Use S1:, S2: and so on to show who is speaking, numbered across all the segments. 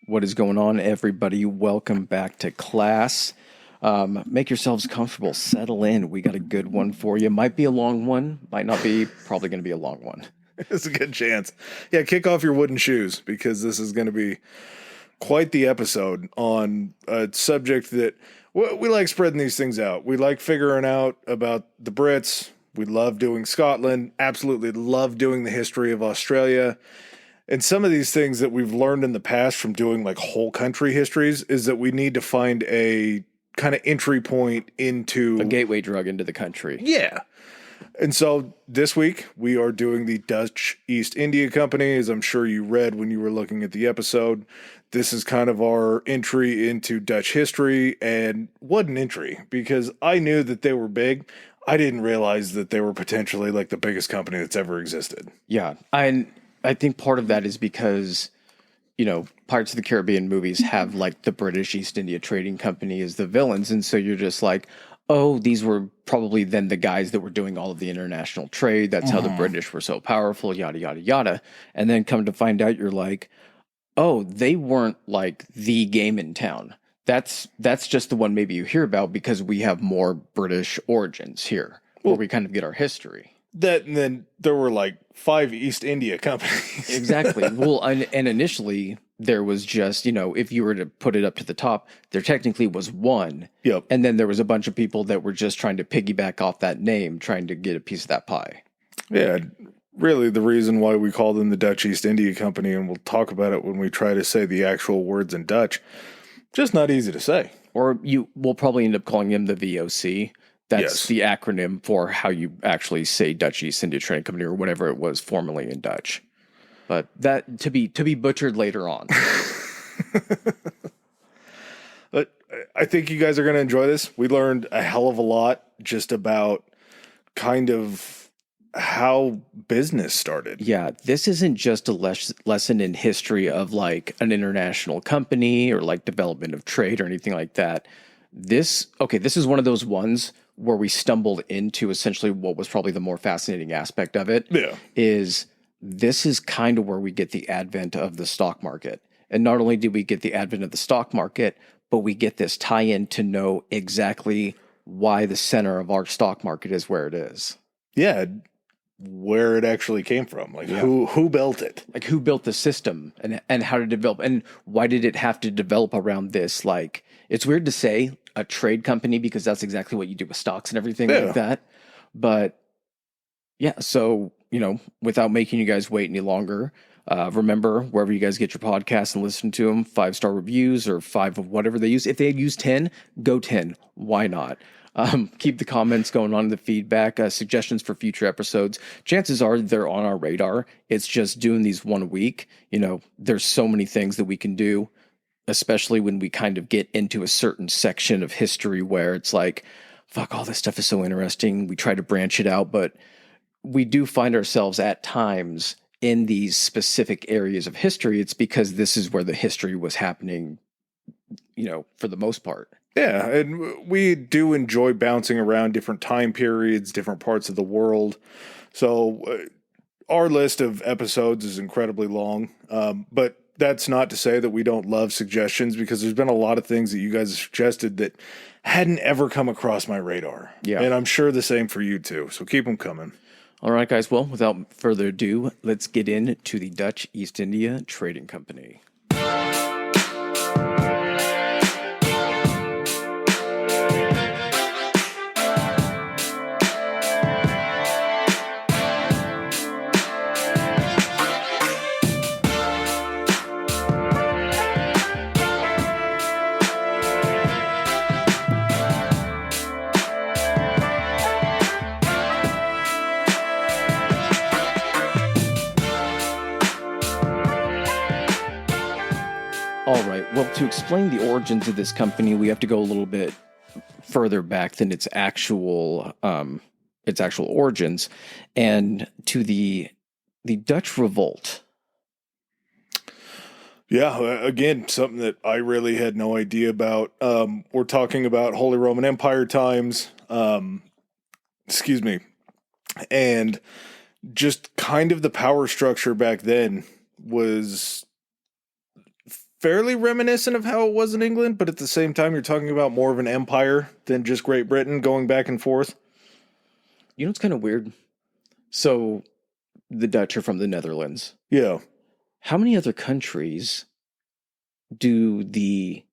S1: What is going on, everybody? Welcome back to class. Make yourselves comfortable. Settle in. We got a good one for you. Might be a long one. Might not be. Probably going to be a long one.
S2: It's a good chance. Yeah, kick off your wooden shoes because this is going to be quite the episode on a subject that we like spreading these things out. We like figuring out about the Brits. We love doing Scotland. Absolutely love doing the history of Australia. And some of these things that we've learned in the past from doing like whole country histories is that we need to find a kind of entry point into
S1: A gateway drug into the country.
S2: Yeah. And so this week we are doing the Dutch East India Company, as I'm sure you read when you were looking at the episode. This is kind of our entry into Dutch history, and what an entry, because I knew that they were big. I didn't realize that they were potentially like the biggest company that's ever existed.
S1: Yeah. I think part of that is because, Pirates of the Caribbean movies have like the British East India Trading Company as the villains. And so you're just like, oh, these were probably then the guys that were doing all of the international trade. That's how the British were so powerful, yada, yada, yada. And then come to find out, you're like, oh, they weren't like the game in town. That's just the one maybe you hear about because we have more British origins here, where we kind of get our history.
S2: That, and then there were like 5 East India companies.
S1: Exactly. Well, and initially there was just, if you were to put it up to the top, there technically was one.
S2: Yep.
S1: And then there was a bunch of people that were just trying to piggyback off that name, trying to get a piece of that pie.
S2: Yeah, really the reason why we call them the Dutch East India Company, and we'll talk about it when we try to say the actual words in Dutch, just not easy to say.
S1: Or we'll probably end up calling them the VOC. That's the acronym for how you actually say Dutch East India Trading Company or whatever it was formerly in Dutch. But that to be butchered later on.
S2: But I think you guys are going to enjoy this. We learned a hell of a lot just about kind of how business started.
S1: Yeah, this isn't just a lesson in history of like an international company or like development of trade or anything like that. This is one of those ones where we stumbled into essentially what was probably the more fascinating aspect of it.
S2: Yeah.
S1: This is kind of where we get the advent of the stock market. And not only did we get the advent of the stock market, but we get this tie-in to know exactly why the center of our stock market is where it is.
S2: Yeah, where it actually came from. Like who built it?
S1: Like who built the system and how to develop and why did it have to develop around this? Like it's weird to say a trade company because that's exactly what you do with stocks and everything like that. But yeah, so, without making you guys wait any longer, remember wherever you guys get your podcasts and listen to them, 5-star reviews or 5 of whatever they use. If they use 10, go 10. Why not? Keep the comments going on, the feedback, suggestions for future episodes. Chances are they're on our radar. It's just doing these one a week. There's so many things that we can do, especially when we kind of get into a certain section of history where it's like, fuck, all this stuff is so interesting. We try to branch it out, but we do find ourselves at times in these specific areas of history. It's because this is where the history was happening, for the most part.
S2: Yeah, and we do enjoy bouncing around different time periods, different parts of the world. So our list of episodes is incredibly long, but that's not to say that we don't love suggestions, because there's been a lot of things that you guys have suggested that hadn't ever come across my radar.
S1: Yeah.
S2: And I'm sure the same for you too. So keep them coming.
S1: All right, guys. Well, without further ado, let's get into the Dutch East India Trading Company. All right. Well, to explain the origins of this company, we have to go a little bit further back than its actual origins, and to the Dutch Revolt.
S2: Yeah, again, something that I really had no idea about. We're talking about Holy Roman Empire times, and just kind of the power structure back then was fairly reminiscent of how it was in England, but at the same time, you're talking about more of an empire than just Great Britain going back and forth.
S1: You know, it's kind of weird. So the Dutch are from the Netherlands.
S2: Yeah.
S1: How many other countries do the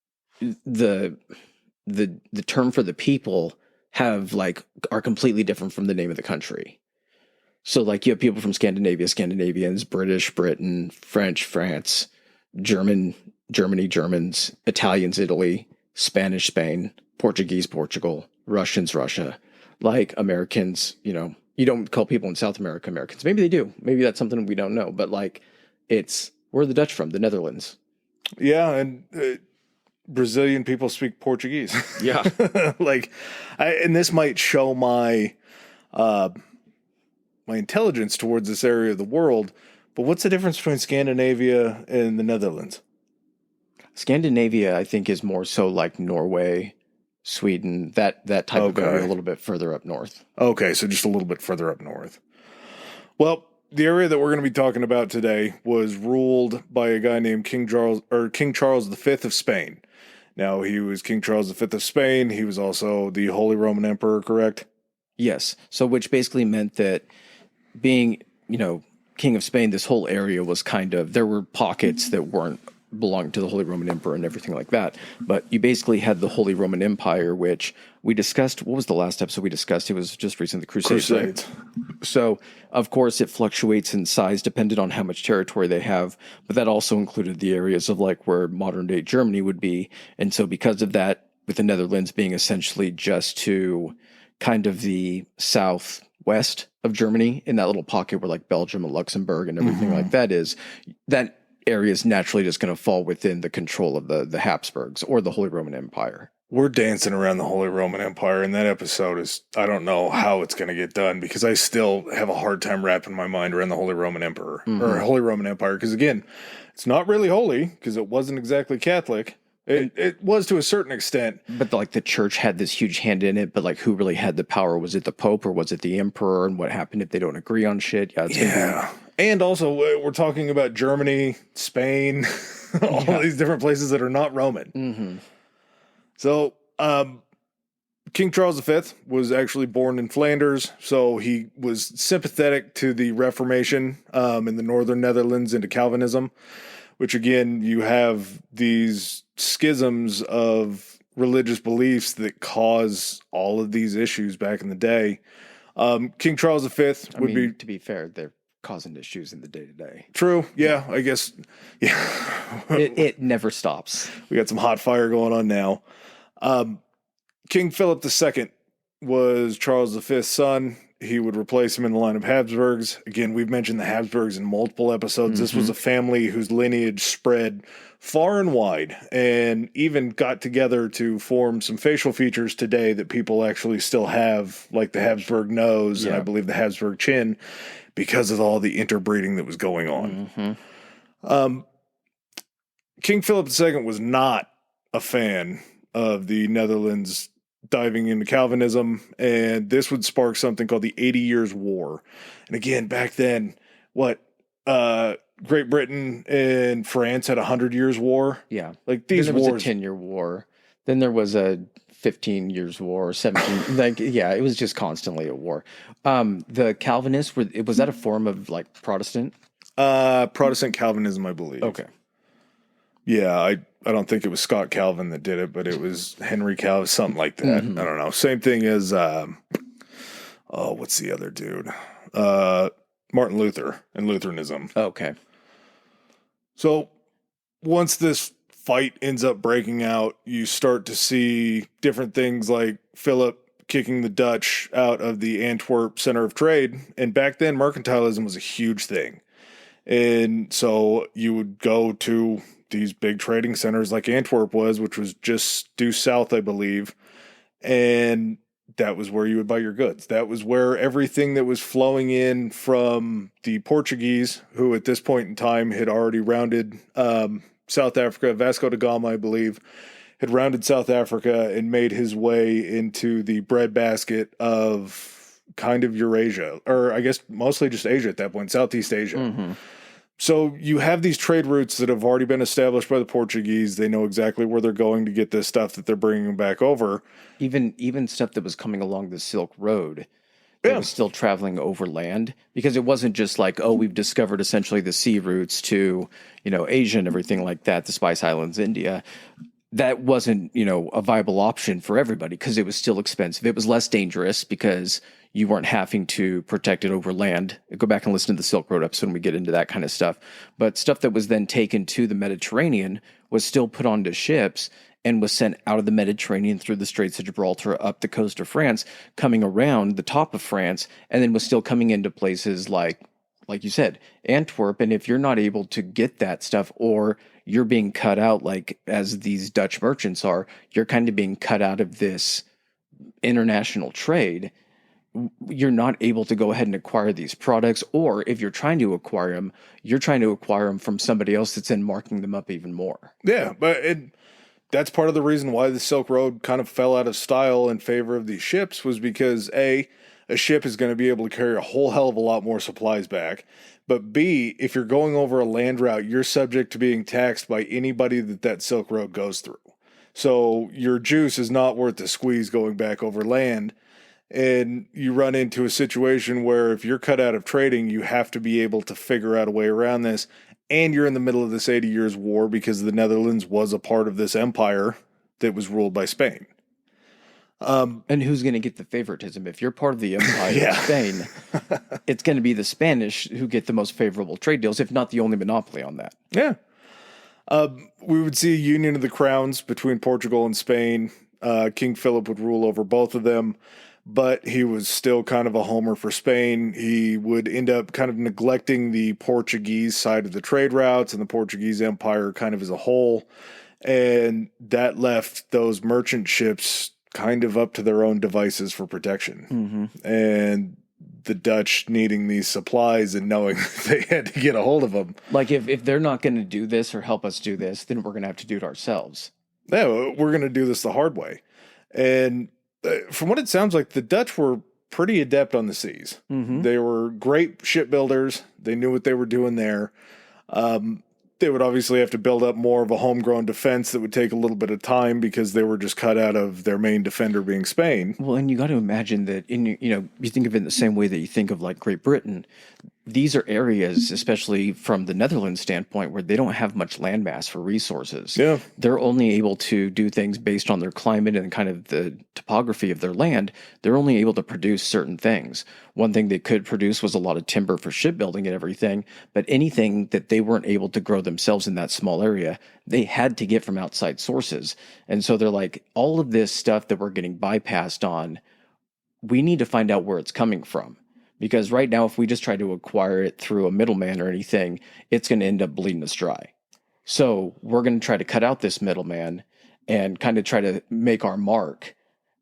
S1: term for the people have like are completely different from the name of the country? So like you have people from Scandinavia, Scandinavians, British, Britain, French, France, Germany, Germans, Italians, Italy, Spanish, Spain, Portuguese, Portugal, Russians, Russia, like Americans, you know, you don't call people in South America Americans. Maybe they do. Maybe that's something we don't know. But like, where are the Dutch from? The Netherlands.
S2: Yeah, and Brazilian people speak Portuguese.
S1: Yeah.
S2: And this might show my my intelligence towards this area of the world. But what's the difference between Scandinavia and the Netherlands?
S1: Scandinavia, I think, is more so like Norway, Sweden, that type of area, a little bit further up north.
S2: Okay, so just a little bit further up north. Well, the area that we're going to be talking about today was ruled by a guy named King Charles V of Spain. Now, he was King Charles V of Spain. He was also the Holy Roman Emperor, correct?
S1: Yes. So, which basically meant that being, you know, King of Spain, this whole area was kind of, there were pockets that weren't belonging to the Holy Roman Emperor and everything like that. But you basically had the Holy Roman Empire, which we discussed. What was the last episode we discussed? It was just recently, the Crusades. Right? So, of course, it fluctuates in size depending on how much territory they have. But that also included the areas of like where modern day Germany would be. And so because of that, with the Netherlands being essentially just to kind of the southwest of Germany in that little pocket where like Belgium and Luxembourg and everything like that is, that area is naturally just going to fall within the control of the Habsburgs or the Holy Roman Empire.
S2: We're dancing around the Holy Roman Empire, and that episode is, I don't know how it's going to get done because I still have a hard time wrapping my mind around the Holy Roman Emperor or Holy Roman Empire. Because again, it's not really holy because it wasn't exactly Catholic. It was to a certain extent.
S1: But like the church had this huge hand in it, but like who really had the power? Was it the Pope or was it the Emperor? And what happened if they don't agree on shit?
S2: Yeah. And also we're talking about Germany, Spain, all these different places that are not Roman. So King Charles V was actually born in Flanders. So he was sympathetic to the Reformation in the northern Netherlands into Calvinism, which again, you have these schisms of religious beliefs that cause all of these issues back in the day. King Charles V would be...
S1: To be fair, they're causing issues in the day-to-day.
S2: True. Yeah, I guess. Yeah.
S1: It never stops.
S2: We got some hot fire going on now. King Philip II was Charles V's son. He would replace him in the line of Habsburgs. Again, we've mentioned the Habsburgs in multiple episodes. This was a family whose lineage spread far and wide and even got together to form some facial features today that people actually still have, like the Habsburg nose and I believe the Habsburg chin, because of all the interbreeding that was going on. King Philip II was not a fan of the Netherlands diving into Calvinism, and this would spark something called the 80 Years' War. And again, back then, Great Britain and France had a 100 Years' War.
S1: Yeah.
S2: Like these
S1: then there
S2: wars.
S1: was a 10-year war. Then there was a 15 years war, 17. It was just constantly a war. The Calvinists, was that a form of like Protestant?
S2: Protestant Calvinism, I believe.
S1: Okay.
S2: Yeah, I don't think it was Scott Calvin that did it, but it was Henry Calvin, something like that. I don't know. Same thing as, what's the other dude? Martin Luther and Lutheranism.
S1: Okay.
S2: So once this fight ends up breaking out, you start to see different things like Philip kicking the Dutch out of the Antwerp center of trade. And back then, mercantilism was a huge thing. And so you would go to these big trading centers like Antwerp was, which was just due south, I believe. And that was where you would buy your goods. That was where everything that was flowing in from the Portuguese, who at this point in time had already rounded South Africa, Vasco da Gama, I believe, had rounded South Africa and made his way into the breadbasket of kind of Eurasia, or I guess mostly just Asia at that point, Southeast Asia. So you have these trade routes that have already been established by the Portuguese. They know exactly where they're going to get this stuff that they're bringing back over.
S1: Even stuff that was coming along the Silk Road that was still traveling overland, because it wasn't just like, oh, we've discovered essentially the sea routes to, Asia and everything like that, the Spice Islands, India. That wasn't, a viable option for everybody because it was still expensive. It was less dangerous because you weren't having to protect it over land. Go back and listen to the Silk Road episode when we get into that kind of stuff. But stuff that was then taken to the Mediterranean was still put onto ships and was sent out of the Mediterranean through the Straits of Gibraltar up the coast of France, coming around the top of France, and then was still coming into places like you said, Antwerp. And if you're not able to get that stuff, or you're being cut out, like as these Dutch merchants are, you're kind of being cut out of this international trade. You're not able to go ahead and acquire these products, or if you're trying to acquire them, you're trying to acquire them from somebody else that's then marking them up even more.
S2: Yeah, but that's part of the reason why the Silk Road kind of fell out of style in favor of these ships, was because a ship is going to be able to carry a whole hell of a lot more supplies back. But B, if you're going over a land route, you're subject to being taxed by anybody that Silk Road goes through. So your juice is not worth the squeeze going back over land. And you run into a situation where if you're cut out of trading, you have to be able to figure out a way around this. And you're in the middle of this 80 Years' War because the Netherlands was a part of this empire that was ruled by Spain.
S1: And who's going to get the favoritism? If you're part of the empire of Spain, it's going to be the Spanish who get the most favorable trade deals, if not the only monopoly on that.
S2: Yeah. We would see a union of the crowns between Portugal and Spain. King Philip would rule over both of them, but he was still kind of a homer for Spain. He would end up kind of neglecting the Portuguese side of the trade routes and the Portuguese empire kind of as a whole. And that left those merchant ships kind of up to their own devices for protection. Mm-hmm. And the Dutch needing these supplies and knowing they had to get a hold of them.
S1: Like if they're not going to do this or help us do this, then we're going to have to do it ourselves.
S2: Yeah, we're going to do this the hard way. And from what it sounds like, the Dutch were pretty adept on the seas. Mm-hmm. They were great shipbuilders. They knew what they were doing there. They would obviously have to build up more of a homegrown defense that would take a little bit of time because they were just cut out of their main defender being Spain.
S1: Well, and you got to imagine that you think of it in the same way that you think of like Great Britain. These are areas, especially from the Netherlands standpoint, where they don't have much landmass for resources.
S2: Yeah.
S1: They're only able to do things based on their climate and kind of the topography of their land. They're only able to produce certain things. One thing they could produce was a lot of timber for shipbuilding and everything, but anything that they weren't able to grow themselves in that small area, they had to get from outside sources. And so they're like, all of this stuff that we're getting bypassed on, we need to find out where it's coming from. Because right now, if we just try to acquire it through a middleman or anything, it's going to end up bleeding us dry. So we're going to try to cut out this middleman and kind of try to make our mark.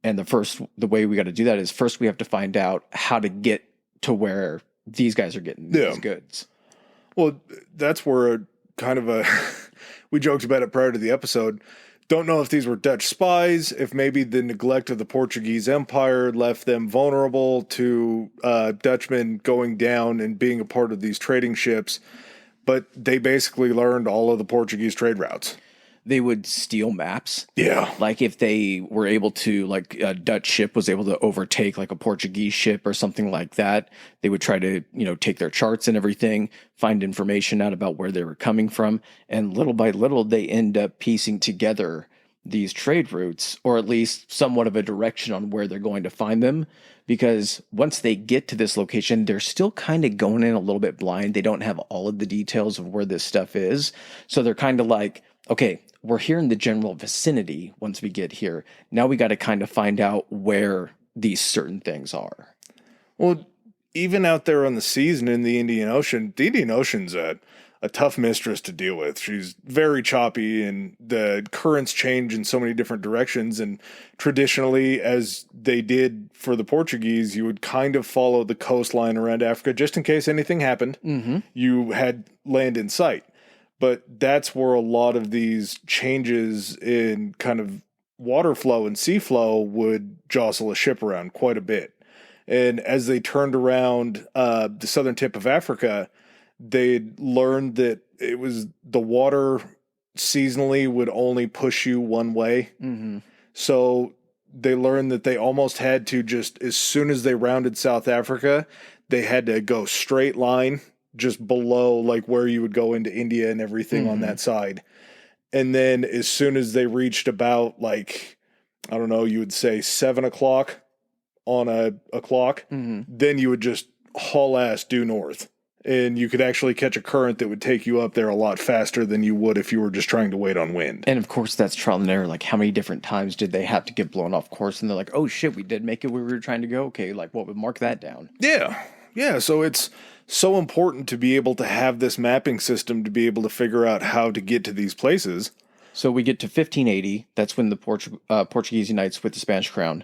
S1: And the way we got to do that is first we have to find out how to get to these guys are getting these goods.
S2: Well, that's where we joked about it prior to the episode. Don't know if these were Dutch spies, if maybe the neglect of the Portuguese Empire left them vulnerable to Dutchmen going down and being a part of these trading ships, but they basically learned all of the Portuguese trade routes.
S1: They would steal maps.
S2: Yeah.
S1: Like if they were able to, like a Dutch ship was able to overtake like a Portuguese ship or something like that, they would try to, take their charts and everything, find information out about where they were coming from. And little by little, they end up piecing together these trade routes, or at least somewhat of a direction on where they're going to find them. Because once they get to this location, they're still kind of going in a little bit blind. They don't have all of the details of where this stuff is. So they're kind of like, okay, we're here in the general vicinity once we get here. Now we got to kind of find out where these certain things are.
S2: Well, even out there on the seas and in the Indian Ocean's a tough mistress to deal with. She's very choppy and the currents change in so many different directions. And traditionally, as they did for the Portuguese, you would kind of follow the coastline around Africa just in case anything happened. Mm-hmm. You had land in sight. But that's where a lot of these changes in kind of water flow and sea flow would jostle a ship around quite a bit. And as they turned around the southern tip of Africa, they'd learned that it was the water seasonally would only push you one way.
S1: Mm-hmm.
S2: So they learned that they almost had to just, as soon as they rounded South Africa, they had to go straight line just below like where you would go into India and everything on that side. And then as soon as they reached about like, I don't know, you would say 7 o'clock on a clock, then you would just haul ass due north. And you could actually catch a current that would take you up there a lot faster than you would if you were just trying to wait on wind.
S1: And of course, that's trial and error. Like, how many different times did they have to get blown off course? And they're like, oh shit, we did make it where we were trying to go. Okay, like, what would mark that down?
S2: Yeah. Yeah. So it's so important to be able to have this mapping system to be able to figure out how to get to these places.
S1: So we get to 1580. That's when the Portuguese unites with the Spanish crown.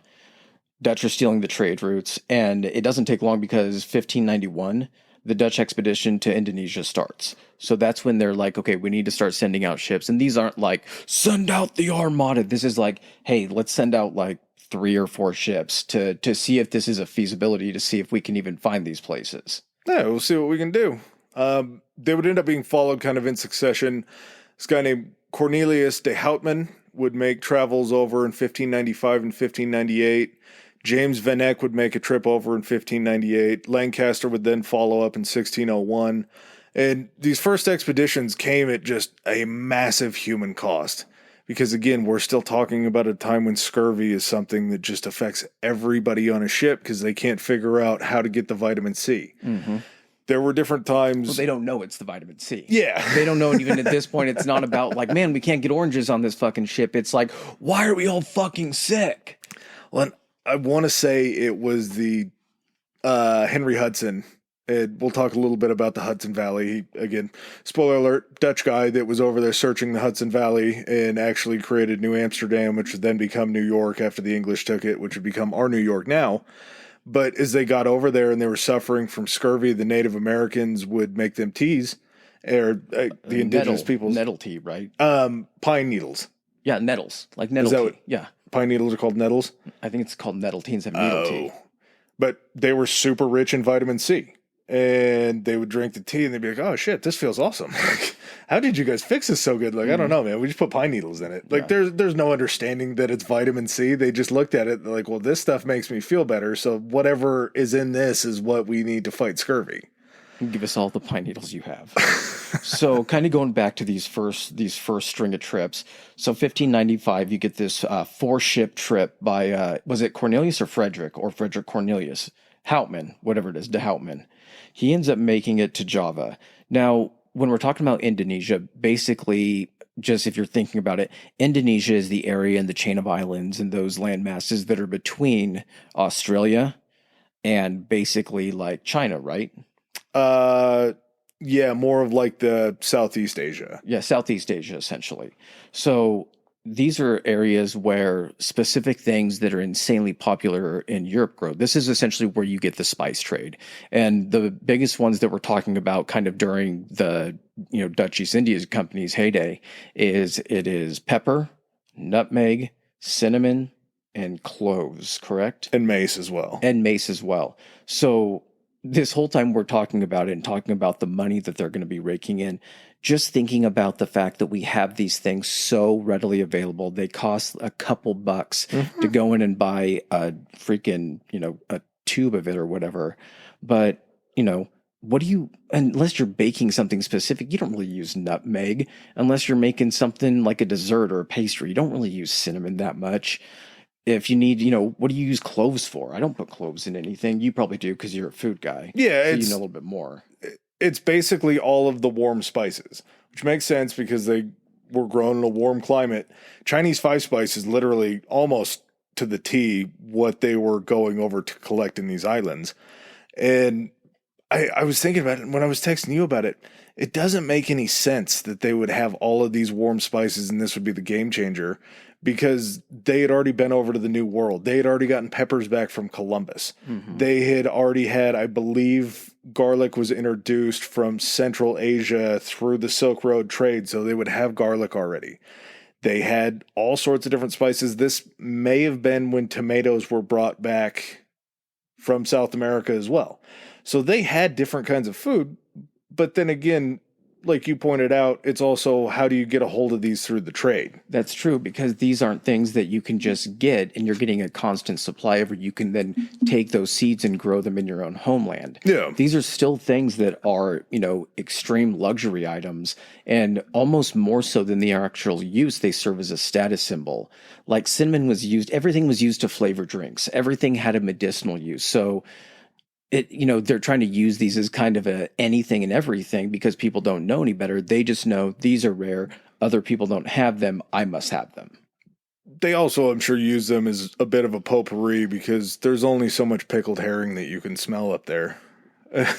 S1: Dutch are stealing the trade routes. And it doesn't take long because 1591, the Dutch expedition to Indonesia starts. So that's when they're like, okay, we need to start sending out ships. And these aren't like, send out the Armada. This is like, hey, let's send out like 3 or 4 ships to see if this is a feasibility, to see if we can even find these places.
S2: Yeah, we'll see what we can do. They would end up being followed kind of in succession. This guy named Cornelius de Houtman would make travels over in 1595 and 1598. James Van Eyck would make a trip over in 1598. Lancaster would then follow up in 1601. And these first expeditions came at just a massive human cost. Because again, we're still talking about a time when scurvy is something that just affects everybody on a ship because they can't figure out how to get the vitamin C. There were different times.
S1: Well, they don't know it's the vitamin C.
S2: Yeah.
S1: They don't know. And even at this point, it's not about like, man, we can't get oranges on this fucking ship. It's like, why are we all fucking sick?
S2: Well, I want to say it was the Henry Hudson. And we'll talk a little bit about the Hudson Valley. Again, spoiler alert, Dutch guy that was over there searching the Hudson Valley and actually created New Amsterdam, which would then become New York after the English took it, which would become our New York now. But as they got over there and they were suffering from scurvy, the Native Americans would make them teas, or the indigenous peoples.
S1: Nettle tea, right?
S2: Pine needles.
S1: Yeah, nettles. Like nettle tea. Yeah.
S2: Pine needles are called nettles?
S1: I think it's called nettle tea instead of needle tea.
S2: But they were super rich in vitamin C. And they would drink the tea and they'd be like, oh shit, this feels awesome. Like, how did you guys fix this so good? Like, I don't know, man. We just put pine needles in it. Like, there's no understanding that it's vitamin C. They just looked at it and they're like, well, this stuff makes me feel better. So whatever is in this is what we need to fight scurvy.
S1: Give us all the pine needles you have. So kind of going back to these first string of trips. So 1595, you get this 4-ship trip by, was it Cornelius or Frederick Cornelius? Houtman, whatever it is, de Houtman. He ends up making it to Java. Now, when we're talking about Indonesia, basically, just if you're thinking about it, Indonesia is the area in the chain of islands and those land masses that are between Australia and basically like China, right?
S2: Yeah, more of like the Southeast Asia.
S1: Yeah, Southeast Asia, essentially. So these are areas where specific things that are insanely popular in Europe grow. This is essentially where you get the spice trade. And the biggest ones that we're talking about kind of during the, Dutch East India Company's heyday is pepper, nutmeg, cinnamon, and cloves, correct?
S2: And mace as well.
S1: So this whole time we're talking about it and talking about the money that they're going to be raking in, just thinking about the fact that we have these things so readily available. They cost a couple bucks to go in and buy a freaking, a tube of it or whatever. But, unless you're baking something specific, you don't really use nutmeg. Unless you're making something like a dessert or a pastry, you don't really use cinnamon that much. If you need, what do you use cloves for? I don't put cloves in anything. You probably do because you're a food guy.
S2: Yeah,
S1: so you know a little bit more.
S2: It's basically all of the warm spices, which makes sense because they were grown in a warm climate. Chinese 5-spice is literally almost to the T what they were going over to collect in these islands. And I was thinking about it when I was texting you about it. It doesn't make any sense that they would have all of these warm spices and this would be the game changer because they had already been over to the New World. They had already gotten peppers back from Columbus. They had already had, I believe, garlic was introduced from Central Asia through the Silk Road trade, so they would have garlic already. They had all sorts of different spices. This may have been when tomatoes were brought back from South America as well. So they had different kinds of food, But then again, like you pointed out, it's also how do you get a hold of these through the trade?
S1: That's true, because these aren't things that you can just get and you're getting a constant supply of, where you can then take those seeds and grow them in your own homeland.
S2: Yeah.
S1: These are still things that are, extreme luxury items, and almost more so than the actual use, they serve as a status symbol. Like cinnamon was used, everything was used to flavor drinks. Everything had a medicinal use. So they're trying to use these as kind of a anything and everything, because people don't know any better. They just know these are rare. Other people don't have them. I must have them.
S2: They also, I'm sure, use them as a bit of a potpourri, because there's only so much pickled herring that you can smell up there.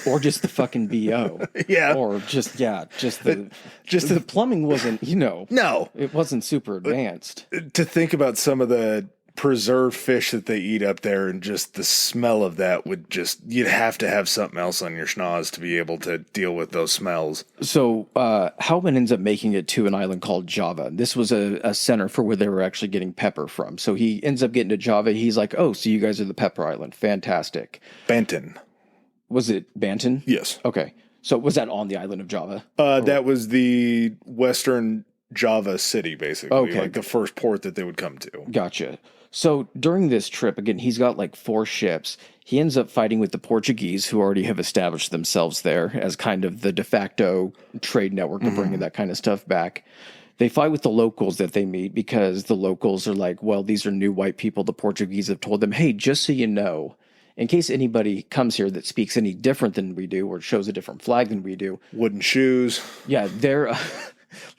S1: Or just the fucking BO.
S2: Yeah.
S1: Or just the plumbing wasn't,
S2: No.
S1: it wasn't super advanced.
S2: To think about some of the preserved fish that they eat up there, and just the smell of that you'd have to have something else on your schnoz to be able to deal with those smells.
S1: So Howman ends up making it to an island called Java. This was a center for where they were actually getting pepper from. So he ends up getting to Java. He's like, oh, so you guys are the pepper island. Fantastic.
S2: Banton.
S1: Was it Banton?
S2: Yes.
S1: Okay. So was that on the island of Java?
S2: That was the western Java city, basically.
S1: Okay.
S2: Like the first port that they would come to.
S1: Gotcha. So during this trip, again, he's got like 4 ships. He ends up fighting with the Portuguese, who already have established themselves there as kind of the de facto trade network of bringing that kind of stuff back. They fight with the locals that they meet, because the locals are like, well, these are new white people. The Portuguese have told them, hey, just so you know, in case anybody comes here that speaks any different than we do or shows a different flag than we do.
S2: Wooden shoes.
S1: Yeah, they're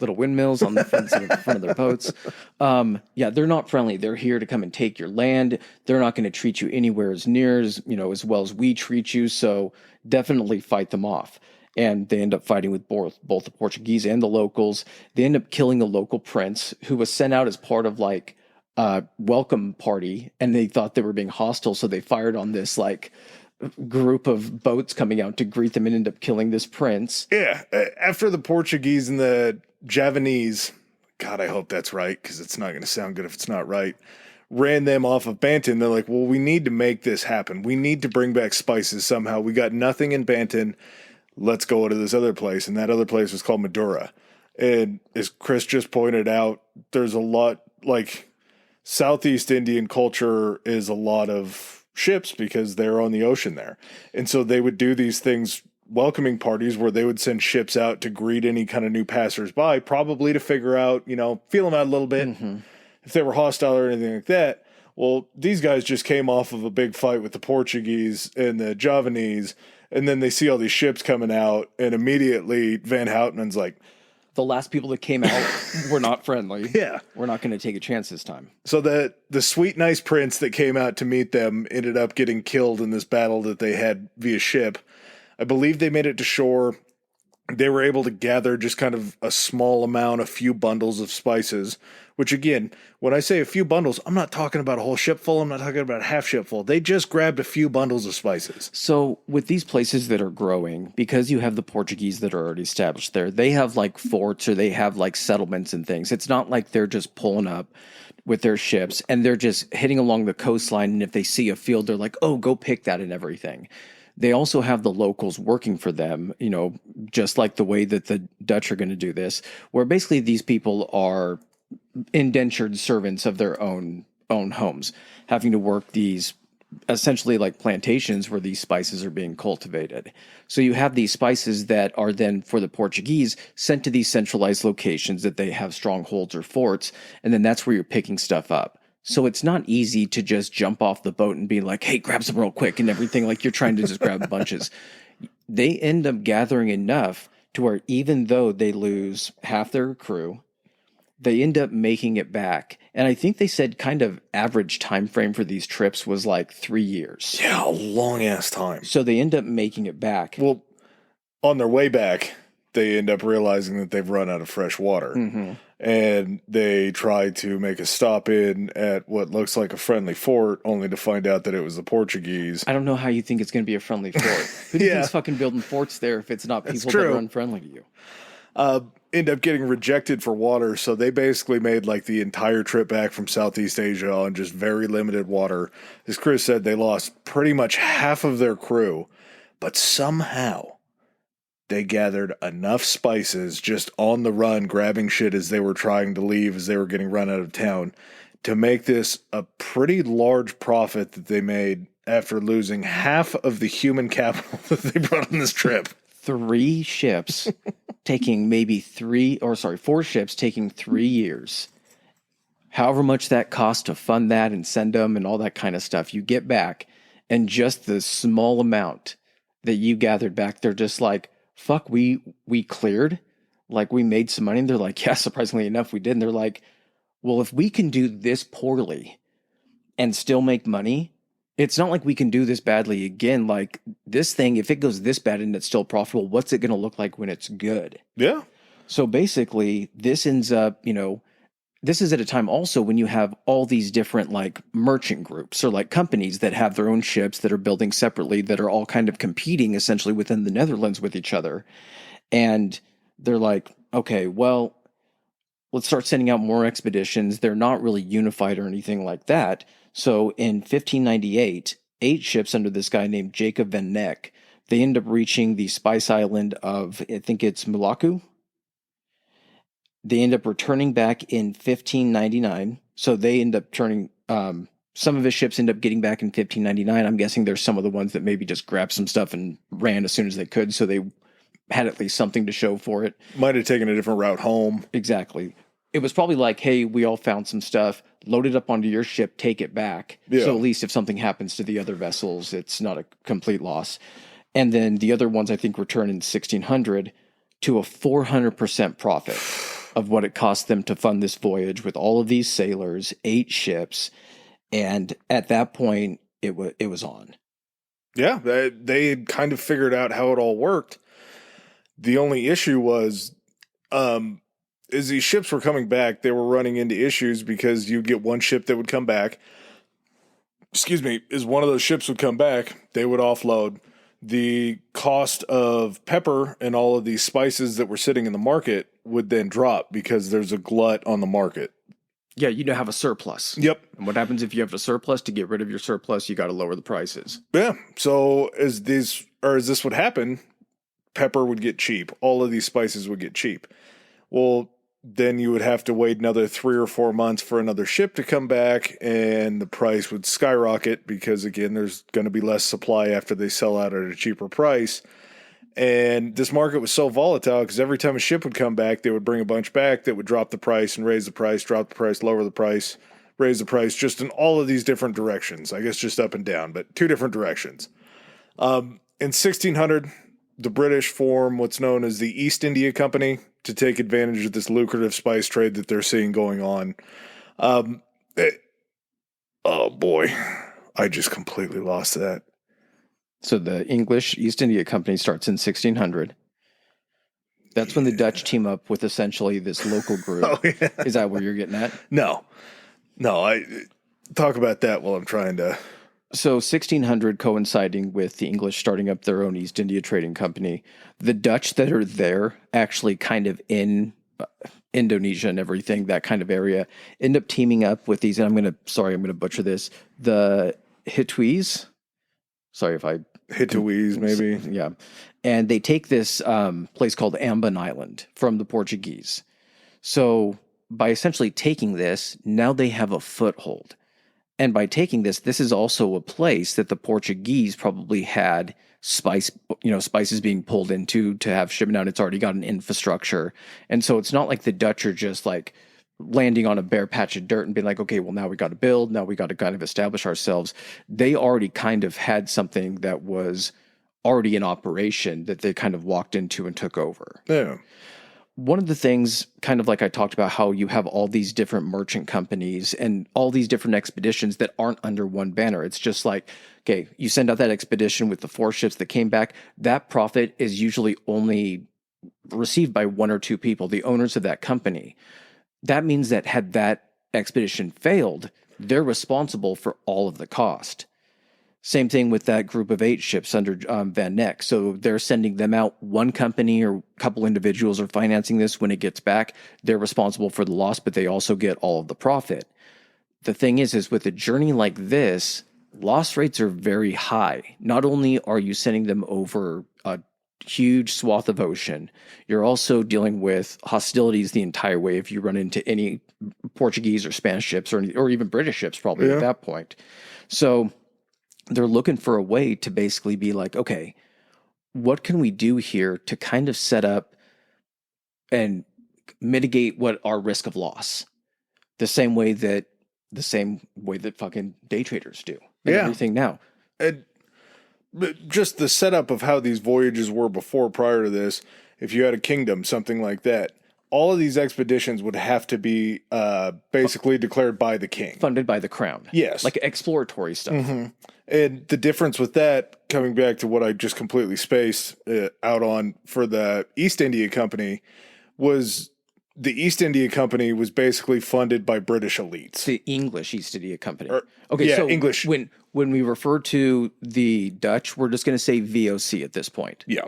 S1: little windmills on the front of their boats. They're not friendly. They're here to come and take your land. They're not going to treat you anywhere as near as, as well as we treat you. So definitely fight them off. And they end up fighting with both the Portuguese and the locals. They end up killing the local prince, who was sent out as part of like welcome party, and they thought they were being hostile, so they fired on this like group of boats coming out to greet them, and end up killing this prince.
S2: Yeah, after the Portuguese and the Javanese, God, I hope that's right, because it's not going to sound good if it's not right, ran them off of Banton. They're like, well, we need to make this happen. We need to bring back spices somehow. We got nothing in Banton. Let's go to this other place, and that other place was called Madura. And as Chris just pointed out, there's a lot, like, Southeast Indian culture is a lot of ships, because they're on the ocean there. And so they would do these things, welcoming parties, where they would send ships out to greet any kind of new passersby, probably to figure out, feel them out a little bit, if they were hostile or anything like that. Well, these guys just came off of a big fight with the Portuguese and the Javanese, and then they see all these ships coming out, and immediately Van Houtenan's like,
S1: the last people that came out were not friendly.
S2: Yeah.
S1: We're not going to take a chance this time.
S2: So the sweet, nice prince that came out to meet them ended up getting killed in this battle that they had via ship. I believe they made it to shore. They were able to gather just kind of a small amount, a few bundles of spices, which again, when I say a few bundles, I'm not talking about a whole ship full. I'm not talking about a half ship full. They just grabbed a few bundles of spices.
S1: So with these places that are growing, because you have the Portuguese that are already established there, they have like forts, or they have like settlements and things. It's not like they're just pulling up with their ships and they're just hitting along the coastline. And if they see a field, they're like, oh, go pick that and everything. They also have the locals working for them, just like the way that the Dutch are going to do this, where basically these people are indentured servants of their own homes, having to work these essentially like plantations where these spices are being cultivated. So you have these spices that are then, for the Portuguese, sent to these centralized locations that they have strongholds or forts, and then that's where you're picking stuff up. So it's not easy to just jump off the boat and be like, hey, grab some real quick and everything, like you're trying to just grab bunches. They end up gathering enough to where even though they lose half their crew, they end up making it back. And I think they said kind of average time frame for these trips was like 3 years.
S2: Yeah, a long-ass time.
S1: So they end up making it back.
S2: Well, on their way back, they end up realizing that they've run out of fresh water. Mm-hmm. And they try to make a stop in at what looks like a friendly fort, only to find out that it was the Portuguese.
S1: I don't know how you think it's going to be a friendly fort. Who do you think's fucking building forts there if it's not people that are unfriendly to you?
S2: End up getting rejected for water, so they basically made like the entire trip back from Southeast Asia on just very limited water. As Chris said, they lost pretty much half of their crew, but somehow they gathered enough spices just on the run, grabbing shit as they were trying to leave, as they were getting run out of town, to make this a pretty large profit that they made after losing half of the human capital that they brought on this trip.
S1: 4 ships taking 3 years. However much that cost to fund that and send them and all that kind of stuff, you get back, and just the small amount that you gathered back, they're just like, fuck, we cleared, like we made some money. And they're like, yeah, surprisingly enough, we did. And they're like, well, if we can do this poorly and still make money, it's not like we can do this badly again. Like this thing, if it goes this bad and it's still profitable, what's it going to look like when it's good?
S2: Yeah.
S1: So basically, this ends up, this is at a time also when you have all these different like merchant groups or like companies that have their own ships that are building separately that are all kind of competing essentially within the Netherlands with each other. And they're like, okay, well, let's start sending out more expeditions. They're not really unified or anything like that. So in 1598, 8 ships under this guy named Jacob van Neck, they end up reaching the Spice Island of, I think it's Mulaku. They end up returning back in 1599. So they end up turning, some of his ships end up getting back in 1599. I'm guessing there's some of the ones that maybe just grabbed some stuff and ran as soon as they could. So they had at least something to show for it.
S2: Might have taken a different route home.
S1: Exactly. It was probably like, hey, we all found some stuff, load it up onto your ship, take it back. Yeah. So at least if something happens to the other vessels, it's not a complete loss. And then the other ones, I think, return in 1600 to a 400% profit of what it cost them to fund this voyage with all of these sailors, 8 ships. And at that point, it was on.
S2: Yeah, they had kind of figured out how it all worked. The only issue was, as these ships were coming back, they were running into issues because you'd get one ship that would come back. As one of those ships would come back, they would offload. The cost of pepper and all of these spices that were sitting in the market would then drop because there's a glut on the market.
S1: Yeah, you have a surplus.
S2: Yep.
S1: And what happens if you have a surplus? To get rid of your surplus, you got to lower the prices.
S2: Yeah. So as this would happen, pepper would get cheap. All of these spices would get cheap. Well, then you would have to wait another 3 or 4 months for another ship to come back, and the price would skyrocket because, again, there's going to be less supply after they sell out at a cheaper price. And this market was so volatile because every time a ship would come back, they would bring a bunch back that would drop the price and raise the price, drop the price, lower the price, raise the price, just in all of these different directions. I guess just up and down, but 2 different directions. In 1600, the British form what's known as the East India Company to take advantage of this lucrative spice trade that they're seeing going on. Oh boy, I just completely lost that.
S1: So the English East India Company starts in 1600. That's when the Dutch team up with essentially this local group. Oh, yeah. Is that where you're getting at?
S2: No, I talk about that while I'm trying to.
S1: So 1600 coinciding with the English starting up their own East India Trading Company. The Dutch that are there actually kind of in Indonesia and everything, that kind of area, end up teaming up with these, and I'm going to butcher this, the Hituis. Sorry if I...
S2: Hituis, maybe.
S1: Yeah. And they take this place called Amban Island from the Portuguese. So by essentially taking this, now they have a foothold. And by taking this, this is also a place that the Portuguese probably had spices being pulled into to have shipment out. It's already got an infrastructure. And so it's not like the Dutch are just like landing on a bare patch of dirt and being like, okay, well, now we got to build. Now we got to kind of establish ourselves. They already kind of had something that was already in operation that they kind of walked into and took over.
S2: Yeah.
S1: One of the things, kind of like I talked about, how you have all these different merchant companies and all these different expeditions that aren't under one banner. It's just like, okay, you send out that expedition with the 4 ships that came back. That profit is usually only received by 1 or 2 people, the owners of that company. That means that had that expedition failed, they're responsible for all of the cost. Same thing with that group of 8 ships under Van Neck. So they're sending them out. One company or a couple individuals are financing this. When it gets back, they're responsible for the loss, but they also get all of the profit. The thing is with a journey like this, loss rates are very high. Not only are you sending them over a huge swath of ocean. You're also dealing with hostilities the entire way if you run into any Portuguese or Spanish ships or even British ships probably at that point. So they're looking for a way to basically be like, okay, what can we do here to kind of set up and mitigate what our risk of loss? The same way that fucking day traders do and everything now.
S2: But just the setup of how these voyages were before, prior to this, if you had a kingdom, something like that, all of these expeditions would have to be basically declared by the king.
S1: Funded by the crown.
S2: Yes.
S1: Like exploratory stuff.
S2: Mm-hmm. And the difference with that, coming back to what I just completely spaced out on for the East India Company, was the East India Company was basically funded by British elites.
S1: The English East India Company.
S2: So English.
S1: When we refer to the Dutch, we're just going to say VOC at this point.
S2: Yeah.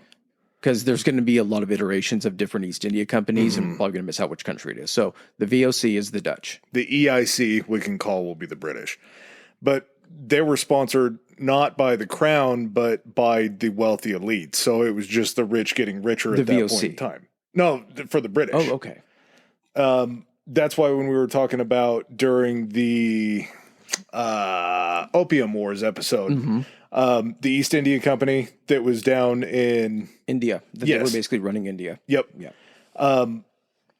S1: Because there's going to be a lot of iterations of different East India companies, and probably going to miss out which country it is. So the VOC is the Dutch.
S2: The EIC, we can call, will be the British. But they were sponsored not by the crown, but by the wealthy elite. So it was just the rich getting richer at that
S1: VOC.
S2: point in time. No, for the British.
S1: Oh, okay.
S2: That's why when we were talking about during the Opium Wars episode, the East India Company that was down in
S1: India. They were basically running India.
S2: Yep.
S1: Yeah.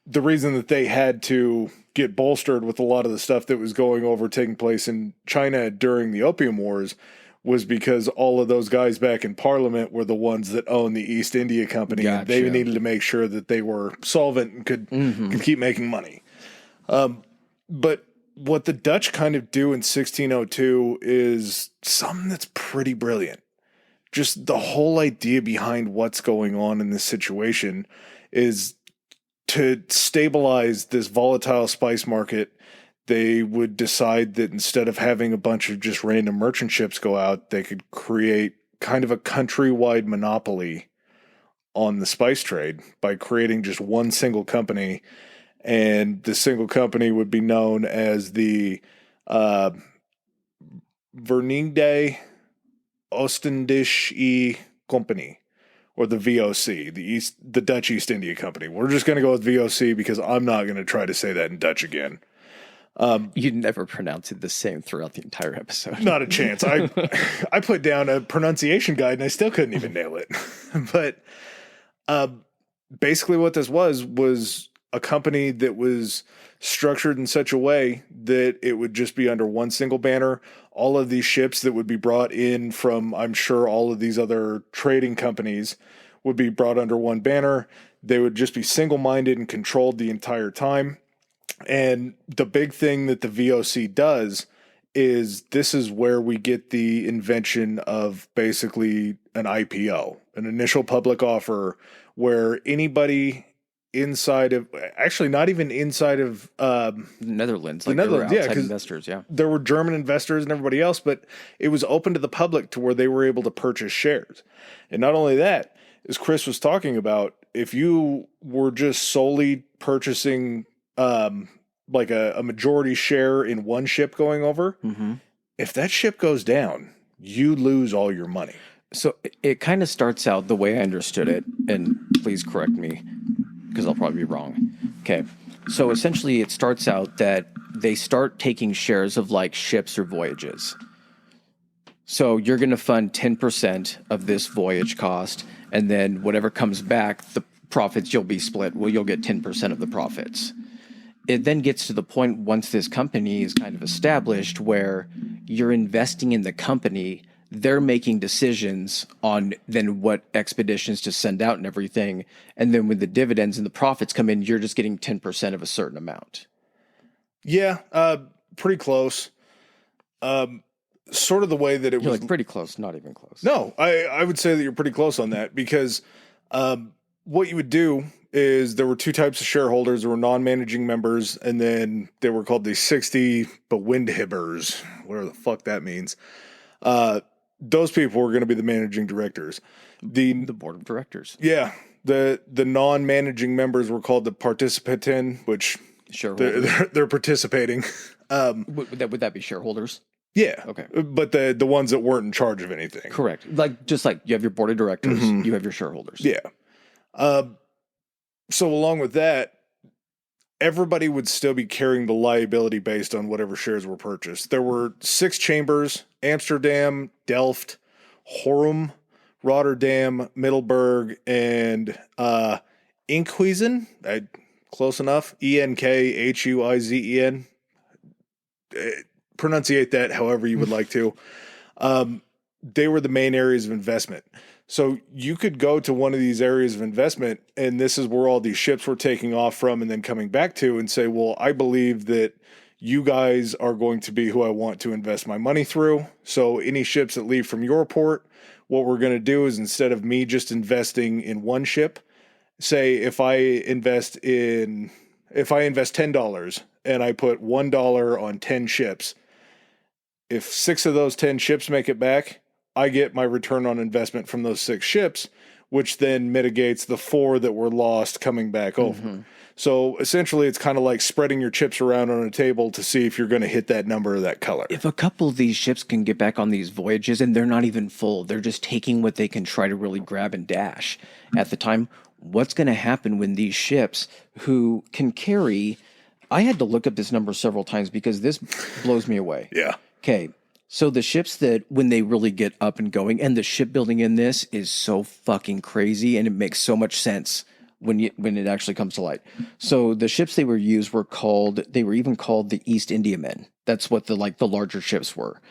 S2: The reason that they had to get bolstered with a lot of the stuff that was taking place in China during the Opium Wars was because all of those guys back in Parliament were the ones that owned the East India Company.
S1: Gotcha.
S2: And they needed to make sure that they were solvent and could keep making money. But what the Dutch kind of do in 1602 is something that's pretty brilliant. Just the whole idea behind what's going on in this situation is to stabilize this volatile spice market. They would decide that instead of having a bunch of just random merchant ships go out, they could create kind of a countrywide monopoly on the spice trade by creating just one single company. And the single company would be known as the Verenigde Oostindische Company, or the VOC, the Dutch East India Company. We're just going to go with VOC because I'm not going to try to say that in Dutch again.
S1: You'd never pronounce it the same throughout the entire episode.
S2: Not a chance. I put down a pronunciation guide and I still couldn't even nail it. But basically what this was a company that was structured in such a way that it would just be under one single banner. All of these ships that would be brought in from, I'm sure, all of these other trading companies would be brought under one banner. They would just be single-minded and controlled the entire time. And the big thing that the VOC does is this is where we get the invention of basically an IPO, an initial public offer, where anybody inside of, actually not even inside of
S1: Netherlands,
S2: the Netherlands,
S1: outside investors,
S2: there were German investors and everybody else, but it was open to the public to where they were able to purchase shares. And not only that, as Chris was talking about, if you were just solely purchasing like a majority share in one ship going over, if that ship goes down, you lose all your money.
S1: So it kind of starts out the way I understood it, and please correct me because I'll probably be wrong. Okay. So essentially it starts out that they start taking shares of like ships or voyages. So you're going to fund 10% of this voyage cost, and then whatever comes back, the profits you'll be split. Well, you'll get 10% of the profits. It then gets to the point once this company is kind of established where you're investing in the company, they're making decisions on then what expeditions to send out and everything. And then when the dividends and the profits come in, you're just getting 10% of a certain amount.
S2: Yeah, pretty close. Sort of the way that it
S1: You're
S2: was.
S1: Like pretty close, not even close.
S2: No, I would say that you're pretty close on that because what you would do is there were two types of shareholders. There were non-managing members, and then they were called the 60 bewindhibbers, whatever the fuck that means. Those people were going to be the managing directors. The
S1: board of directors.
S2: Yeah. The non-managing members were called the participanten, which
S1: shareholders.
S2: They're participating.
S1: Would that be shareholders?
S2: Yeah.
S1: Okay.
S2: But the ones that weren't in charge of anything.
S1: Correct. Just like you have your board of directors, you have your shareholders.
S2: Yeah. So along with that, everybody would still be carrying the liability based on whatever shares were purchased. There were 6 chambers: Amsterdam, Delft, Horum, Rotterdam, Middelburg, and Enkhuizen. Close enough. Enkhuizen. Pronunciate that however you would like to. They were the main areas of investment. So you could go to one of these areas of investment, and this is where all these ships were taking off from and then coming back to, and say, well, I believe that you guys are going to be who I want to invest my money through. So any ships that leave from your port, what we're going to do is, instead of me just investing in one ship, say if I invest $10 and I put $1 on 10 ships, if 6 of those 10 ships make it back, I get my return on investment from those 6 ships, which then mitigates the 4 that were lost coming back over. So essentially, it's kind of like spreading your chips around on a table to see if you're going to hit that number or that color.
S1: If a couple of these ships can get back on these voyages and they're not even full, they're just taking what they can try to really grab and dash at the time, what's going to happen when these ships who can carry... I had to look up this number several times because this blows me away.
S2: Yeah.
S1: Okay. So the ships that, when they really get up and going, and the shipbuilding in this is so fucking crazy, and it makes so much sense when it actually comes to light. So the ships they were used were even called the East Indiamen. That's what the larger ships were.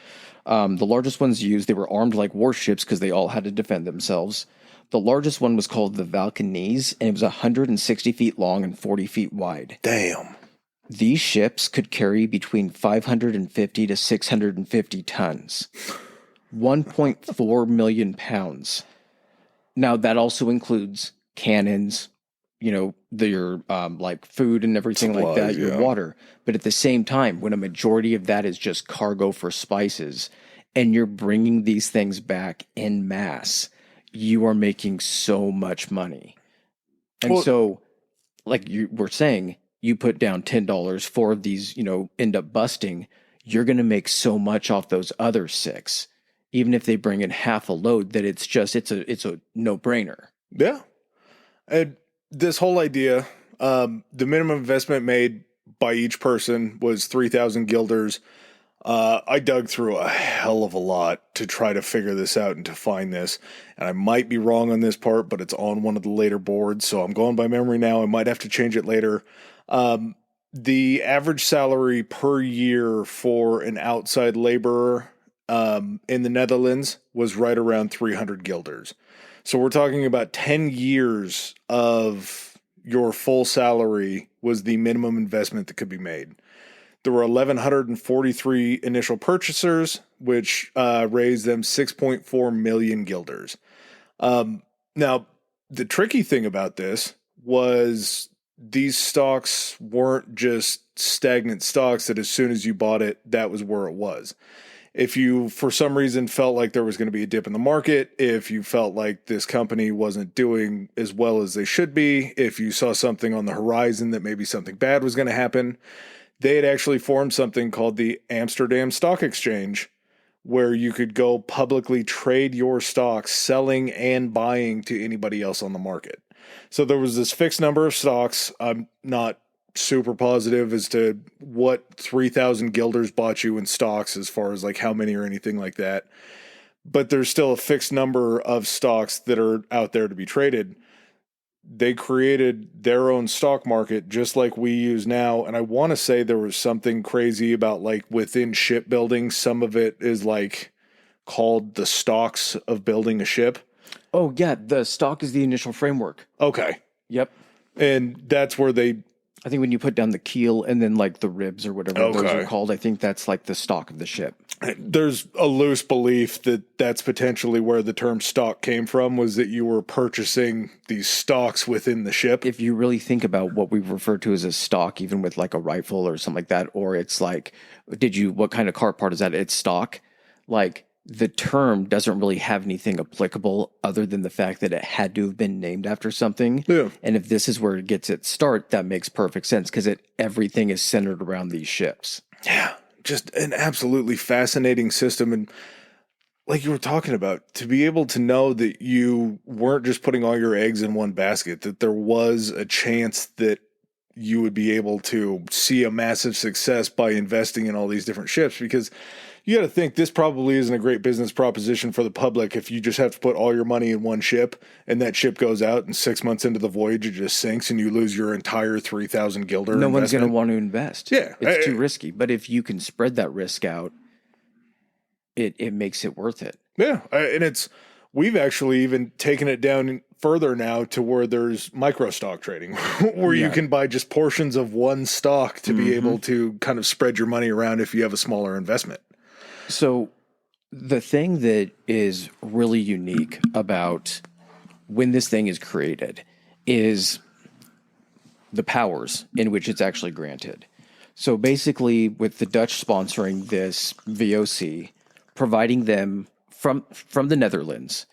S1: The largest ones used, they were armed like warships because they all had to defend themselves. The largest one was called the colonies, and it was 160 feet long and 40 feet wide.
S2: Damn.
S1: These ships could carry between 550 to 650 tons, 1.4 million pounds. Now, that also includes cannons, your like food and everything like that, your water. But at the same time, when a majority of that is just cargo for spices, and you're bringing these things back en masse, you are making so much money. And so, like you were saying, you put down $10, 4 of these, end up busting, you're going to make so much off those other 6, even if they bring in half a load, that it's a no-brainer.
S2: Yeah. And this whole idea, the minimum investment made by each person was 3,000 guilders. I dug through a hell of a lot to try to figure this out and to find this. And I might be wrong on this part, but it's on one of the later boards, so I'm going by memory now. I might have to change it later. The average salary per year for an outside laborer in the Netherlands was right around 300 guilders. So we're talking about 10 years of your full salary was the minimum investment that could be made. There were 1,143 initial purchasers, which raised them 6.4 million guilders. Now, the tricky thing about this was these stocks weren't just stagnant stocks that as soon as you bought it, that was where it was. If you, for some reason, felt like there was going to be a dip in the market, if you felt like this company wasn't doing as well as they should be, if you saw something on the horizon that maybe something bad was going to happen, they had actually formed something called the Amsterdam Stock Exchange, where you could go publicly trade your stocks, selling and buying to anybody else on the market. So there was this fixed number of stocks. I'm not super positive as to what 3,000 guilders bought you in stocks as far as like how many or anything like that. But there's still a fixed number of stocks that are out there to be traded. They created their own stock market just like we use now. And I want to say there was something crazy about like within shipbuilding, some of it is like called the stocks of building a ship.
S1: Oh, yeah. The stock is the initial framework.
S2: Okay.
S1: Yep.
S2: And that's where
S1: I think when you put down the keel and then like the ribs or whatever those are called, I think that's like the stock of the ship.
S2: There's a loose belief that that's potentially where the term stock came from, was that you were purchasing these stocks within the ship.
S1: If you really think about what we refer to as a stock, even with like a rifle or something like that, or it's like, what kind of car part is that? It's stock. Like, the term doesn't really have anything applicable other than the fact that it had to have been named after something.
S2: Yeah.
S1: And if this is where it gets its start, that makes perfect sense because everything is centered around these ships.
S2: Yeah. just an absolutely fascinating system. And like you were talking about, to be able to know that you weren't just putting all your eggs in one basket, that there was a chance that you would be able to see a massive success by investing in all these different ships, because you got to think this probably isn't a great business proposition for the public if you just have to put all your money in one ship and that ship goes out and 6 months into the voyage it just sinks and you lose your entire 3,000 guilder
S1: No
S2: investment.
S1: one's going to want to invest.
S2: Yeah.
S1: It's too risky. But if you can spread that risk out, it makes it worth it.
S2: Yeah. And we've actually even taken it down further now to where there's micro stock trading where you can buy just portions of one stock to be able to kind of spread your money around if you have a smaller investment.
S1: So the thing that is really unique about when this thing is created is the powers in which it's actually granted. So basically, with the Dutch sponsoring this VOC, providing them from the Netherlands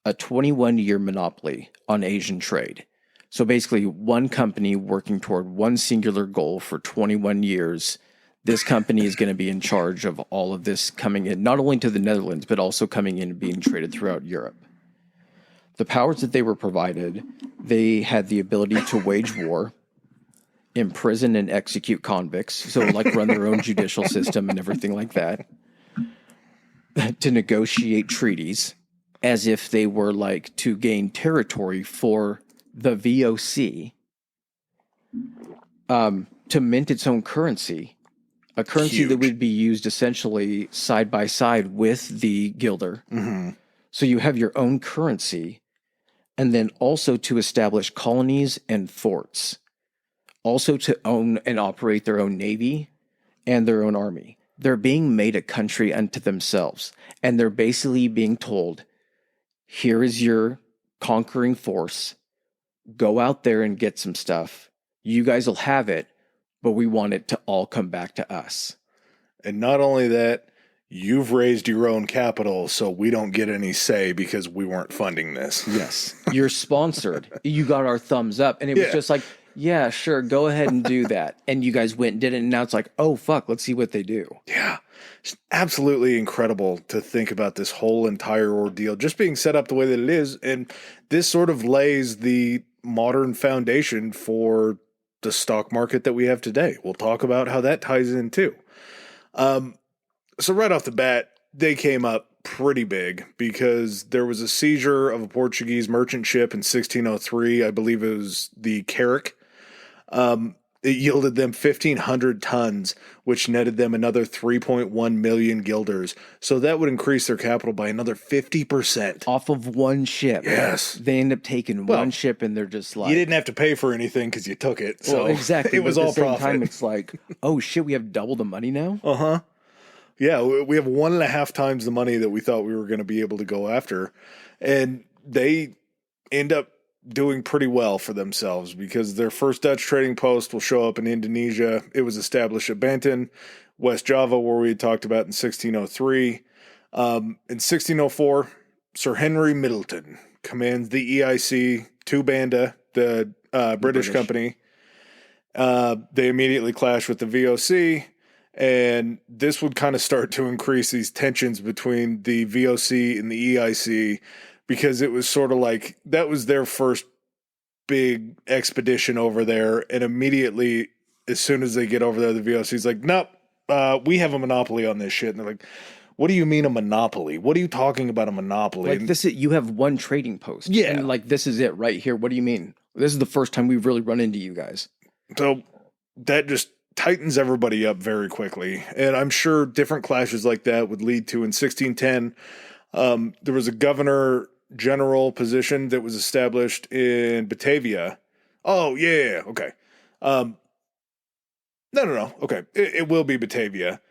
S1: a 21-year monopoly on Asian trade. So basically, one company working toward one singular goal for 21 years. This company is going to be in charge of all of this coming in, not only to the Netherlands, but also coming in and being traded throughout Europe. The powers that they were provided, they had the ability to wage war, imprison and execute convicts, so like run their own judicial system and everything like that, to negotiate treaties as if they were like to gain territory for the VOC, to mint its own currency. A currency that would be used essentially side by side with the guilder. Mm-hmm. So you have your own currency, and then also to establish colonies and forts, also to own and operate their own navy and their own army. They're being made a country unto themselves, and they're basically being told, here is your conquering force. Go out there and get some stuff. You guys will have it, but we want it to all come back to us.
S2: And not only that, you've raised your own capital, so we don't get any say because we weren't funding this.
S1: Yes. You're sponsored. You got our thumbs up. And it was just like, yeah, sure, go ahead and do that. And you guys went and did it, and now it's like, oh, fuck, let's see what they do.
S2: Yeah. It's absolutely incredible to think about this whole entire ordeal just being set up the way that it is. And this sort of lays the modern foundation for the stock market that we have today. We'll talk about how that ties in too. So right off the bat, they came up pretty big because there was a seizure of a Portuguese merchant ship in 1603. I believe it was the Carrick. It yielded them 1,500 tons, which netted them another 3.1 million guilders. So that would increase their capital by another 50%.
S1: Off of one ship.
S2: Yes.
S1: They end up taking one ship, and they're just like...
S2: You didn't have to pay for anything because you took it. So
S1: exactly.
S2: It was all profit.
S1: At the same time, it's like, oh shit, we have double the money now?
S2: Uh-huh. Yeah, we have 1.5 times the money that we thought we were going to be able to go after. And they end up doing pretty well for themselves because their first Dutch trading post will show up in Indonesia. It was established at Banten, West Java, where we had talked about in 1603. In 1604, Sir Henry Middleton commands the EIC to Banda, the British company. They immediately clash with the VOC. And this would kind of start to increase these tensions between the VOC and the EIC because it was sort of like that was their first big expedition over there. And immediately, as soon as they get over there, the VOC is like, nope, we have a monopoly on this shit. And they're like, what do you mean a monopoly? What are you talking about a monopoly?
S1: Like this is, you have one trading post.
S2: Yeah.
S1: And like, this is it right here. What do you mean? This is the first time we've really run into you guys.
S2: So that just tightens everybody up very quickly. And I'm sure different clashes like that would lead to, in 1610, there was a governor general position that was established in Batavia. Oh, yeah. Okay. No. Okay. It will be Batavia.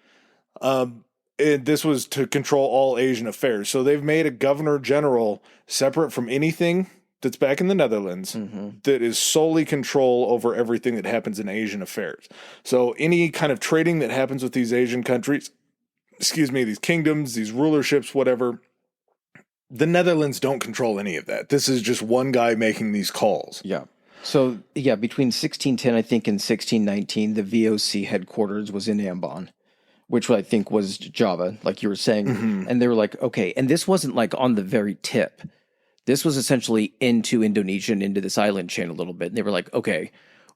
S2: And this was to control all Asian affairs. So they've made a governor general separate from anything that's back in the Netherlands that is solely control over everything that happens in Asian affairs. So any kind of trading that happens with these Asian countries, these kingdoms, these rulerships, whatever, the Netherlands don't control any of that. This is just one guy making these calls.
S1: Yeah. So, between 1610, I think, and 1619, the VOC headquarters was in Ambon, which I think was Java, like you were saying. And they were like, okay. And this wasn't like on the very tip. This was essentially into Indonesia and into this island chain a little bit. And they were like, okay,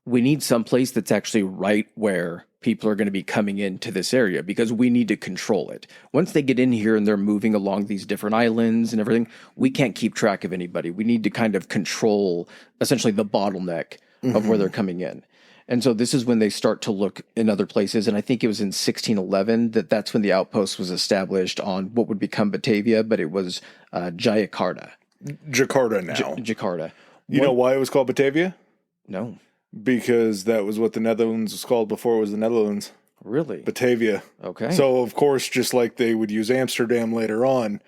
S1: we need some place that's actually right where people are going to be coming into this area because we need to control it. Once they get in here and they're moving along these different islands and everything, we can't keep track of anybody. We need to kind of control essentially the bottleneck of where they're coming in. And so this is when they start to look in other places. And I think it was in 1611 that's when the outpost was established on what would become Batavia, but it was Jakarta.
S2: Jakarta now.
S1: Jakarta.
S2: You know why it was called Batavia?
S1: No.
S2: Because that was what the Netherlands was called before it was the Netherlands.
S1: Really?
S2: Batavia.
S1: Okay.
S2: So, of course, just like they would use Amsterdam later on,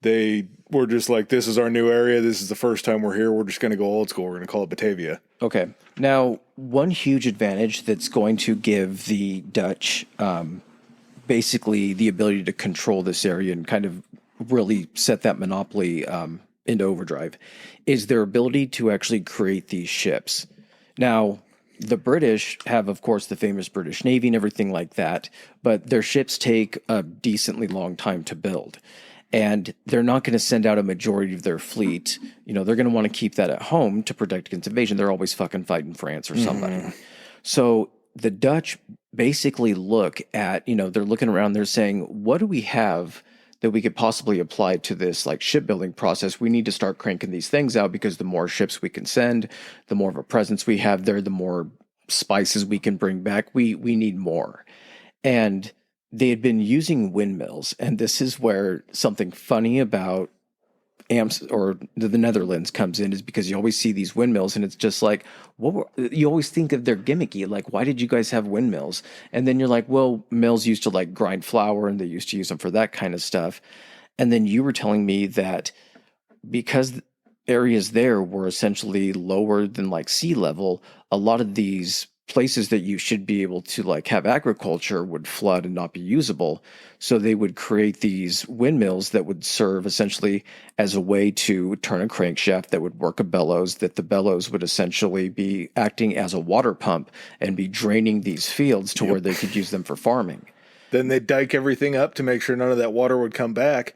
S2: they were just like, this is our new area. This is the first time we're here. We're just going to go old school. We're going to call it Batavia.
S1: Okay. Now, one huge advantage that's going to give the Dutch basically the ability to control this area and kind of really set that monopoly into overdrive is their ability to actually create these ships. Now, the British have, of course, the famous British Navy and everything like that, but their ships take a decently long time to build. And they're not going to send out a majority of their fleet. You know, they're going to want to keep that at home to protect against invasion. They're always fucking fighting France or somebody. So the Dutch basically look at, you know, they're looking around, they're saying, what do we have that we could possibly apply to this like shipbuilding process? We need to start cranking these things out because the more ships we can send, the more of a presence we have there, the more spices we can bring back. We need more. And they had been using windmills, and this is where something funny about the Netherlands comes in, is because you always see these windmills, and it's just like, you always think of they're gimmicky, like, why did you guys have windmills? And then you're like, well, mills used to like grind flour, and they used to use them for that kind of stuff. And then you were telling me that because areas there were essentially lower than like sea level, a lot of these places that you should be able to like have agriculture would flood and not be usable. So they would create these windmills that would serve essentially as a way to turn a crankshaft that would work a bellows, that the bellows would essentially be acting as a water pump and be draining these fields to where they could use them for farming.
S2: Then they'd dike everything up to make sure none of that water would come back.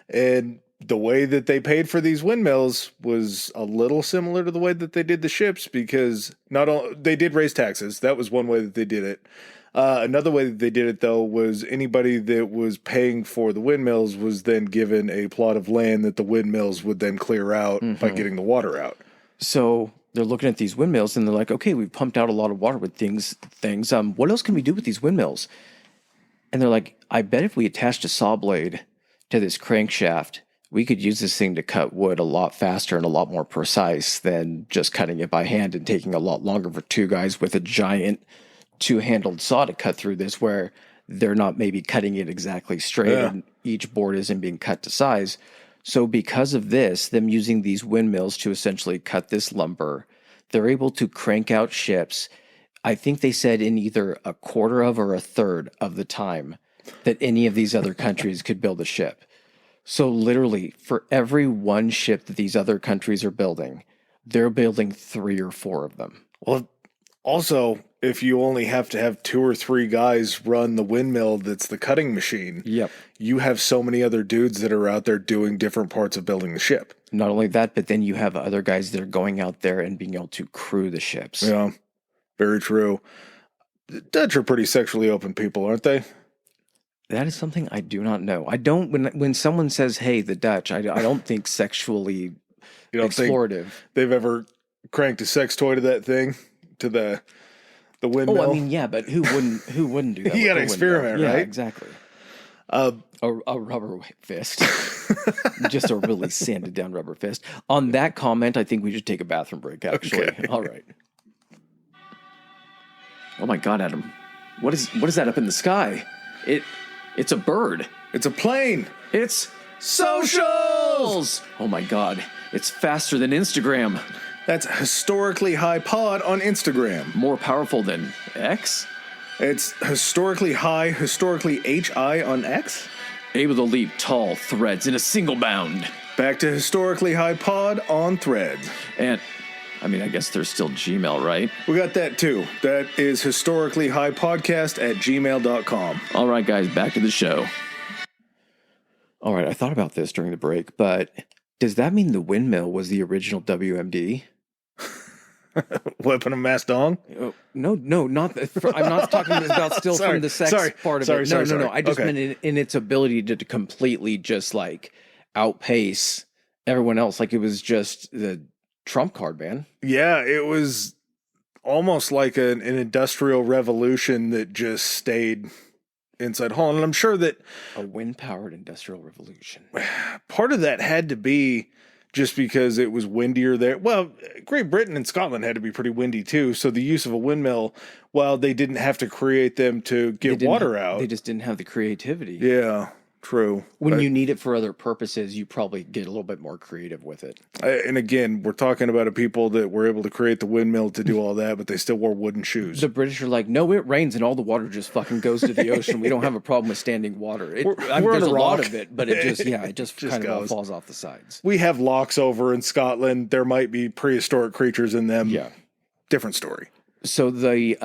S2: And the way that they paid for these windmills was a little similar to the way that they did the ships, because they did raise taxes. That was one way that they did it. Another way that they did it, though, was anybody that was paying for the windmills was then given a plot of land that the windmills would then clear out by getting the water out.
S1: So they're looking at these windmills and they're like, okay, we've pumped out a lot of water with things. What else can we do with these windmills? And they're like, I bet if we attached a saw blade to this crankshaft, we could use this thing to cut wood a lot faster and a lot more precise than just cutting it by hand and taking a lot longer for two guys with a giant two-handled saw to cut through this, where they're not maybe cutting it exactly straight and each board isn't being cut to size. So because of this, them using these windmills to essentially cut this lumber, they're able to crank out ships. I think they said in either a quarter of or a third of the time that any of these other countries could build a ship. So literally, for every one ship that these other countries are building, they're building 3 or 4 of them.
S2: Well, also, if you only have to have 2 or 3 guys run the windmill that's the cutting machine, you have so many other dudes that are out there doing different parts of building the ship.
S1: Not only that, but then you have other guys that are going out there and being able to crew the ships.
S2: Yeah, very true. The Dutch are pretty sexually open people, aren't they?
S1: That is something I do not know. I don't, when someone says, hey, the Dutch, I don't think sexually explorative.
S2: Think they've ever cranked a sex toy to that thing, to the windmill?
S1: Oh, I mean, yeah, but who wouldn't do that?
S2: You got to experiment,
S1: right?
S2: Yeah,
S1: exactly. A rubber fist. Just a really sanded down rubber fist. On that comment, I think we should take a bathroom break, actually. Okay. All right. Oh my God, Adam. What is that up in the sky? It's a bird.
S2: It's a plane.
S1: It's socials. Oh my God. It's faster than Instagram.
S2: That's historically high pod on Instagram.
S1: More powerful than X?
S2: It's historically high, historically HI on X.
S1: Able to leap tall threads in a single bound.
S2: Back to historically high pod on Threads.
S1: And I mean, I guess there's still Gmail, right?
S2: We got that too. That is historicallyhighpodcast@gmail.com.
S1: All right, guys, back to the show. All right, I thought about this during the break, but does that mean the windmill was the original WMD?
S2: Weapon of mass dong?
S1: No, not. I'm not talking about still from the sex part of it. No. I just meant in its ability to completely just like outpace everyone else. Like it was just the trump card, man.
S2: Yeah, it was almost like an industrial revolution that just stayed inside Holland. And I'm sure that
S1: a wind-powered industrial revolution.
S2: Part of that had to be just because it was windier there. Well, Great Britain and Scotland had to be pretty windy too. So the use of a windmill, while they didn't have to create them to get water out,
S1: they just didn't have the creativity.
S2: Yeah, true.
S1: When you need it for other purposes, you probably get a little bit more creative with it.
S2: And again, we're talking about a people that were able to create the windmill to do all that, but they still wore wooden shoes.
S1: The British are like, no, it rains and all the water just fucking goes to the ocean. We don't have a problem with standing water. There's a lot of it, but it just kind of all falls off the sides.
S2: We have locks over in Scotland. There might be prehistoric creatures in them.
S1: Yeah.
S2: Different story.
S1: So the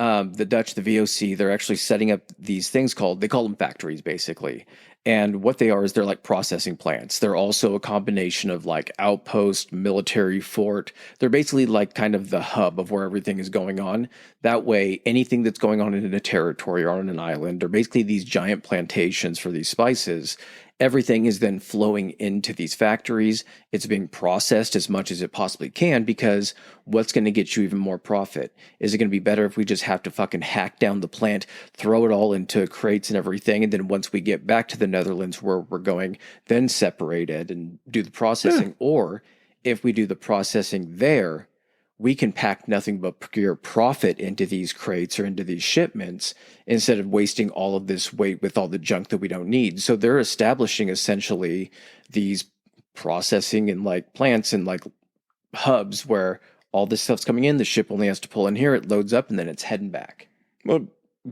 S1: Dutch, the VOC, they're actually setting up these things they call them factories, basically. And what they are is they're like processing plants. They're also a combination of like outpost, military fort. They're basically like kind of the hub of where everything is going on. That way, anything that's going on in a territory or on an island, or basically these giant plantations for these spices, everything is then flowing into these factories. It's being processed as much as it possibly can, because what's going to get you even more profit? Is it going to be better if we just have to fucking hack down the plant, throw it all into crates and everything, and then once we get back to the Netherlands where we're going, then separate it and do the processing? Or if we do the processing there, we can pack nothing but pure profit into these crates or into these shipments instead of wasting all of this weight with all the junk that we don't need. So they're establishing essentially these processing and like plants and like hubs where all this stuff's coming in. The ship only has to pull in here, it loads up, and then it's heading back.
S2: Well,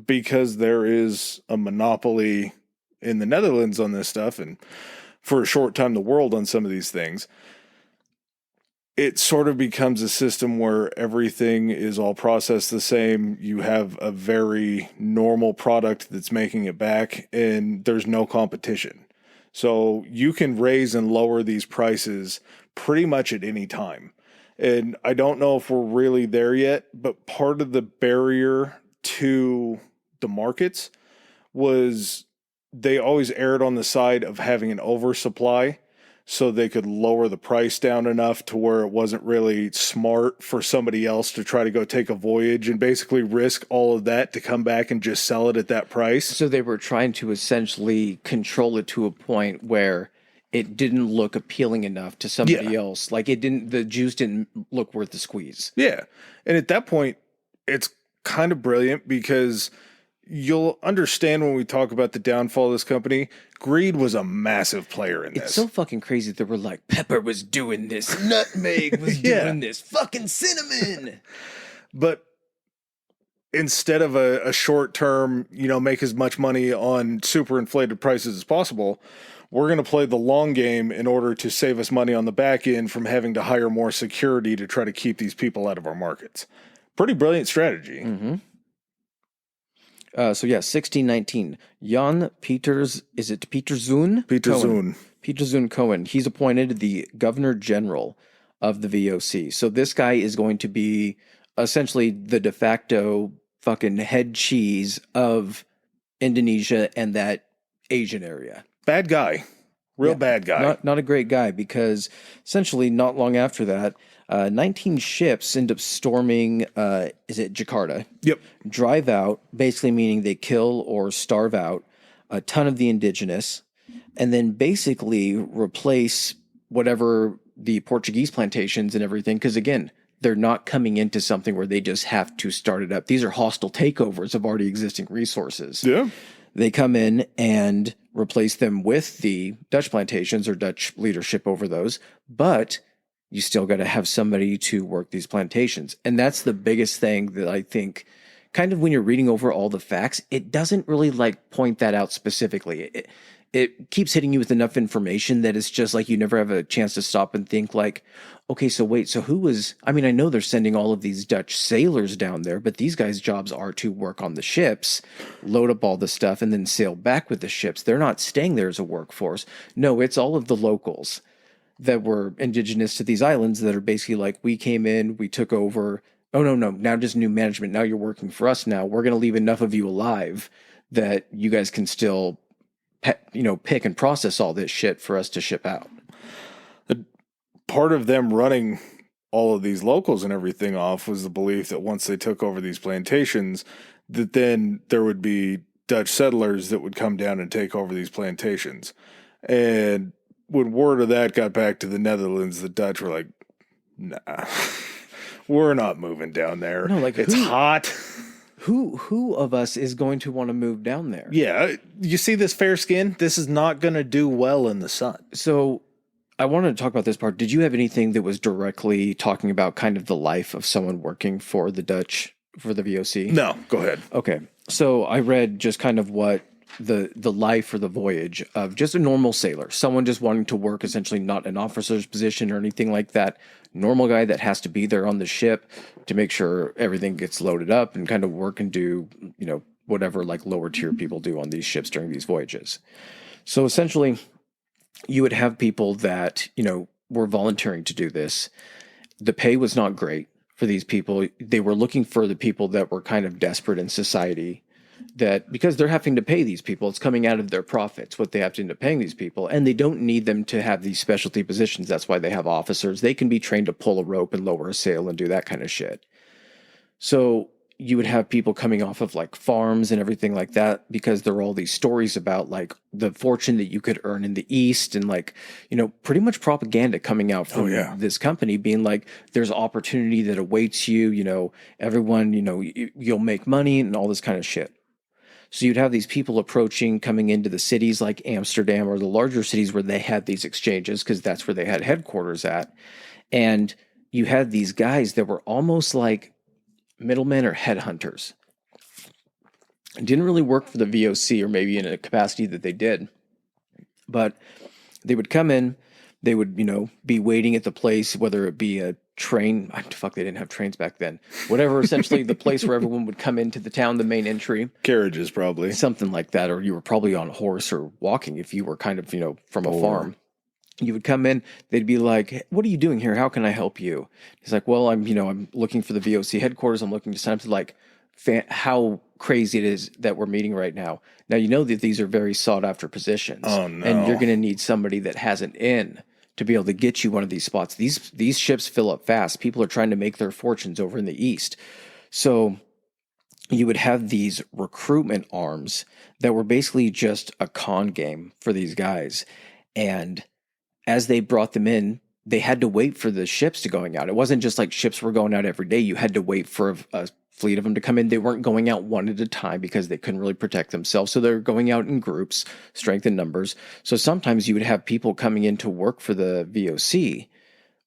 S2: because there is a monopoly in the Netherlands on this stuff, and for a short time the world on some of these things, it sort of becomes a system where everything is all processed the same. You have a very normal product that's making it back, and there's no competition. So you can raise and lower these prices pretty much at any time. And I don't know if we're really there yet, but part of the barrier to the markets was they always erred on the side of having an oversupply, so they could lower the price down enough to where it wasn't really smart for somebody else to try to go take a voyage and basically risk all of that to come back and just sell it at that price.
S1: So they were trying to essentially control it to a point where it didn't look appealing enough to somebody else. Like the juice didn't look worth the squeeze.
S2: Yeah. And at that point, it's kind of brilliant, because you'll understand when we talk about the downfall of this company, greed was a massive player in this.
S1: It's so fucking crazy that we're like, pepper was doing this, nutmeg was doing this, fucking cinnamon.
S2: But instead of a short term, make as much money on super inflated prices as possible, we're going to play the long game in order to save us money on the back end from having to hire more security to try to keep these people out of our markets. Pretty brilliant strategy.
S1: Mm-hmm. 1619. Jan Peters, is it Pieterzoon?
S2: Pieterzoon.
S1: Pieterzoon Cohen. He's appointed the Governor General of the VOC. So this guy is going to be essentially the de facto fucking head cheese of Indonesia and that Asian area.
S2: Bad guy. Real bad guy.
S1: Not a great guy, because essentially not long after that, 19 ships end up storming, is it Jakarta?
S2: Yep.
S1: Drive out, basically meaning they kill or starve out a ton of the indigenous, and then basically replace whatever the Portuguese plantations and everything, because again, they're not coming into something where they just have to start it up. These are hostile takeovers of already existing resources.
S2: Yeah.
S1: They come in and replace them with the Dutch plantations or Dutch leadership over those, but you still got to have somebody to work these plantations. And that's the biggest thing that I think, kind of when you're reading over all the facts, it doesn't really like point that out specifically. it keeps hitting you with enough information that it's just like you never have a chance to stop and think like, okay, so wait, so who was, I mean, I know they're sending all of these Dutch sailors down there, but these guys' jobs are to work on the ships, load up all the stuff, and then sail back with the ships. They're not staying there as a workforce. No, it's all of the locals that were indigenous to these islands that are basically like, we came in, we took over. Oh, no, now just new management. Now you're working for us now. We're going to leave enough of you alive that you guys can still, pick and process all this shit for us to ship out.
S2: Part of them running all of these locals and everything off was the belief that once they took over these plantations, that then there would be Dutch settlers that would come down and take over these plantations. And when word of that got back to the Netherlands, the Dutch were like, nah, we're not moving down there. No, like, it's hot.
S1: Who of us is going to want to move down there?
S2: Yeah. You see this fair skin? This is not going to do well in the sun.
S1: So I wanted to talk about this part. Did you have anything that was directly talking about kind of the life of someone working for the Dutch, for the VOC?
S2: No, go ahead.
S1: Okay. So I read just kind of what the life or the voyage of just a normal sailor, someone just wanting to work, essentially not an officer's position or anything like that. Normal guy that has to be there on the ship to make sure everything gets loaded up and kind of work and do, whatever like lower tier people do on these ships during these voyages. So essentially, you would have people that, were volunteering to do this. The pay was not great for these people. They were looking for the people that were kind of desperate in society, that because they're having to pay these people, it's coming out of their profits, what they have to end up paying these people. And they don't need them to have these specialty positions. That's why they have officers. They can be trained to pull a rope and lower a sail and do that kind of shit. So you would have people coming off of like farms and everything like that, because there are all these stories about like the fortune that you could earn in the East, and like, pretty much propaganda coming out from this company being like, there's opportunity that awaits you, everyone, you'll make money and all this kind of shit. So you'd have these people coming into the cities like Amsterdam or the larger cities where they had these exchanges, because that's where they had headquarters at. And you had these guys that were almost like middlemen or headhunters. Didn't really work for the VOC, or maybe in a capacity that they did. But they would come in, they would, be waiting at the place, whether it be a train. They didn't have trains back then. Whatever, essentially the place where everyone would come into the town, the main entry.
S2: Carriages, probably.
S1: Something like that. Or you were probably on a horse or walking if you were kind of, from a farm. You would come in, they'd be like, what are you doing here? How can I help you? He's like, well, I'm looking for the VOC headquarters. I'm looking to sign up to like how crazy it is that we're meeting right now. Now, that these are very sought after positions.
S2: Oh, no.
S1: And you're going to need somebody that has an in to be able to get you one of these spots. These ships fill up fast. People are trying to make their fortunes over in the East. So you would have these recruitment arms that were basically just a con game for these guys. And as they brought them in, they had to wait for the ships to going out. It wasn't just like ships were going out every day. You had to wait for a fleet of them to come in. They weren't going out one at a time because they couldn't really protect themselves. So they're going out in groups, strength in numbers. So sometimes you would have people coming in to work for the VOC,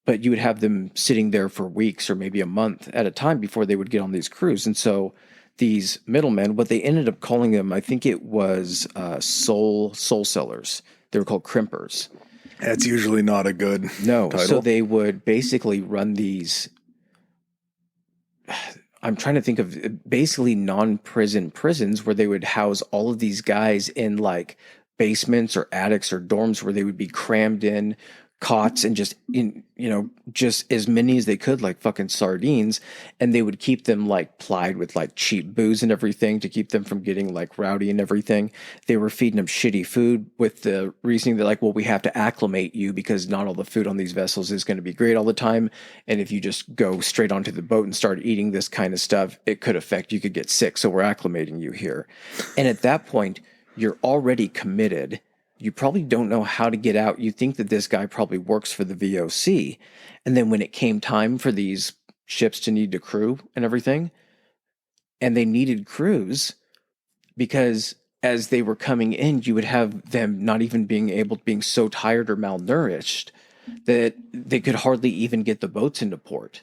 S1: but you would have them sitting there for weeks or maybe a month at a time before they would get on these crews. And so these middlemen, what they ended up calling them, I think it was soul sellers. They were called crimpers.
S2: That's usually not a good title.
S1: So they would basically run these, I'm trying to think of basically non-prison prisons where they would house all of these guys in like basements or attics or dorms where they would be crammed in cots and just just as many as they could, like fucking sardines. And they would keep them like plied with like cheap booze and everything to keep them from getting like rowdy and everything. They were feeding them shitty food with the reasoning that like, well, we have to acclimate you because not all the food on these vessels is going to be great all the time. And if you just go straight onto the boat and start eating this kind of stuff, it could affect, you could get sick. So we're acclimating you here. And at that point, you're already committed. You probably don't know how to get out. You think that this guy probably works for the VOC. And then when it came time for these ships to need a crew and everything, and they needed crews, because as they were coming in, you would have them not even being so tired or malnourished that they could hardly even get the boats into port.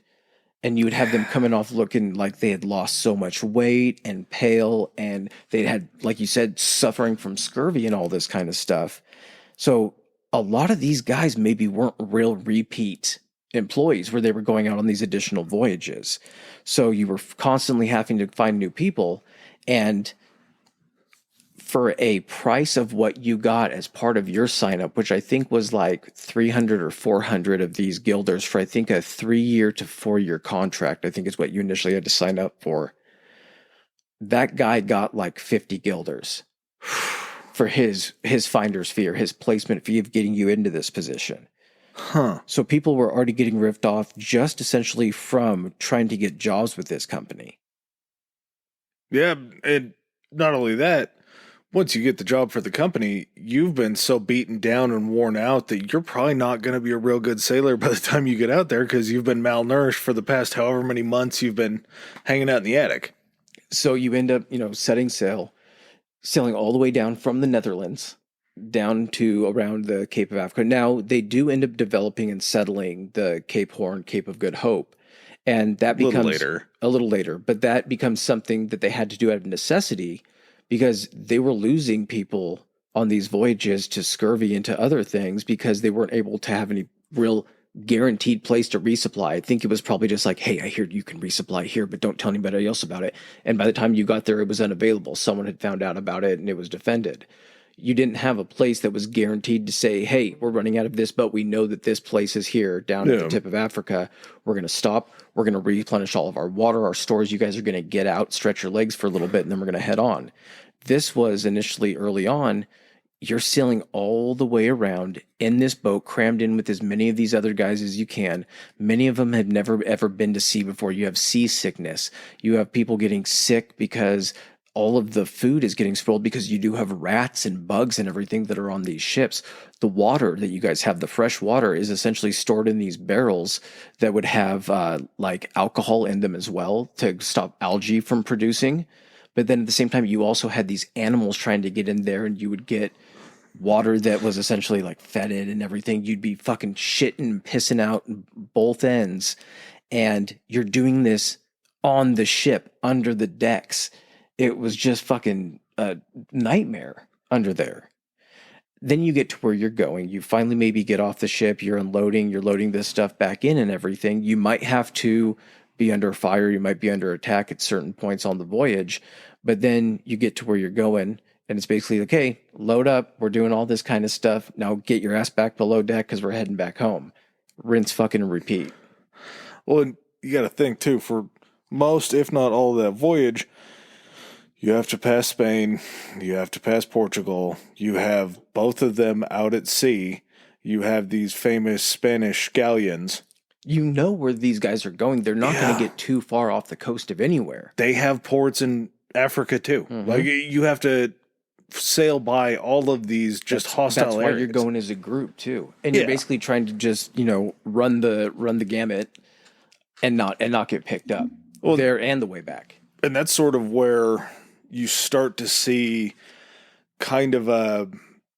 S1: and you would have them coming off looking like they had lost so much weight and pale, and they'd had, like you said, suffering from scurvy and all this kind of stuff. So a lot of these guys maybe weren't real repeat employees where they were going out on these additional voyages. So you were constantly having to find new people, and for a price of what you got as part of your sign up, which I think was like 300 or 400 of these guilders for, I think, a 3-year to 4-year contract, I think is what you initially had to sign up for. That guy got like 50 guilders for his finder's fee, or his placement fee of getting you into this position.
S2: Huh.
S1: So people were already getting ripped off just essentially from trying to get jobs with this company.
S2: Yeah, and not only that, once you get the job for the company, you've been so beaten down and worn out that you're probably not going to be a real good sailor by the time you get out there, because you've been malnourished for the past however many months you've been hanging out in the attic.
S1: So you end up, setting sail, sailing all the way down from the Netherlands down to around the Cape of Africa. Now, they do end up developing and settling the Cape Horn, Cape of Good Hope. And that becomes a little later, but that becomes something that they had to do out of necessity, because they were losing people on these voyages to scurvy and to other things, because they weren't able to have any real guaranteed place to resupply. I think it was probably just like, hey, I hear you can resupply here, but don't tell anybody else about it. And by the time you got there, it was unavailable. Someone had found out about it and it was defended. You didn't have a place that was guaranteed to say, hey, we're running out of this, but we know that this place is here down at the tip of Africa. We're going to stop. We're going to replenish all of our water, our stores. You guys are going to get out, stretch your legs for a little bit, and then we're going to head on. This was initially early on. You're sailing all the way around in this boat, crammed in with as many of these other guys as you can. Many of them had never, ever been to sea before. You have seasickness. You have people getting sick because all of the food is getting spoiled, because you do have rats and bugs and everything that are on these ships. The water that you guys have, the fresh water, is essentially stored in these barrels that would have like alcohol in them as well to stop algae from producing. But then at the same time, you also had these animals trying to get in there, and you would get water that was essentially like fetid and everything. You'd be fucking shitting and pissing out both ends. And you're doing this on the ship, under the decks. It was just fucking a nightmare under there. Then you get to where you're going. You finally maybe get off the ship. You're unloading. You're loading this stuff back in and everything. You might have to be under fire. You might be under attack at certain points on the voyage. But then you get to where you're going, and it's basically, okay, load up. We're doing all this kind of stuff. Now get your ass back below deck, because we're heading back home. Rinse, fucking repeat.
S2: Well, and you got to think, too, for most, if not all of that voyage, you have to pass Spain, you have to pass Portugal, you have both of them out at sea, you have these famous Spanish galleons.
S1: You know where these guys are going. They're not going to get too far off the coast of anywhere.
S2: They have ports in Africa, too. Mm-hmm. Like, you have to sail by all of these hostile areas. That's why
S1: you're going as a group, too. And you're basically trying to just, run the gamut and not get picked up there and the way back.
S2: And that's sort of where you start to see kind of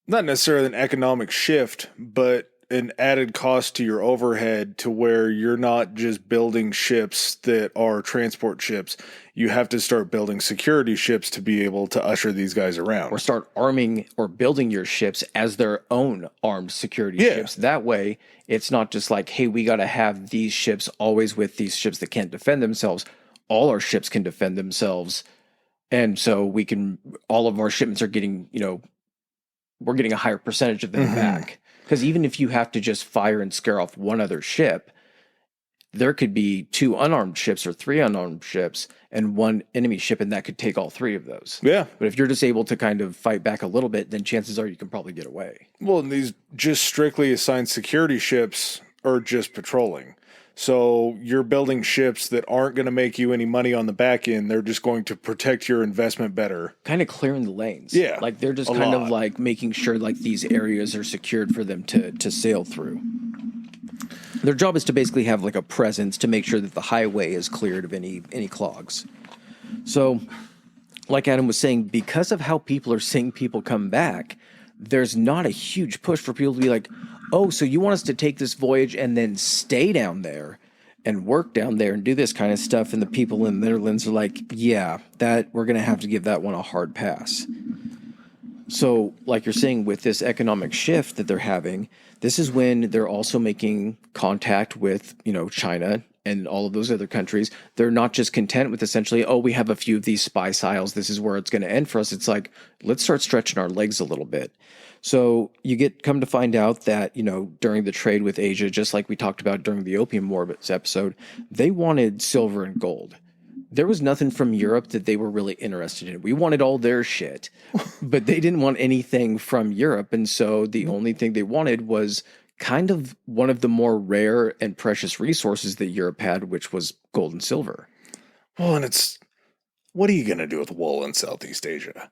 S2: not necessarily an economic shift, but an added cost to your overhead, to where you're not just building ships that are transport ships. You have to start building security ships to be able to usher these guys around.
S1: Or start arming or building your ships as their own armed security ships. That way, it's not just like, hey, we got to have these ships always with these ships that can't defend themselves. All our ships can defend themselves. And so all of our shipments are getting, we're getting a higher percentage of them back. Because even if you have to just fire and scare off one other ship, there could be 2 unarmed ships or 3 unarmed ships and 1 enemy ship, and that could take all 3 of those.
S2: Yeah.
S1: But if you're just able to kind of fight back a little bit, then chances are you can probably get away.
S2: Well, and these just strictly assigned security ships are just patrolling. So you're building ships that aren't going to make you any money on the back end. They're just going to protect your investment better.
S1: Kind of clearing the lanes.
S2: Yeah.
S1: Like they're just kind of like making sure like these areas are secured for them to sail through. Their job is to basically have like a presence to make sure that the highway is cleared of any clogs. So, like Adam was saying, because of how people are seeing people come back, there's not a huge push for people to be like, oh, so you want us to take this voyage and then stay down there and work down there and do this kind of stuff. And the people in the Netherlands are like, yeah, that we're going to have to give that one a hard pass. So, like you're saying, with this economic shift that they're having, this is when they're also making contact with, China and all of those other countries. They're not just content with essentially, oh, we have a few of these spice isles. This is where it's going to end for us. It's like, let's start stretching our legs a little bit. So you come to find out that, during the trade with Asia, just like we talked about during the Opium War episode, they wanted silver and gold. There was nothing from Europe that they were really interested in. We wanted all their shit, but they didn't want anything from Europe. And so the only thing they wanted was kind of one of the more rare and precious resources that Europe had, which was gold and silver.
S2: Well, and what are you going to do with wool in Southeast Asia?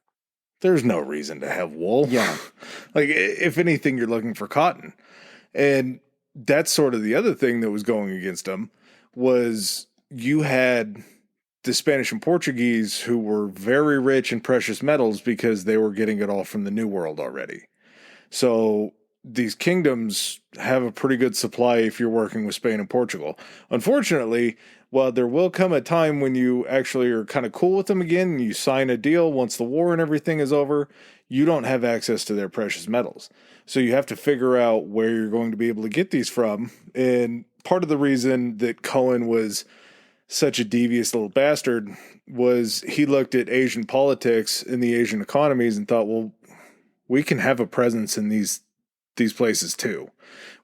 S2: There's no reason to have wool.
S1: Yeah.
S2: Like, if anything, you're looking for cotton. And that's sort of the other thing that was going against them was you had the Spanish and Portuguese who were very rich in precious metals because they were getting it all from the New World already. So these kingdoms have a pretty good supply if you're working with Spain and Portugal. Unfortunately, while there will come a time when you actually are kind of cool with them again and you sign a deal once the war and everything is over, you don't have access to their precious metals. So you have to figure out where you're going to be able to get these from. And part of the reason that Cohen was such a devious little bastard was he looked at Asian politics and the Asian economies and thought, well, we can have a presence in these places too.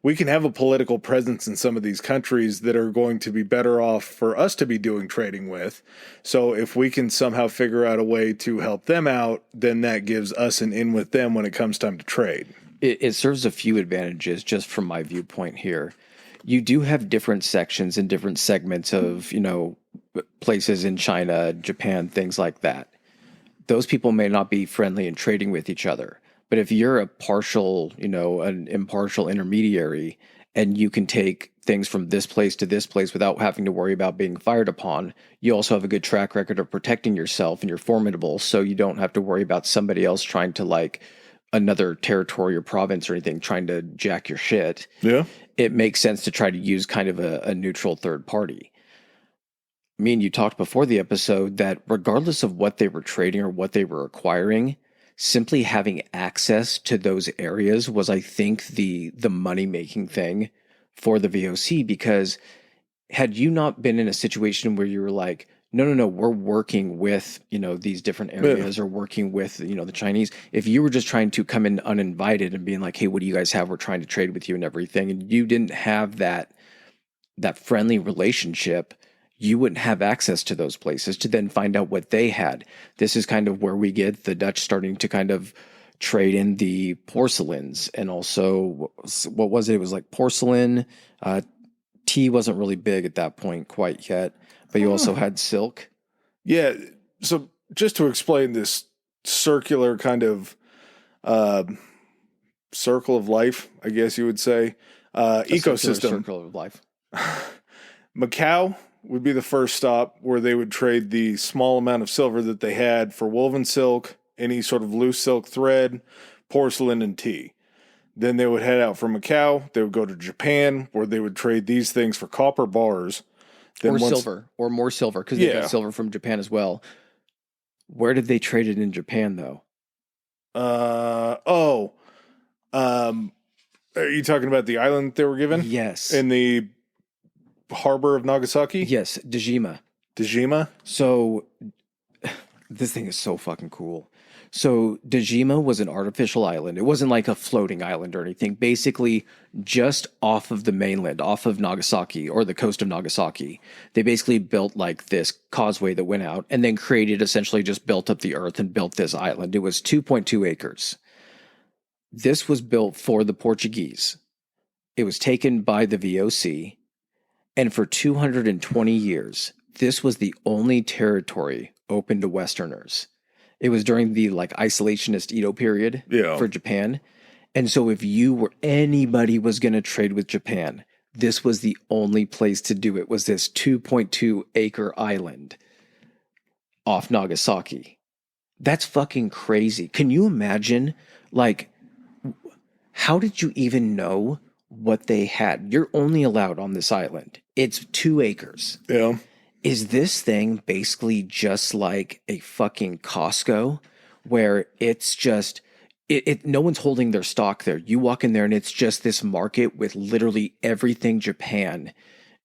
S2: We can have a political presence in some of these countries that are going to be better off for us to be doing trading with. So if we can somehow figure out a way to help them out, then that gives us an in with them when it comes time to trade.
S1: It serves a few advantages just from my viewpoint here. You do have different sections and different segments of, places in China, Japan, things like that. Those people may not be friendly and trading with each other. But if you're a partial, an impartial intermediary, and you can take things from this place to this place without having to worry about being fired upon, you also have a good track record of protecting yourself and you're formidable. So you don't have to worry about somebody else trying to another territory or province or anything trying to jack your shit.
S2: Yeah.
S1: It makes sense to try to use kind of a neutral third party. Me and you talked before the episode that regardless of what they were trading or what they were acquiring, simply having access to those areas was, I think, the money-making thing for the VOC, because had you not been in a situation where you were like, no, we're working with, these different areas or working with, the Chinese. If you were just trying to come in uninvited and being like, hey, what do you guys have? We're trying to trade with you and everything. And you didn't have that friendly relationship, you wouldn't have access to those places to then find out what they had. This is kind of where we get the Dutch starting to kind of trade in the porcelains. And also, what was it? It was like porcelain. Tea wasn't really big at that point quite yet. But you also had silk. Yeah.
S2: So just to explain this circular kind of circle of life, I guess you would say, ecosystem.
S1: Circle of life.
S2: Macau would be the first stop where they would trade the small amount of silver that they had for woven silk, any sort of loose silk thread, porcelain, and tea. Then they would head out from Macau. They would go to Japan, where they would trade these things for copper bars.
S1: Then silver, or more silver, because they got silver from Japan as well. Where did they trade it in Japan, though?
S2: Are you talking about the island they were given?
S1: Yes.
S2: In the harbor of Nagasaki?
S1: Yes, Dejima.
S2: Dejima?
S1: So, this thing is so fucking cool. So, Dejima was an artificial island. It wasn't like a floating island or anything. Basically, just off of the mainland, off of Nagasaki, or the coast of Nagasaki. They basically built like this causeway that went out, and then essentially just built up the earth and built this island. It was 2.2 acres. This was built for the Portuguese. It was taken by the VOC. And for 220 years, this was the only territory open to Westerners. It was during the isolationist Edo period for Japan. And so if anybody was going to trade with Japan, this was the only place to do it, was this 2.2 acre island off Nagasaki. That's fucking crazy. Can you imagine, how did you even know what they had. You're only allowed on this island. It's 2 acres.
S2: Yeah.
S1: Is this thing basically just like a fucking Costco where it's just no one's holding their stock there. You walk in there and it's just this market with literally everything Japan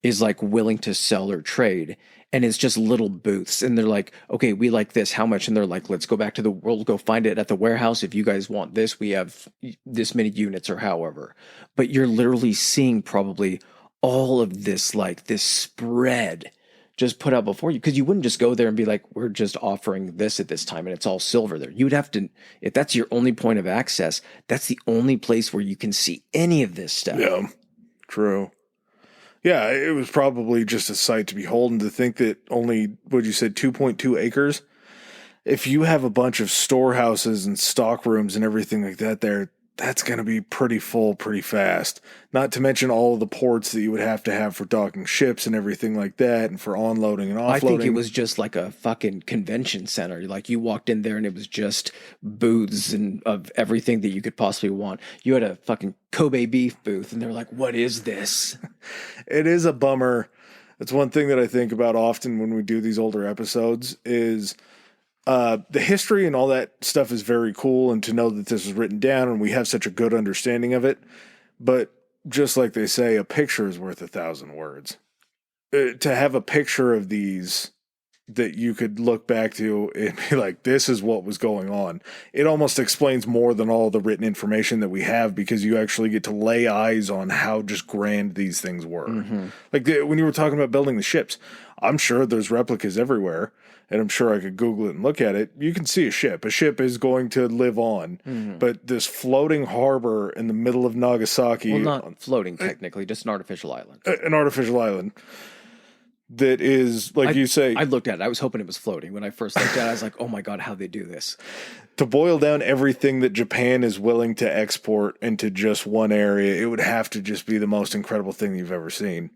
S1: is like willing to sell or trade. And it's just little booths. And they're like, okay, we like this. How much? And they're like, let's go back to we'll go find it at the warehouse. If you guys want this, we have this many units or however. But you're literally seeing probably all of this, like this spread just put out before you, because you wouldn't just go there and be like, we're just offering this at this time and it's all silver there. You would have to, if that's your only point of access, that's the only place where you can see any of this stuff.
S2: Yeah, true. Yeah, it was probably just a sight to behold, and to think that only, what you said, 2.2 acres? If you have a bunch of storehouses and stock rooms and everything like that there, that's going to be pretty full pretty fast. Not to mention all of the ports that you would have to have for docking ships and everything like that, and for onloading and offloading.
S1: I think it was just like a fucking convention center. Like you walked in there and it was just booths and of everything that you could possibly want. You had a fucking Kobe beef booth and they're like, what is this?
S2: It is a bummer. It's one thing that I think about often when we do these older episodes is the history and all that stuff is very cool, and to know that this is written down and we have such a good understanding of it. But just like they say, a picture is worth 1,000 words. To have a picture of these that you could look back to and be like, this is what was going on. It almost explains more than all the written information that we have, because you actually get to lay eyes on how just grand these things were. Mm-hmm. Like when you were talking about building the ships, I'm sure there's replicas everywhere. And I'm sure I could Google it and look at it. You can see a ship. A ship is going to live on. Mm-hmm. But this floating harbor in the middle of Nagasaki...
S1: Well, not floating, technically. Just an artificial island.
S2: An artificial island. That is, like you say...
S1: I looked at it. I was hoping it was floating. When I first looked at it, I was like, oh my God, how'd they do this?
S2: To boil down everything that Japan is willing to export into just one area, it would have to just be the most incredible thing you've ever seen.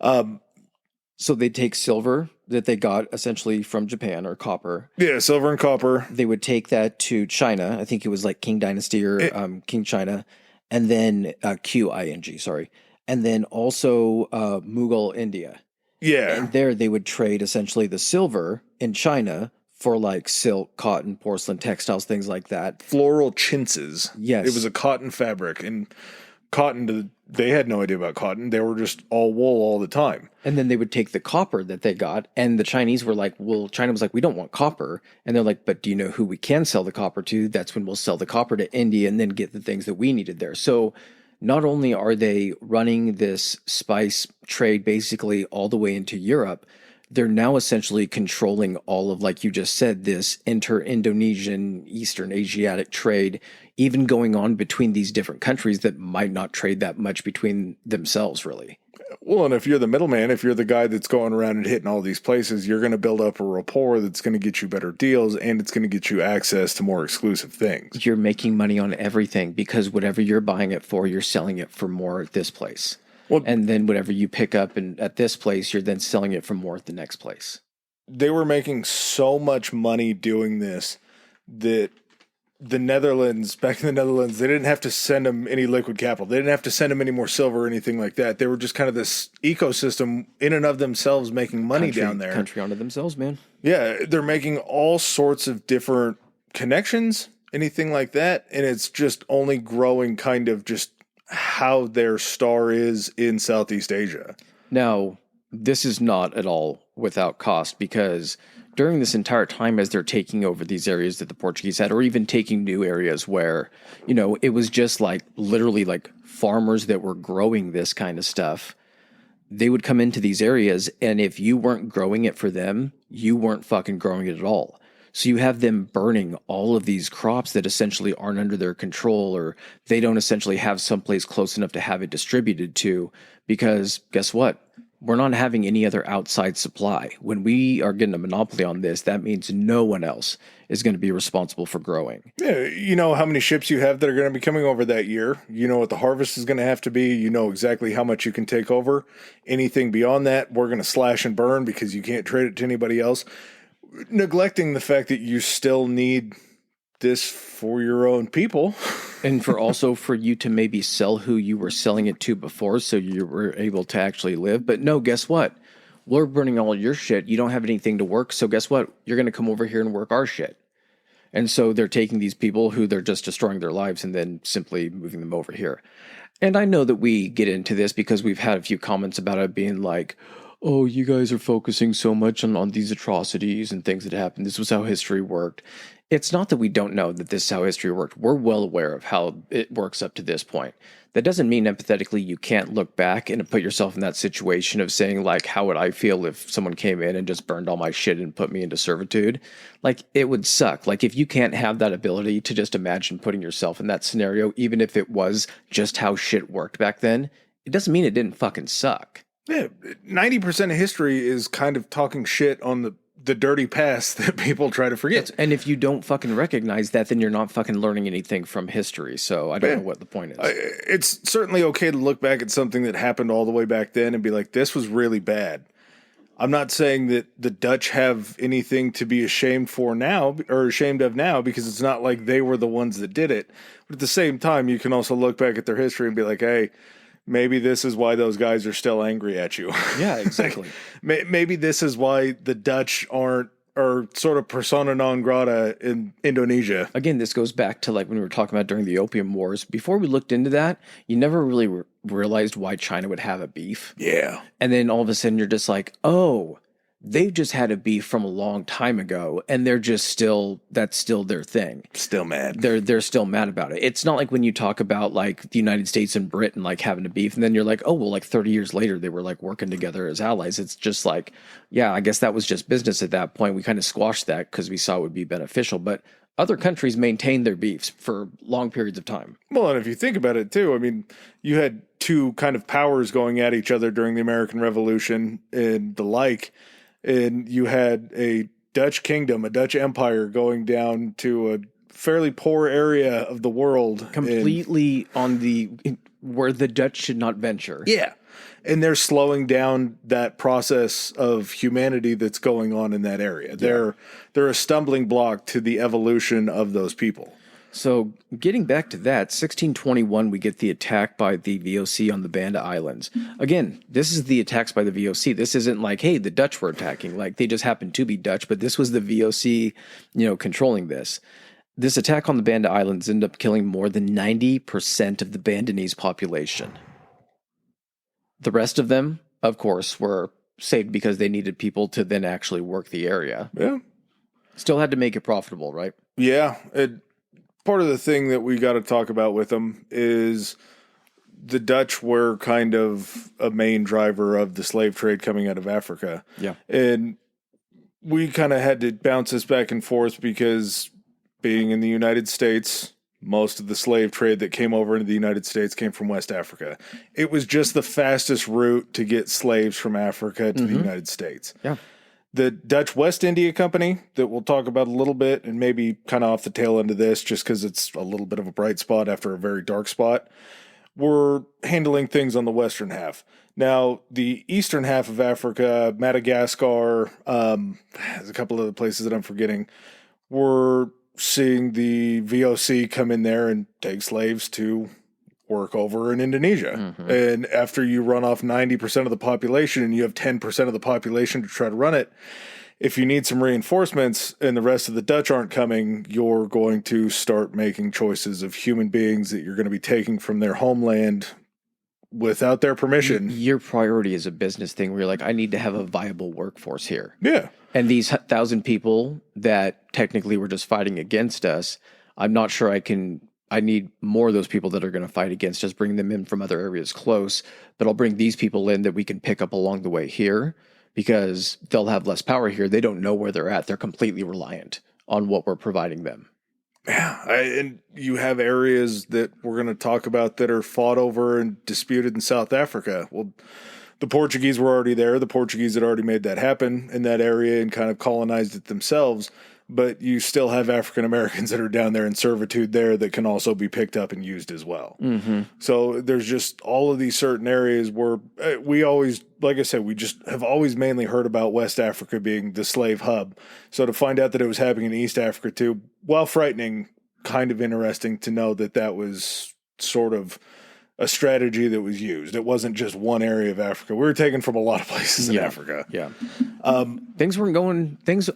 S1: So they take silver that they got essentially from Japan, or copper.
S2: Yeah, silver and copper.
S1: They would take that to China. I think it was like Qing Dynasty or King China. And then QING, sorry. And then also Mughal India.
S2: Yeah.
S1: And there they would trade essentially the silver in China for like silk, cotton, porcelain, textiles, things like that.
S2: Floral chintzes.
S1: Yes.
S2: It was a cotton fabric. And cotton, they had no idea about cotton. They were just all wool all the time.
S1: And then they would take the copper that they got, and the Chinese were like, well, China was like, we don't want copper. And they're like, but do you know who we can sell the copper to? That's when we'll sell the copper to India and then get the things that we needed there. So not only are they running this spice trade basically all the way into Europe, they're now essentially controlling all of, like you just said, this inter-Indonesian, Eastern Asiatic trade, even going on between these different countries that might not trade that much between themselves, really.
S2: Well, and if you're the middleman, if you're the guy that's going around and hitting all these places, you're going to build up a rapport that's going to get you better deals, and it's going to get you access to more exclusive things.
S1: You're making money on everything, because whatever you're buying it for, you're selling it for more at this place. Well, and then whatever you pick up at this place, you're then selling it for more at the next place.
S2: They were making so much money doing this that the Netherlands, back in the Netherlands, they didn't have to send them any liquid capital. They didn't have to send them any more silver or anything like that. They were just kind of this ecosystem in and of themselves making money down there.
S1: Country onto themselves, man.
S2: Yeah, they're making all sorts of different connections, anything like that. And it's just only growing kind of just how their star is in Southeast Asia.
S1: Now, this is not at all without cost, because during this entire time, as they're taking over these areas that the Portuguese had, or even taking new areas where, you know, it was just like literally like farmers that were growing this kind of stuff, they would come into these areas, and if you weren't growing it for them, you weren't fucking growing it at all. So you have them burning all of these crops that essentially aren't under their control, or they don't essentially have someplace close enough to have it distributed to, because guess what? We're not having any other outside supply. When we are getting a monopoly on this, that means no one else is going to be responsible for growing.
S2: Yeah, you know how many ships you have that are going to be coming over that year. You know what the harvest is going to have to be. You know exactly how much you can take over. Anything beyond that, we're going to slash and burn because you can't trade it to anybody else. Neglecting the fact that you still need this for your own people.
S1: And for you to maybe sell who you were selling it to before so you were able to actually live. But no, guess what? We're burning all your shit. You don't have anything to work. So guess what? You're going to come over here and work our shit. And so they're taking these people who they're just destroying their lives and then simply moving them over here. And I know that we get into this because we've had a few comments about it being like, oh, you guys are focusing so much on these atrocities and things that happened. This was how history worked. It's not that we don't know that this is how history worked. We're well aware of how it works up to this point. That doesn't mean empathetically you can't look back and put yourself in that situation of saying, like, how would I feel if someone came in and just burned all my shit and put me into servitude? Like, it would suck. Like, if you can't have that ability to just imagine putting yourself in that scenario, even if it was just how shit worked back then, it doesn't mean it didn't fucking suck.
S2: Yeah, 90% of history is kind of talking shit on the dirty past that people try to forget.
S1: And if you don't fucking recognize that, then you're not fucking learning anything from history. So I don't know what the point is.
S2: It's certainly okay to look back at something that happened all the way back then and be like, this was really bad. I'm not saying that the Dutch have anything to be ashamed for now or ashamed of now, because it's not like they were the ones that did it. But at the same time, you can also look back at their history and be like, hey, maybe this is why those guys are still angry at you.
S1: Yeah, exactly.
S2: Maybe this is why the Dutch are sort of persona non grata in Indonesia.
S1: Again, this goes back to like when we were talking about during the Opium Wars. Before we looked into that, you never really realized why China would have a beef.
S2: Yeah.
S1: And then all of a sudden you're just like, oh, they've just had a beef from a long time ago, and they're just that's still their thing.
S2: Still mad.
S1: They're still mad about it. It's not like when you talk about like the United States and Britain like having a beef, and then you're like, oh, well, like 30 years later, they were like working together as allies. It's just like, yeah, I guess that was just business at that point. We kind of squashed that because we saw it would be beneficial. But other countries maintained their beefs for long periods of time.
S2: Well, and if you think about it too, I mean, you had two kind of powers going at each other during the American Revolution and the like. And you had a Dutch kingdom, a Dutch empire going down to a fairly poor area of the world.
S1: Completely where the Dutch should not venture.
S2: Yeah. And they're slowing down that process of humanity that's going on in that area.
S1: Yeah.
S2: They're a stumbling block to the evolution of those people.
S1: So getting back to that, 1621, we get the attack by the VOC on the Banda Islands. Again, this is the attacks by the VOC. This isn't like, hey, the Dutch were attacking. Like, they just happened to be Dutch, but this was the VOC, controlling this. This attack on the Banda Islands ended up killing more than 90% of the Bandanese population. The rest of them, of course, were saved because they needed people to then actually work the area.
S2: Yeah.
S1: Still had to make it profitable, right?
S2: Yeah. Part of the thing that we got to talk about with them is the Dutch were kind of a main driver of the slave trade coming out of Africa.
S1: Yeah.
S2: And we kind of had to bounce this back and forth because being in the United States, most of the slave trade that came over into the United States came from West Africa. It was just the fastest route to get slaves from Africa to the United States.
S1: Yeah.
S2: The Dutch West India Company, that we'll talk about a little bit, and maybe kind of off the tail end of this, just because it's a little bit of a bright spot after a very dark spot, were handling things on the western half. Now, the eastern half of Africa, Madagascar, there's a couple other places that I'm forgetting, were seeing the VOC come in there and take slaves to work over in Indonesia. Mm-hmm. And after you run off 90% of the population and you have 10% of the population to try to run it, if you need some reinforcements and the rest of the Dutch aren't coming, you're going to start making choices of human beings that you're going to be taking from their homeland without their permission.
S1: Your priority is a business thing where you're like, I need to have a viable workforce here.
S2: Yeah.
S1: And these 1,000 people that technically were just fighting against us, I'm not sure I need more of those people that are going to fight against us, bring them in from other areas close, but I'll bring these people in that we can pick up along the way here because they'll have less power here. They don't know where they're at. They're completely reliant on what we're providing them.
S2: Yeah, and you have areas that we're going to talk about that are fought over and disputed in South Africa. Well, the Portuguese were already there. The Portuguese had already made that happen in that area and kind of colonized it themselves. but you still have African Americans that are down there in servitude there that can also be picked up and used as well.
S1: Mm-hmm.
S2: So there's just all of these certain areas where we always, like I said, we just have always mainly heard about West Africa being the slave hub. So to find out that it was happening in East Africa too, while frightening, kind of interesting to know that that was sort of a strategy that was used. It wasn't just one area of Africa. We were taken from a lot of places in Africa.
S1: Yeah. Things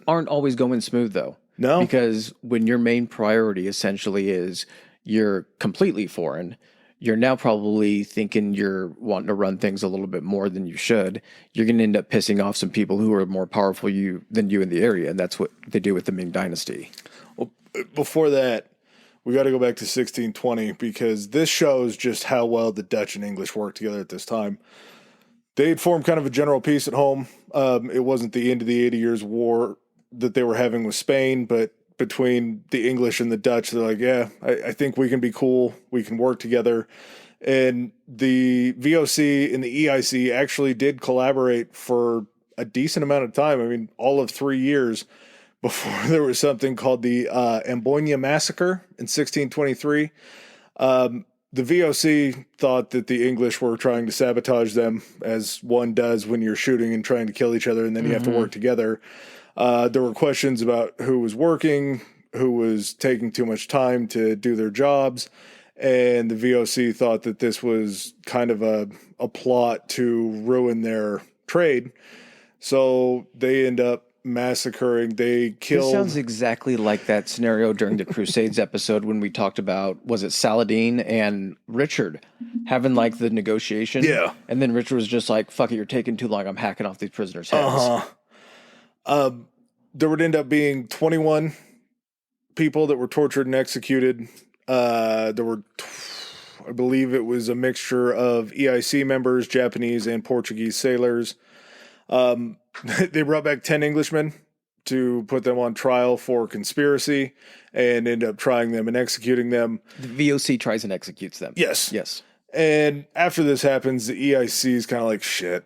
S1: aren't always going smooth though.
S2: No.
S1: Because when your main priority essentially is you're completely foreign, you're now probably thinking you're wanting to run things a little bit more than you should. You're going to end up pissing off some people who are more powerful than you in the area. And that's what they do with the Ming Dynasty.
S2: Well, before that, we got to go back to 1620 because this shows just how well the Dutch and English worked together at this time. They had formed kind of a general peace at home. It wasn't the end of the 80 Years' War that they were having with Spain, but between the English and the Dutch, they're like, yeah, I think we can be cool. We can work together. And the VOC and the EIC actually did collaborate for a decent amount of time. I mean, all of 3 years before there was something called the Amboina Massacre in 1623. The VOC thought that the English were trying to sabotage them, as one does when you're shooting and trying to kill each other, and then you have to work together. There were questions about who was working, who was taking too much time to do their jobs, and the VOC thought that this was kind of a plot to ruin their trade. So they end up massacring. They killed.
S1: This sounds exactly like that scenario during the Crusades episode when we talked about, was it Saladin and Richard having like the negotiation?
S2: Yeah.
S1: And then Richard was just like, fuck it, you're taking too long. I'm hacking off these prisoners' heads.
S2: There would end up being 21 people that were tortured and executed. There were, I believe it was a mixture of EIC members, Japanese and Portuguese sailors. They brought back 10 Englishmen to put them on trial for conspiracy and end up trying them and executing them.
S1: The VOC tries and executes them.
S2: Yes.
S1: Yes.
S2: And after this happens, the EIC is kind of like, shit,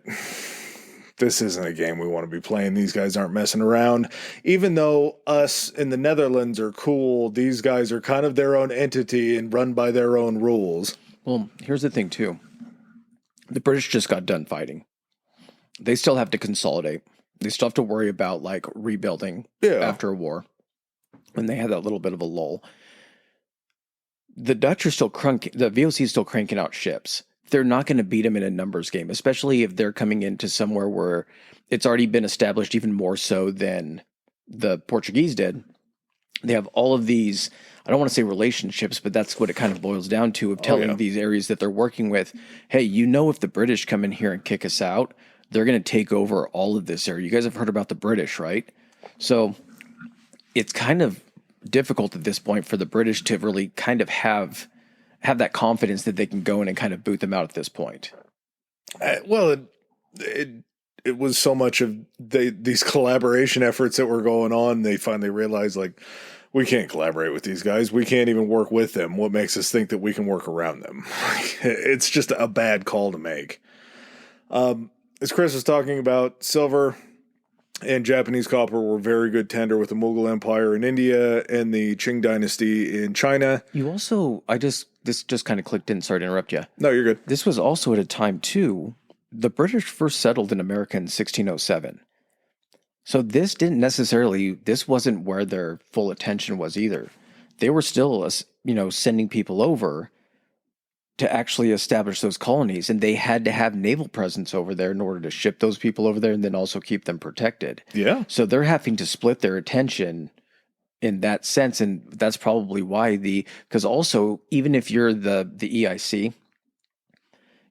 S2: this isn't a game we want to be playing. These guys aren't messing around. Even though us in the Netherlands are cool, these guys are kind of their own entity and run by their own rules.
S1: Well, here's the thing, too. The British just got done fighting. They still have to consolidate. They still have to worry about like rebuilding after a war. And they had that little bit of a lull. The Dutch are still the VOC is still cranking out ships. They're not going to beat them in a numbers game, especially if they're coming into somewhere where it's already been established even more so than the Portuguese did. They have all of these, I don't want to say relationships, but that's what it kind of boils down to, of telling these areas that they're working with, hey, you know, if the British come in here and kick us out, they're going to take over all of this area. You guys have heard about the British, right? So it's kind of difficult at this point for the British to really kind of have that confidence that they can go in and kind of boot them out at this point.
S2: Well, it was so much of these collaboration efforts that were going on. They finally realized, like, we can't collaborate with these guys. We can't even work with them. What makes us think that we can work around them? It's just a bad call to make. As Chris was talking about, silver and Japanese copper were very good tender with the Mughal Empire in India and the Qing Dynasty in China.
S1: You also, this just kind of clicked in. Sorry to interrupt you.
S2: No, you're good.
S1: This was also at a time, too, the British first settled in America in 1607. So this wasn't where their full attention was either. They were still, sending people over to actually establish those colonies, and they had to have naval presence over there in order to ship those people over there and then also keep them protected.
S2: Yeah.
S1: So they're having to split their attention in that sense, and that's probably why because also, even if you're the EIC,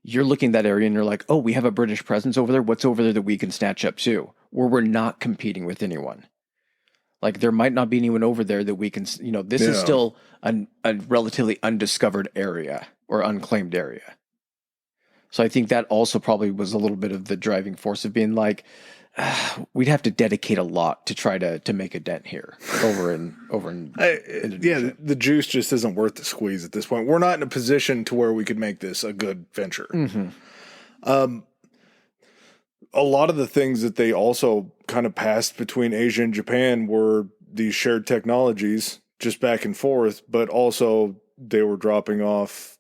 S1: you're looking at that area and you're like, oh, we have a British presence over there. What's over there that we can snatch up too? Where we're not competing with anyone. Like, there might not be anyone over there that we can, this is still a relatively undiscovered area or unclaimed area. So I think that also probably was a little bit of the driving force of being like, we'd have to dedicate a lot to try to make a dent here over in Indonesia.
S2: Yeah, the juice just isn't worth the squeeze at this point. We're not in a position to where we could make this a good venture.
S1: Mm-hmm.
S2: A lot of the things that they also kind of passed between Asia and Japan were these shared technologies just back and forth, but also they were dropping off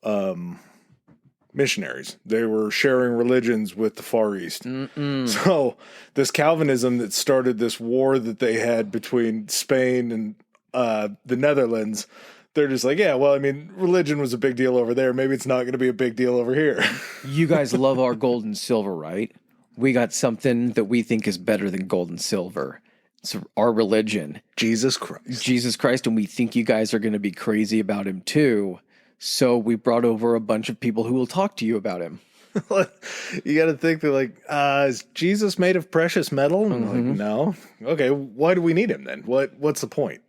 S2: missionaries. They were sharing religions with the Far East. So this Calvinism that started this war that they had between Spain and the Netherlands, they're just like, yeah, well, I mean, religion was a big deal over there. Maybe it's not going to be a big deal over here.
S1: You guys love our gold and silver, right? We got something that we think is better than gold and silver. It's our religion.
S2: Jesus Christ.
S1: Jesus Christ, and we think you guys are going to be crazy about him too. So we brought over a bunch of people who will talk to you about him.
S2: You got to think they're like, is Jesus made of precious metal? And like, no. Okay, why do we need him then? What's the point?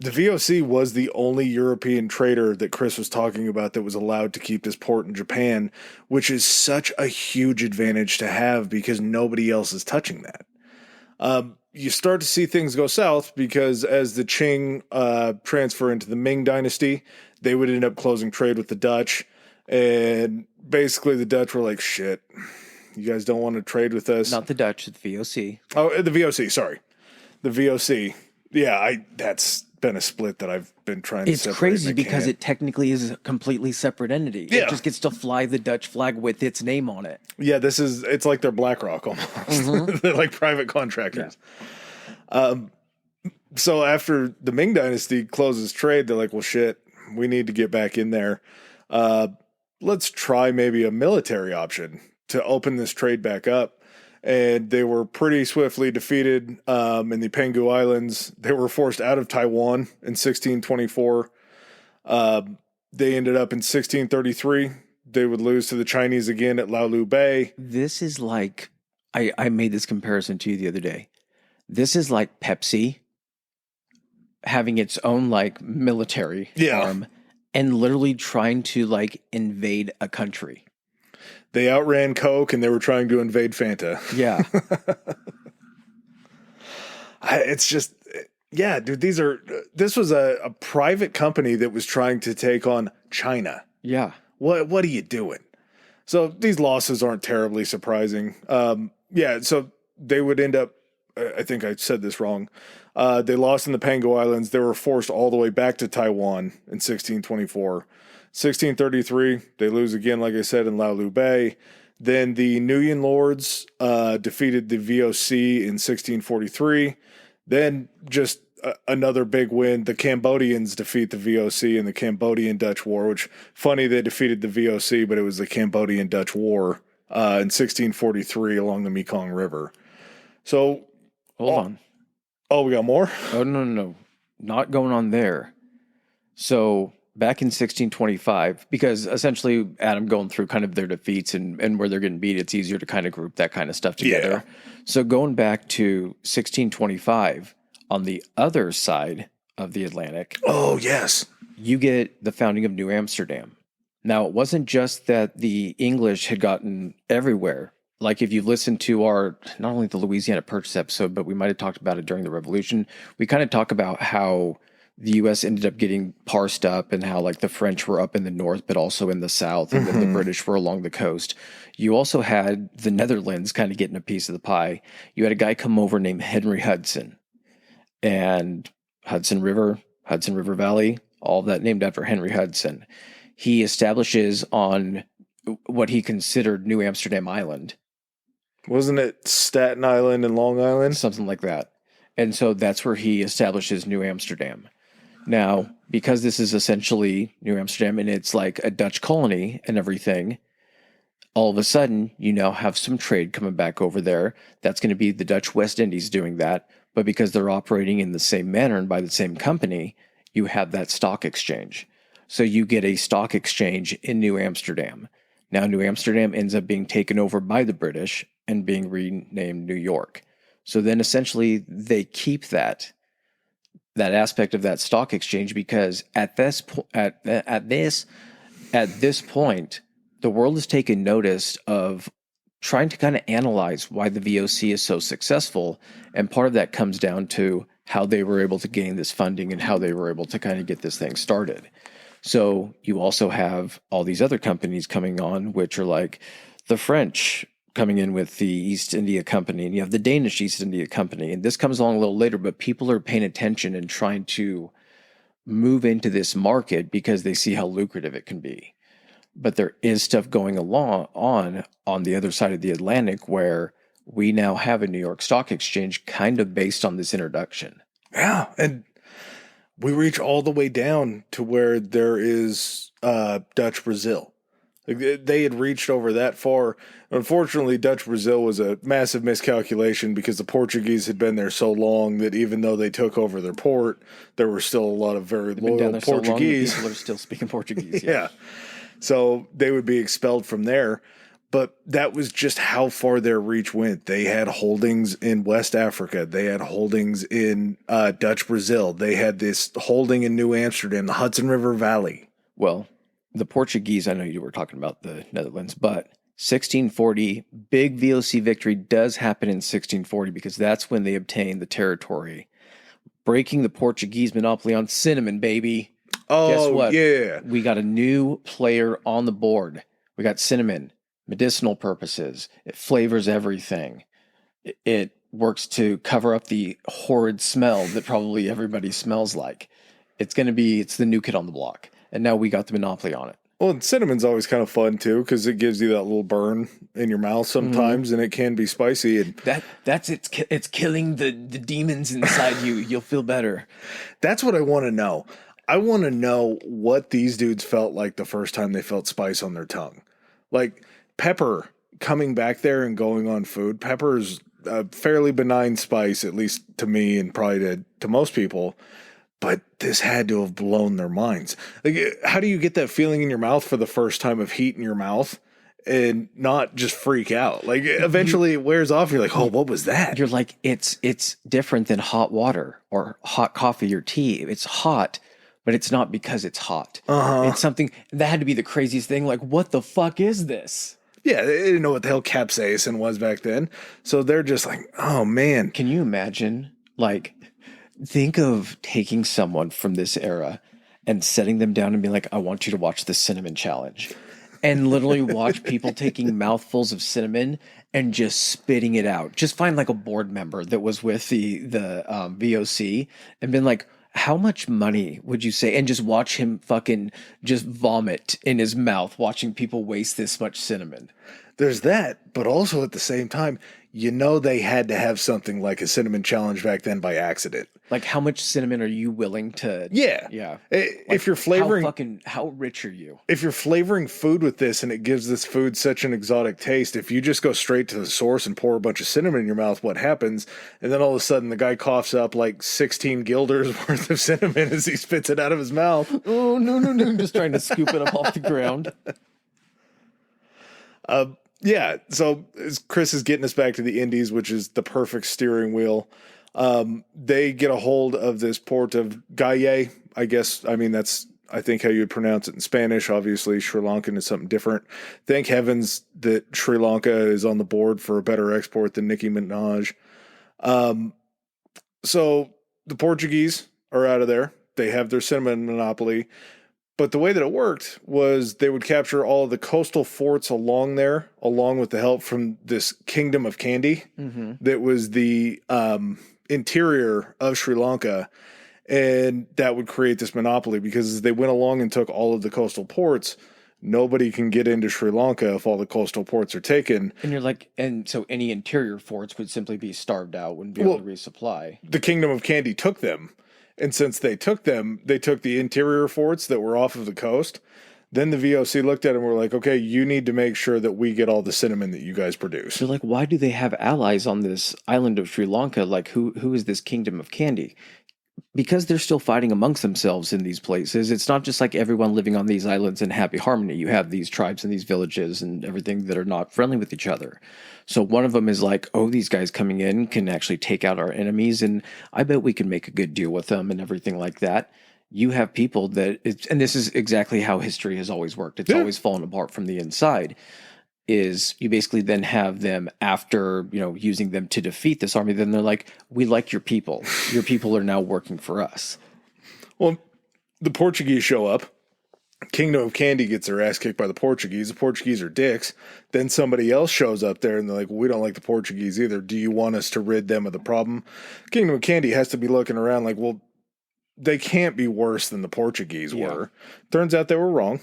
S2: The VOC was the only European trader that Chris was talking about that was allowed to keep this port in Japan, which is such a huge advantage to have because nobody else is touching that. You start to see things go south because as the Qing transfer into the Ming dynasty, they would end up closing trade with the Dutch. And basically the Dutch were like, shit, you guys don't want to trade with us.
S1: Not the Dutch, the VOC.
S2: Oh, the VOC, sorry. The VOC. Yeah, that's been a split that I've been trying to separate.
S1: It's crazy because it technically is a completely separate entity.
S2: Yeah.
S1: It just gets to fly the Dutch flag with its name on it.
S2: Yeah, it's like they're BlackRock almost. They're like private contractors. Yeah. So after the Ming dynasty closes trade, they're like, well, shit, we need to get back in there. Let's try maybe a military option to open this trade back up. And they were pretty swiftly defeated in the Penghu Islands. They were forced out of Taiwan in 1624. They ended up in 1633. They would lose to the Chinese again at Laolu Bay.
S1: This is like, I made this comparison to you the other day. This is like Pepsi having its own like military arm and literally trying to like invade a country.
S2: They outran Coke and they were trying to invade Fanta.
S1: Yeah.
S2: It's just, yeah, dude, this was a private company that was trying to take on China.
S1: Yeah.
S2: What are you doing? So these losses aren't terribly surprising. So they would end up, I think I said this wrong. They lost in the Penghu Islands. They were forced all the way back to Taiwan in 1624. 1633, they lose again, like I said, in Laolu Bay. Then the Nguyen Lords defeated the VOC in 1643. Then just another big win. The Cambodians defeat the VOC in the Cambodian-Dutch War, which, funny, they defeated the VOC, but it was the Cambodian-Dutch War in 1643 along the Mekong River. So,
S1: hold on.
S2: Oh, we got more?
S1: Oh, no. Not going on there. So back in 1625, because essentially Adam going through kind of their defeats and where they're getting beat, it's easier to kind of group that kind of stuff together. Yeah. So going back to 1625, on the other side of the Atlantic.
S2: Oh, yes.
S1: You get the founding of New Amsterdam. Now, it wasn't just that the English had gotten everywhere. Like if you listen to our, not only the Louisiana Purchase episode, but we might have talked about it during the Revolution. We kind of talk about how the U.S. ended up getting parsed up and how like the French were up in the north, but also in the south, and then the British were along the coast. You also had the Netherlands kind of getting a piece of the pie. You had a guy come over named Henry Hudson, and Hudson River Valley, all of that named after Henry Hudson. He establishes on what he considered New Amsterdam Island.
S2: Wasn't it Staten Island and Long Island?
S1: Something like that. And so that's where he establishes New Amsterdam. Now, because this is essentially New Amsterdam and it's like a Dutch colony and everything, all of a sudden you now have some trade coming back over there. That's going to be the Dutch West Indies doing that. But because they're operating in the same manner and by the same company, you have that stock exchange. So you get a stock exchange in New Amsterdam. Now, New Amsterdam ends up being taken over by the British and being renamed New York. So then essentially they keep that aspect of that stock exchange because at this point, the world has taken notice of trying to kind of analyze why the VOC is so successful. And part of that comes down to how they were able to gain this funding and how they were able to kind of get this thing started. So you also have all these other companies coming on, which are like the French coming in with the East India Company, and you have the Danish East India Company, and this comes along a little later, but people are paying attention and trying to move into this market because they see how lucrative it can be. But there is stuff going along on the other side of the Atlantic where we now have a New York Stock Exchange kind of based on this introduction.
S2: Yeah, and we reach all the way down to where there is Dutch Brazil. Like, they had reached over that far. Unfortunately, Dutch Brazil was a massive miscalculation because the Portuguese had been there so long that even though they took over their port, there were still a lot of very loyal Portuguese.
S1: So people are still speaking Portuguese.
S2: Yeah. So they would be expelled from there. But that was just how far their reach went. They had holdings in West Africa. They had holdings in Dutch Brazil. They had this holding in New Amsterdam, the Hudson River Valley.
S1: Well, the Portuguese, I know you were talking about the Netherlands, but 1640, big VOC victory does happen in 1640 because that's when they obtain the territory, breaking the Portuguese monopoly on cinnamon, baby.
S2: Oh,
S1: guess what?
S2: Yeah.
S1: We got a new player on the board. We got cinnamon, medicinal purposes. It flavors everything. It works to cover up the horrid smell that probably everybody smells like. It's the new kid on the block. And now we got the monopoly on it.
S2: Well, and cinnamon's always kind of fun too because it gives you that little burn in your mouth sometimes, and it can be spicy. And
S1: it's killing the demons inside you. You'll feel better.
S2: That's what I want to know. I want to know what these dudes felt like the first time they felt spice on their tongue. Like pepper coming back there and going on food. Pepper's a fairly benign spice, at least to me and probably to most people. But this had to have blown their minds. Like, how do you get that feeling in your mouth for the first time of heat in your mouth and not just freak out? Like, eventually it wears off. You're like, oh, what was that?
S1: You're like, it's different than hot water or hot coffee or tea. It's hot, but it's not because it's hot. It's something that had to be the craziest thing. Like, what the fuck is this?
S2: Yeah, they didn't know what the hell capsaicin was back then. So they're just like, oh, man.
S1: Can you imagine, like... Think of taking someone from this era and setting them down and being like, I want you to watch the cinnamon challenge. And literally watch people taking mouthfuls of cinnamon and just spitting it out. Just find like a board member that was with the VOC and been like, how much money would you say? And just watch him fucking just vomit in his mouth, watching people waste this much cinnamon.
S2: There's that, but also at the same time, you know they had to have something like a cinnamon challenge back then by accident.
S1: Like, how much cinnamon are you willing to...
S2: Yeah.
S1: Yeah.
S2: If
S1: like,
S2: you're flavoring...
S1: How rich are you?
S2: If you're flavoring food with this and it gives this food such an exotic taste, if you just go straight to the source and pour a bunch of cinnamon in your mouth, what happens? And then all of a sudden the guy coughs up like 16 guilders worth of cinnamon as he spits it out of his mouth.
S1: Oh, no. I'm just trying to scoop it up off the ground.
S2: Yeah, so as Chris is getting us back to the Indies, which is the perfect steering wheel, they get a hold of this port of Gaye, I guess. I mean, that's, I think, how you would pronounce it in Spanish. Obviously, Sri Lankan is something different. Thank heavens that Sri Lanka is on the board for a better export than Nicki Minaj. So the Portuguese are out of there. They have their cinnamon monopoly. But the way that it worked was they would capture all of the coastal forts along there, along with the help from this kingdom of candy that was the interior of Sri Lanka. And that would create this monopoly because as they went along and took all of the coastal ports, nobody can get into Sri Lanka if all the coastal ports are taken.
S1: And you're like, and so any interior forts would simply be starved out, wouldn't be able to resupply.
S2: The kingdom of candy took them. And since they took them, they took the interior forts that were off of the coast. Then the VOC looked at them and were like, okay, you need to make sure that we get all the cinnamon that you guys produce.
S1: So like, why do they have allies on this island of Sri Lanka? Like, who is this kingdom of candy? Because they're still fighting amongst themselves in these places. It's not just like everyone living on these islands in happy harmony. You have these tribes and these villages and everything that are not friendly with each other. So one of them is like, oh, these guys coming in can actually take out our enemies, and I bet we can make a good deal with them and everything like that. You have people and this is exactly how history has always worked. It's always fallen apart from the inside. Is you basically then have them after, using them to defeat this army, then they're like, we like your people. Your people are now working for us.
S2: Well, the Portuguese show up, Kingdom of Candy gets their ass kicked by the Portuguese. The Portuguese are dicks. Then somebody else shows up there and they're like, we don't like the Portuguese either. Do you want us to rid them of the problem? Kingdom of Candy has to be looking around like, well, they can't be worse than the Portuguese were. Turns out they were wrong.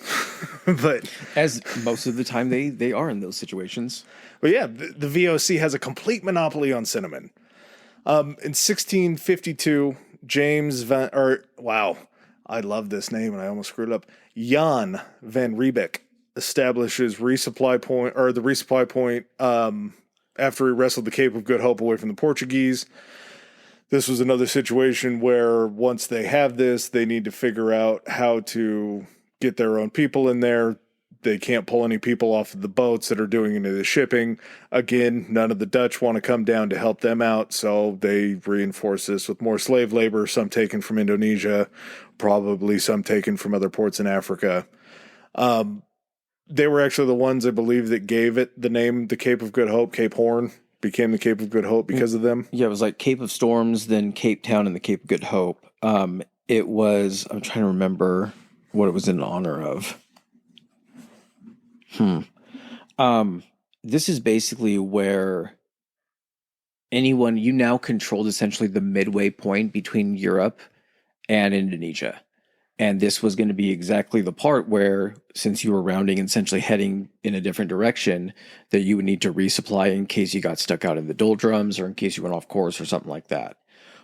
S2: But
S1: as most of the time they are in those situations.
S2: But yeah, the VOC has a complete monopoly on cinnamon. In 1652, I love this name and I almost screwed it up. Jan van Riebeck establishes the resupply point after he wrestled the Cape of Good Hope away from the Portuguese. This was another situation where once they have this, they need to figure out how to get their own people in there. They can't pull any people off of the boats that are doing any of the shipping. Again, none of the Dutch want to come down to help them out, so they reinforce this with more slave labor, some taken from Indonesia, probably some taken from other ports in Africa. They were actually the ones, I believe, that gave it the name the Cape of Good Hope. Cape Horn became the Cape of Good Hope because of them.
S1: Yeah, it was like Cape of Storms, then Cape Town, and the Cape of Good Hope. It was, I'm trying to remember what it was in honor of. This is basically where you now controlled essentially the midway point between Europe and Indonesia. And this was going to be exactly the part where, since you were rounding and essentially heading in a different direction, that you would need to resupply in case you got stuck out in the doldrums or in case you went off course or something like that.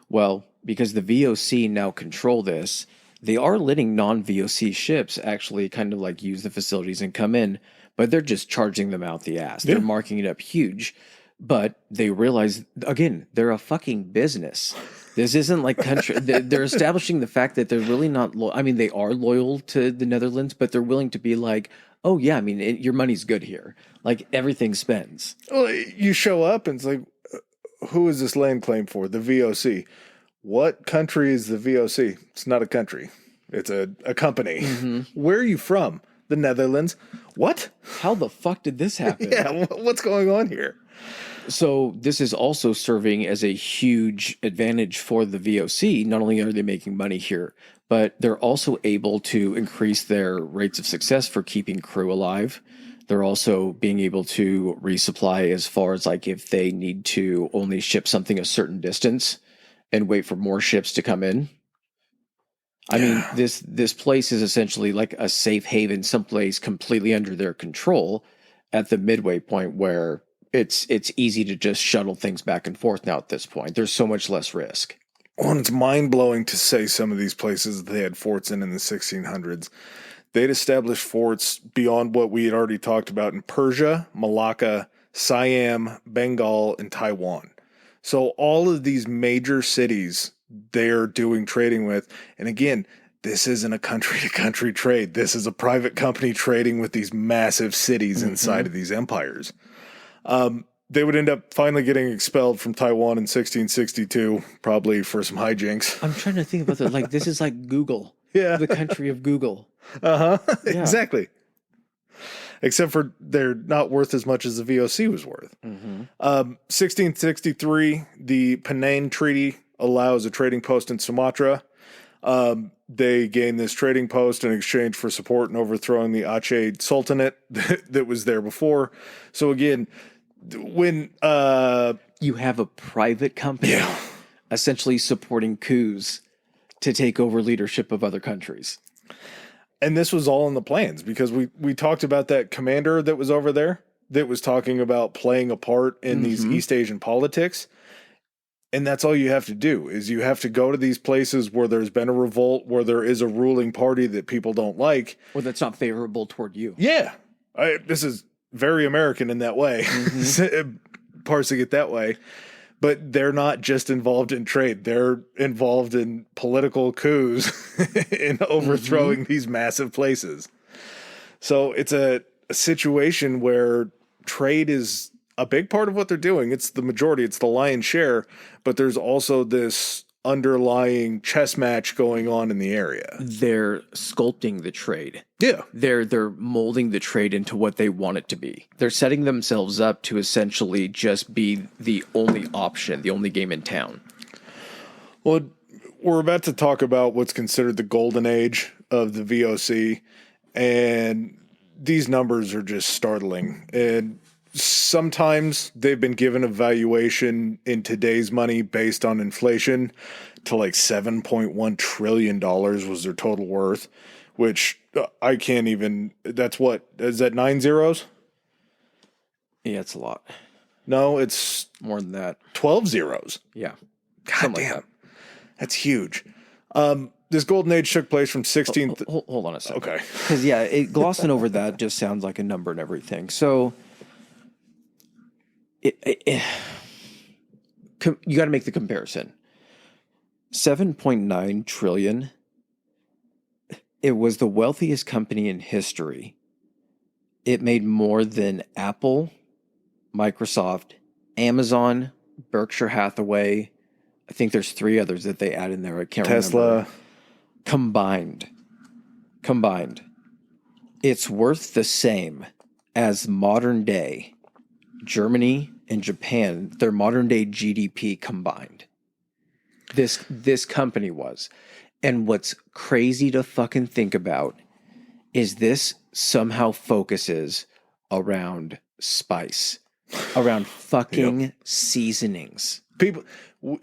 S1: Well, because the VOC now control this, they are letting non-VOC ships actually kind of like use the facilities and come in, but they're just charging them out the ass. They're marking it up huge, but they realize, again, they're a fucking business. This isn't like country. They're establishing the fact that they're really not they are loyal to the Netherlands, but they're willing to be like, oh yeah, your money's good here. Like everything spends.
S2: Well, you show up and it's like, who is this land claim for? The VOC. What country is the VOC? It's not a country. It's a company. Mm-hmm. Where are you from? The Netherlands. What?
S1: How the fuck did this happen?
S2: Yeah, what's going on here?
S1: So this is also serving as a huge advantage for the VOC. Not only are they making money here, but they're also able to increase their rates of success for keeping crew alive. They're also being able to resupply as far as like if they need to only ship something a certain distance and wait for more ships to come in. I mean, this place is essentially like a safe haven, someplace completely under their control at the midway point where it's easy to just shuttle things back and forth now at this point. There's so much less risk.
S2: Well, it's mind-blowing to say some of these places they had forts in the 1600s. They'd established forts beyond what we had already talked about in Persia, Malacca, Siam, Bengal, and Taiwan. So all of these major cities they're doing trading with. And again, this isn't a country-to-country trade. This is a private company trading with these massive cities inside of these empires. They would end up finally getting expelled from Taiwan in 1662, probably for some hijinks.
S1: I'm trying to think about that. Like, this is like Google.
S2: Yeah.
S1: The country of Google.
S2: Yeah. Exactly. Except for they're not worth as much as the VOC was worth. 1663, the Penang Treaty allows a trading post in Sumatra. They gain this trading post in exchange for support in overthrowing the Aceh Sultanate that was there before. So again, when
S1: you have a private company essentially supporting coups to take over leadership of other countries.
S2: And this was all in the plans because we talked about that commander that was over there that was talking about playing a part in these East Asian politics. And that's all you have to do is you have to go to these places where there's been a revolt, where there is a ruling party that people don't like.
S1: Or that's not favorable toward you.
S2: Yeah. This is very American in that way. Parsing it that way. But they're not just involved in trade. They're involved in political coups in overthrowing these massive places. So it's a situation where trade is a big part of what they're doing. It's the majority. It's the lion's share. But there's also this underlying chess match going on in the area.
S1: They're sculpting the trade.
S2: Yeah.
S1: They're molding the trade into what they want it to be. They're setting themselves up to essentially just be the only option, the only game in town.
S2: Well, we're about to talk about what's considered the golden age of the VOC. And these numbers are just startling. And sometimes they've been given a valuation in today's money based on inflation to like $7.1 trillion was their total worth, which I can't even, that's what, is that 9 zeros?
S1: Yeah, it's a lot.
S2: No, it's
S1: more than that.
S2: 12 zeros.
S1: Yeah.
S2: God damn. Like that's huge. This golden age took place from 16th.
S1: Hold on a second.
S2: Okay.
S1: Because, glossing over that just sounds like a number and everything. So, you got to make the comparison. 7.9 trillion. It was the wealthiest company in history. It made more than Apple, Microsoft, Amazon, Berkshire Hathaway. I think there's 3 others that they add in there. I can't remember. Tesla. Combined. It's worth the same as modern day Germany and Japan, their modern day GDP combined. This company was. And what's crazy to fucking think about is this somehow focuses around spice, around fucking seasonings.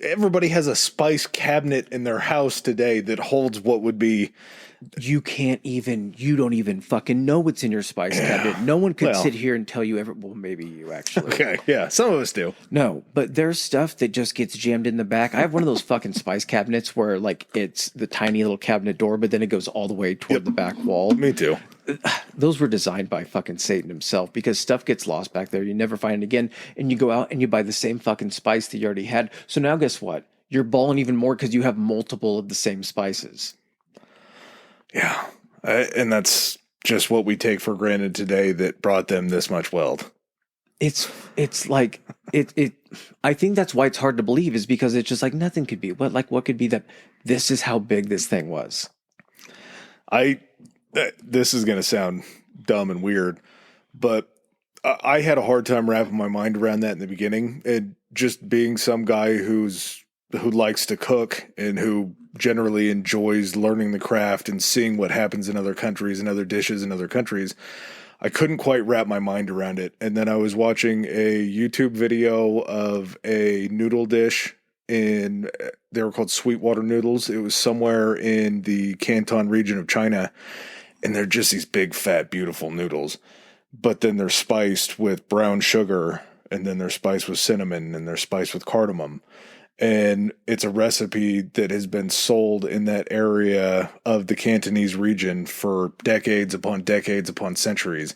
S2: Everybody has a spice cabinet in their house today that holds what would be.
S1: You don't even fucking know what's in your spice cabinet. No one could sit here and tell you well, maybe you actually.
S2: Okay, yeah, some of us do.
S1: No, but there's stuff that just gets jammed in the back. I have one of those fucking spice cabinets where like it's the tiny little cabinet door, but then it goes all the way toward the back wall.
S2: Me too.
S1: Those were designed by fucking Satan himself because stuff gets lost back there. You never find it again. And you go out and you buy the same fucking spice that you already had. So now guess what? You're balling even more because you have multiple of the same spices.
S2: Yeah. And that's just what we take for granted today that brought them this much wealth.
S1: It's like I think that's why it's hard to believe is because it's just like nothing could be. What could be that this is how big this thing was?
S2: This is going to sound dumb and weird, but I had a hard time wrapping my mind around that in the beginning. And just being some guy who likes to cook and who generally enjoys learning the craft and seeing what happens in other countries and other dishes in other countries, I couldn't quite wrap my mind around it. And then I was watching a YouTube video of a noodle dish they were called Sweetwater noodles. It was somewhere in the Canton region of China. And they're just these big, fat, beautiful noodles. But then they're spiced with brown sugar, and then they're spiced with cinnamon, and they're spiced with cardamom. And it's a recipe that has been sold in that area of the Cantonese region for decades upon centuries.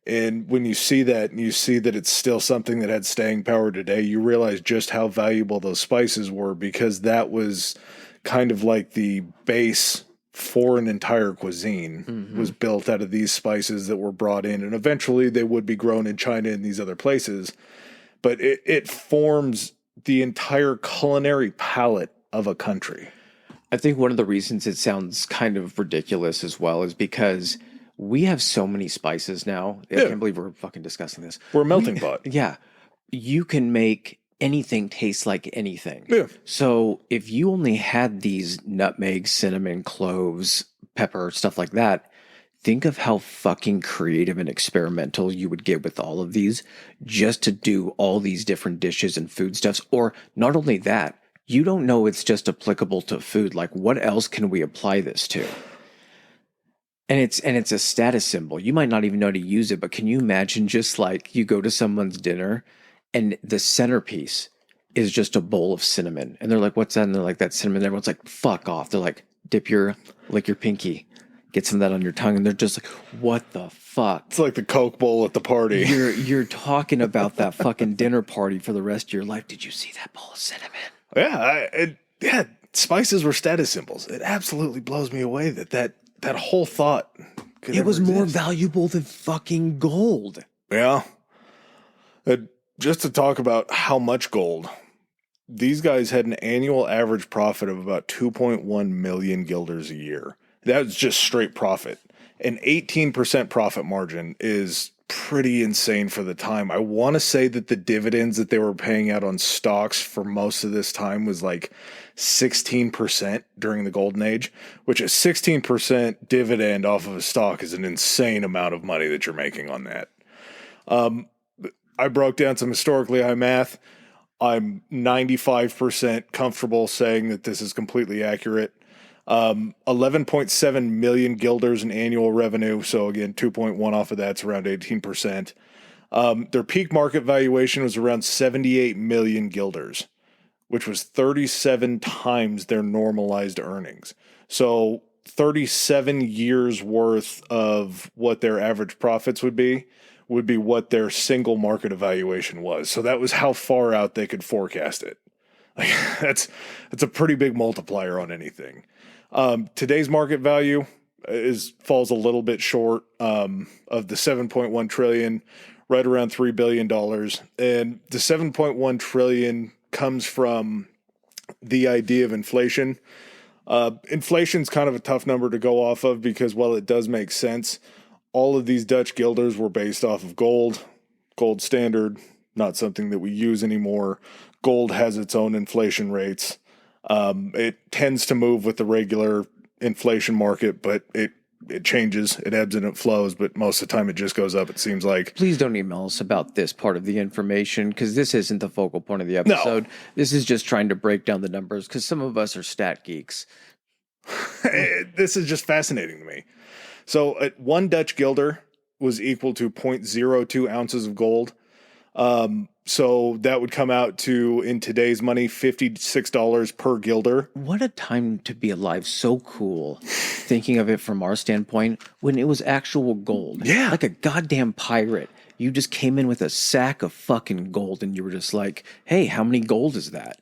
S2: And when you see that, and you see that it's still something that had staying power today, you realize just how valuable those spices were, because that was kind of like the base for an entire cuisine was built out of these spices that were brought in, and eventually they would be grown in China and these other places. But it forms the entire culinary palette of a country.
S1: I think one of the reasons it sounds kind of ridiculous as well is because we have so many spices now. I can't believe we're fucking discussing this.
S2: We're a melting pot.
S1: Yeah. You can make anything taste like anything.
S2: Yeah.
S1: So if you only had these nutmeg, cinnamon, cloves, pepper, stuff like that, think of how fucking creative and experimental you would get with all of these just to do all these different dishes and foodstuffs. Or not only that, you don't know it's just applicable to food. Like, what else can we apply this to? And it's a status symbol. You might not even know how to use it, but can you imagine just like you go to someone's dinner and the centerpiece is just a bowl of cinnamon. And they're like, what's that? And they're like, that's cinnamon. Everyone's like, fuck off. They're like, lick your pinky. Get some of that on your tongue. And they're just like, what the fuck?
S2: It's like the Coke bowl at the party.
S1: You're talking about that fucking dinner party for the rest of your life. Did you see that bowl of cinnamon?
S2: Yeah. Spices were status symbols. It absolutely blows me away that whole thought could
S1: it was
S2: exist.
S1: more valuable than fucking gold.
S2: Yeah. Just to talk about how much gold, these guys had an annual average profit of about 2.1 million guilders a year. That's just straight profit. An 18% profit margin is pretty insane for the time. I want to say that the dividends that they were paying out on stocks for most of this time was like 16% during the golden age, which a 16% dividend off of a stock is an insane amount of money that you're making on that. I broke down some historically high math. I'm 95% comfortable saying that this is completely accurate. 11.7 million guilders in annual revenue. So again, 2.1 off of that's around 18%. Their peak market valuation was around 78 million guilders, which was 37 times their normalized earnings. So 37 years worth of what their average profits would be what their single market evaluation was. So that was how far out they could forecast it. Like, that's a pretty big multiplier on anything. Today's market value falls a little bit short of the 7.1 trillion, right around $3 billion. And the 7.1 trillion comes from the idea of inflation. Inflation's kind of a tough number to go off of because while it does make sense, all of these Dutch guilders were based off of gold standard, not something that we use anymore. Gold has its own inflation rates. It tends to move with the regular inflation market, but it changes, it ebbs and it flows, but most of the time it just goes up, it seems like.
S1: Please don't email us about this part of the information because this isn't the focal point of the episode. No. This is just trying to break down the numbers because some of us are stat geeks.
S2: This is just fascinating to me. So one Dutch guilder was equal to 0.02 ounces of gold. So that would come out to, in today's money, $56 per guilder.
S1: What a time to be alive. So cool. Thinking of it from our standpoint, when it was actual gold.
S2: Yeah.
S1: Like a goddamn pirate. You just came in with a sack of fucking gold and you were just like, hey, how many gold is that?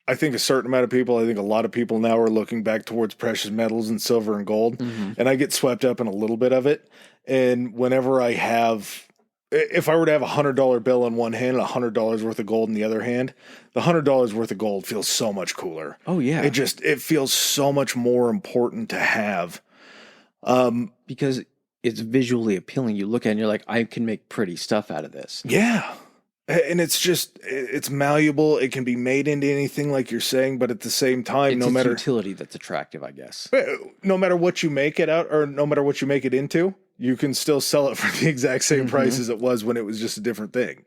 S2: I think a certain amount of people, I think a lot of people now are looking back towards precious metals and silver and gold. Mm-hmm. And I get swept up in a little bit of it. And whenever if I were to have $100 bill in one hand and $100 worth of gold in the other hand, the $100 worth of gold feels so much cooler.
S1: Oh yeah.
S2: It feels so much more important to have.
S1: Because it's visually appealing. You look at it and you're like, I can make pretty stuff out of this.
S2: Yeah. And it's malleable. It can be made into anything like you're saying, but at the same time,
S1: it's utility that's attractive, I guess.
S2: No matter what you make it out or no matter what you make it into, you can still sell it for the exact same price as it was when it was just a different thing.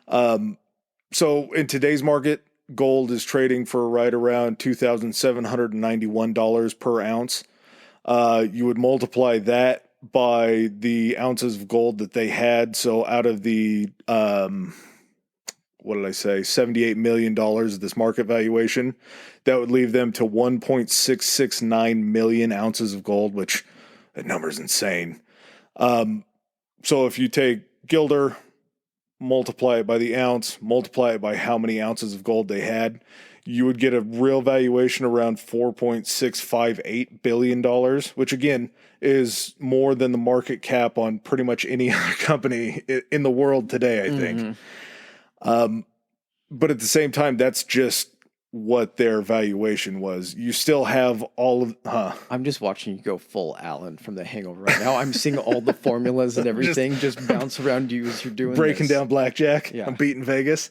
S2: So in today's market, gold is trading for right around $2,791 per ounce. You would multiply that by the ounces of gold that they had. So out of the, $78 million of this market valuation, that would leave them to 1.669 million ounces of gold, which that number is insane. So if you take Gilder, multiply it by the ounce, multiply it by how many ounces of gold they had, you would get a real valuation around $4.658 billion, which again is more than the market cap on pretty much any other company in the world today, I think. But at the same time, that's just what their valuation was. You still have all of...
S1: I'm just watching you go full Alan from The Hangover right now. I'm seeing all the formulas and everything just bounce around you as you're doing
S2: breaking down blackjack. Yeah. I'm beating Vegas.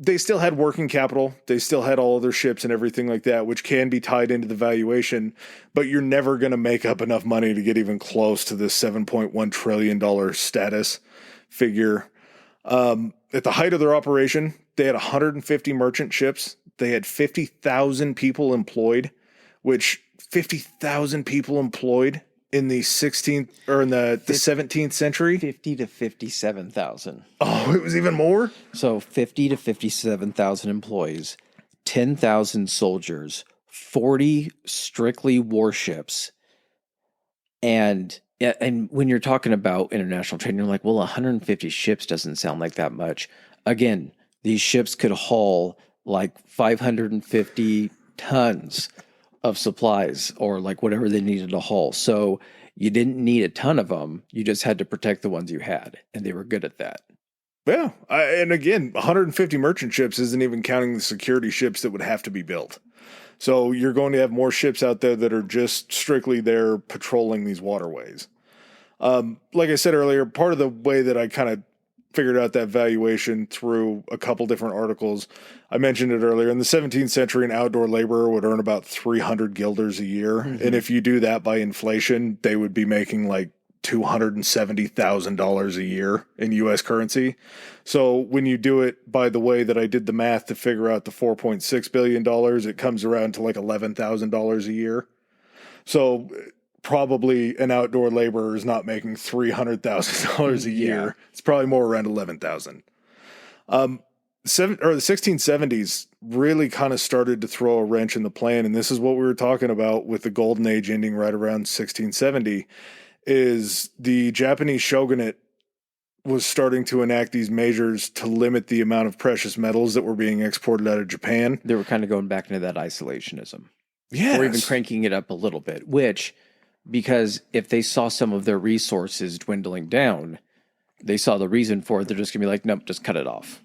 S2: They still had working capital. They still had all of their ships and everything like that, which can be tied into the valuation, but you're never going to make up enough money to get even close to this $7.1 trillion status figure. At the height of their operation, they had 150 merchant ships. They had 50,000 people employed, which 50,000 people employed in the 16th or in the 17th century?
S1: 50 to 57,000.
S2: Oh, it was even more?
S1: So 50 to 57,000 employees, 10,000 soldiers, 40 strictly warships. And when you're talking about international trade, you're like, well, 150 ships doesn't sound like that much. Again, these ships could haul like 550 tons of supplies or like whatever they needed to haul. So you didn't need a ton of them. You just had to protect the ones you had, and they were good at that.
S2: Yeah. And again, 150 merchant ships isn't even counting the security ships that would have to be built. So you're going to have more ships out there that are just strictly there patrolling these waterways. Like I said earlier, part of the way that I kind of figured out that valuation through a couple different articles, I mentioned it earlier. In the 17th century, an outdoor laborer would earn about 300 guilders a year. Mm-hmm. And if you do that by inflation, they would be making like $270,000 a year in U.S. currency. So when you do it by the way that I did the math to figure out the $4.6 billion, it comes around to like $11,000 a year. So probably an outdoor laborer is not making $300,000 a year. Yeah. It's probably more around 11,000. The 1670s really kind of started to throw a wrench in the plan, and this is what we were talking about with the Golden Age ending right around 1670, is the Japanese shogunate was starting to enact these measures to limit the amount of precious metals that were being exported out of Japan.
S1: They were kind of going back into that isolationism.
S2: Yes.
S1: Or even cranking it up a little bit, which... because if they saw some of their resources dwindling down, they saw the reason for it, they're just going to be like, nope, just cut it off.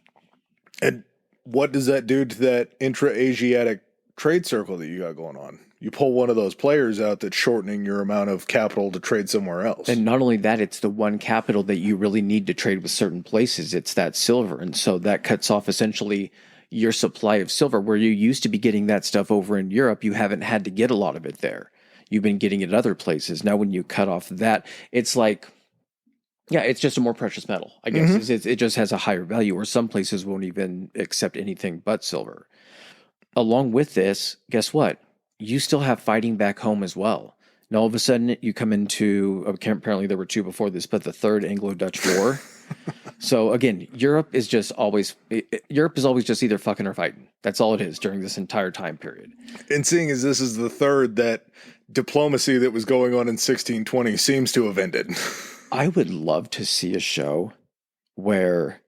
S2: And what does that do to that intra-Asiatic trade circle that you got going on? You pull one of those players out that's shortening your amount of capital to trade somewhere else.
S1: And not only that, it's the one capital that you really need to trade with certain places. It's that silver. And so that cuts off essentially your supply of silver. Where you used to be getting that stuff over in Europe, you haven't had to get a lot of it there. You've been getting it other places. Now, when you cut off that, it's like, yeah, it's just a more precious metal, I guess. Mm-hmm. It just has a higher value, or some places won't even accept anything but silver. Along with this, guess what? You still have fighting back home as well. Now, all of a sudden, you come into, apparently there were two before this, but the Third Anglo-Dutch War. So again, Europe is always just either fucking or fighting. That's all it is during this entire time period.
S2: And seeing as this is the third, that diplomacy that was going on in 1620 seems to have ended.
S1: I would love to see a show where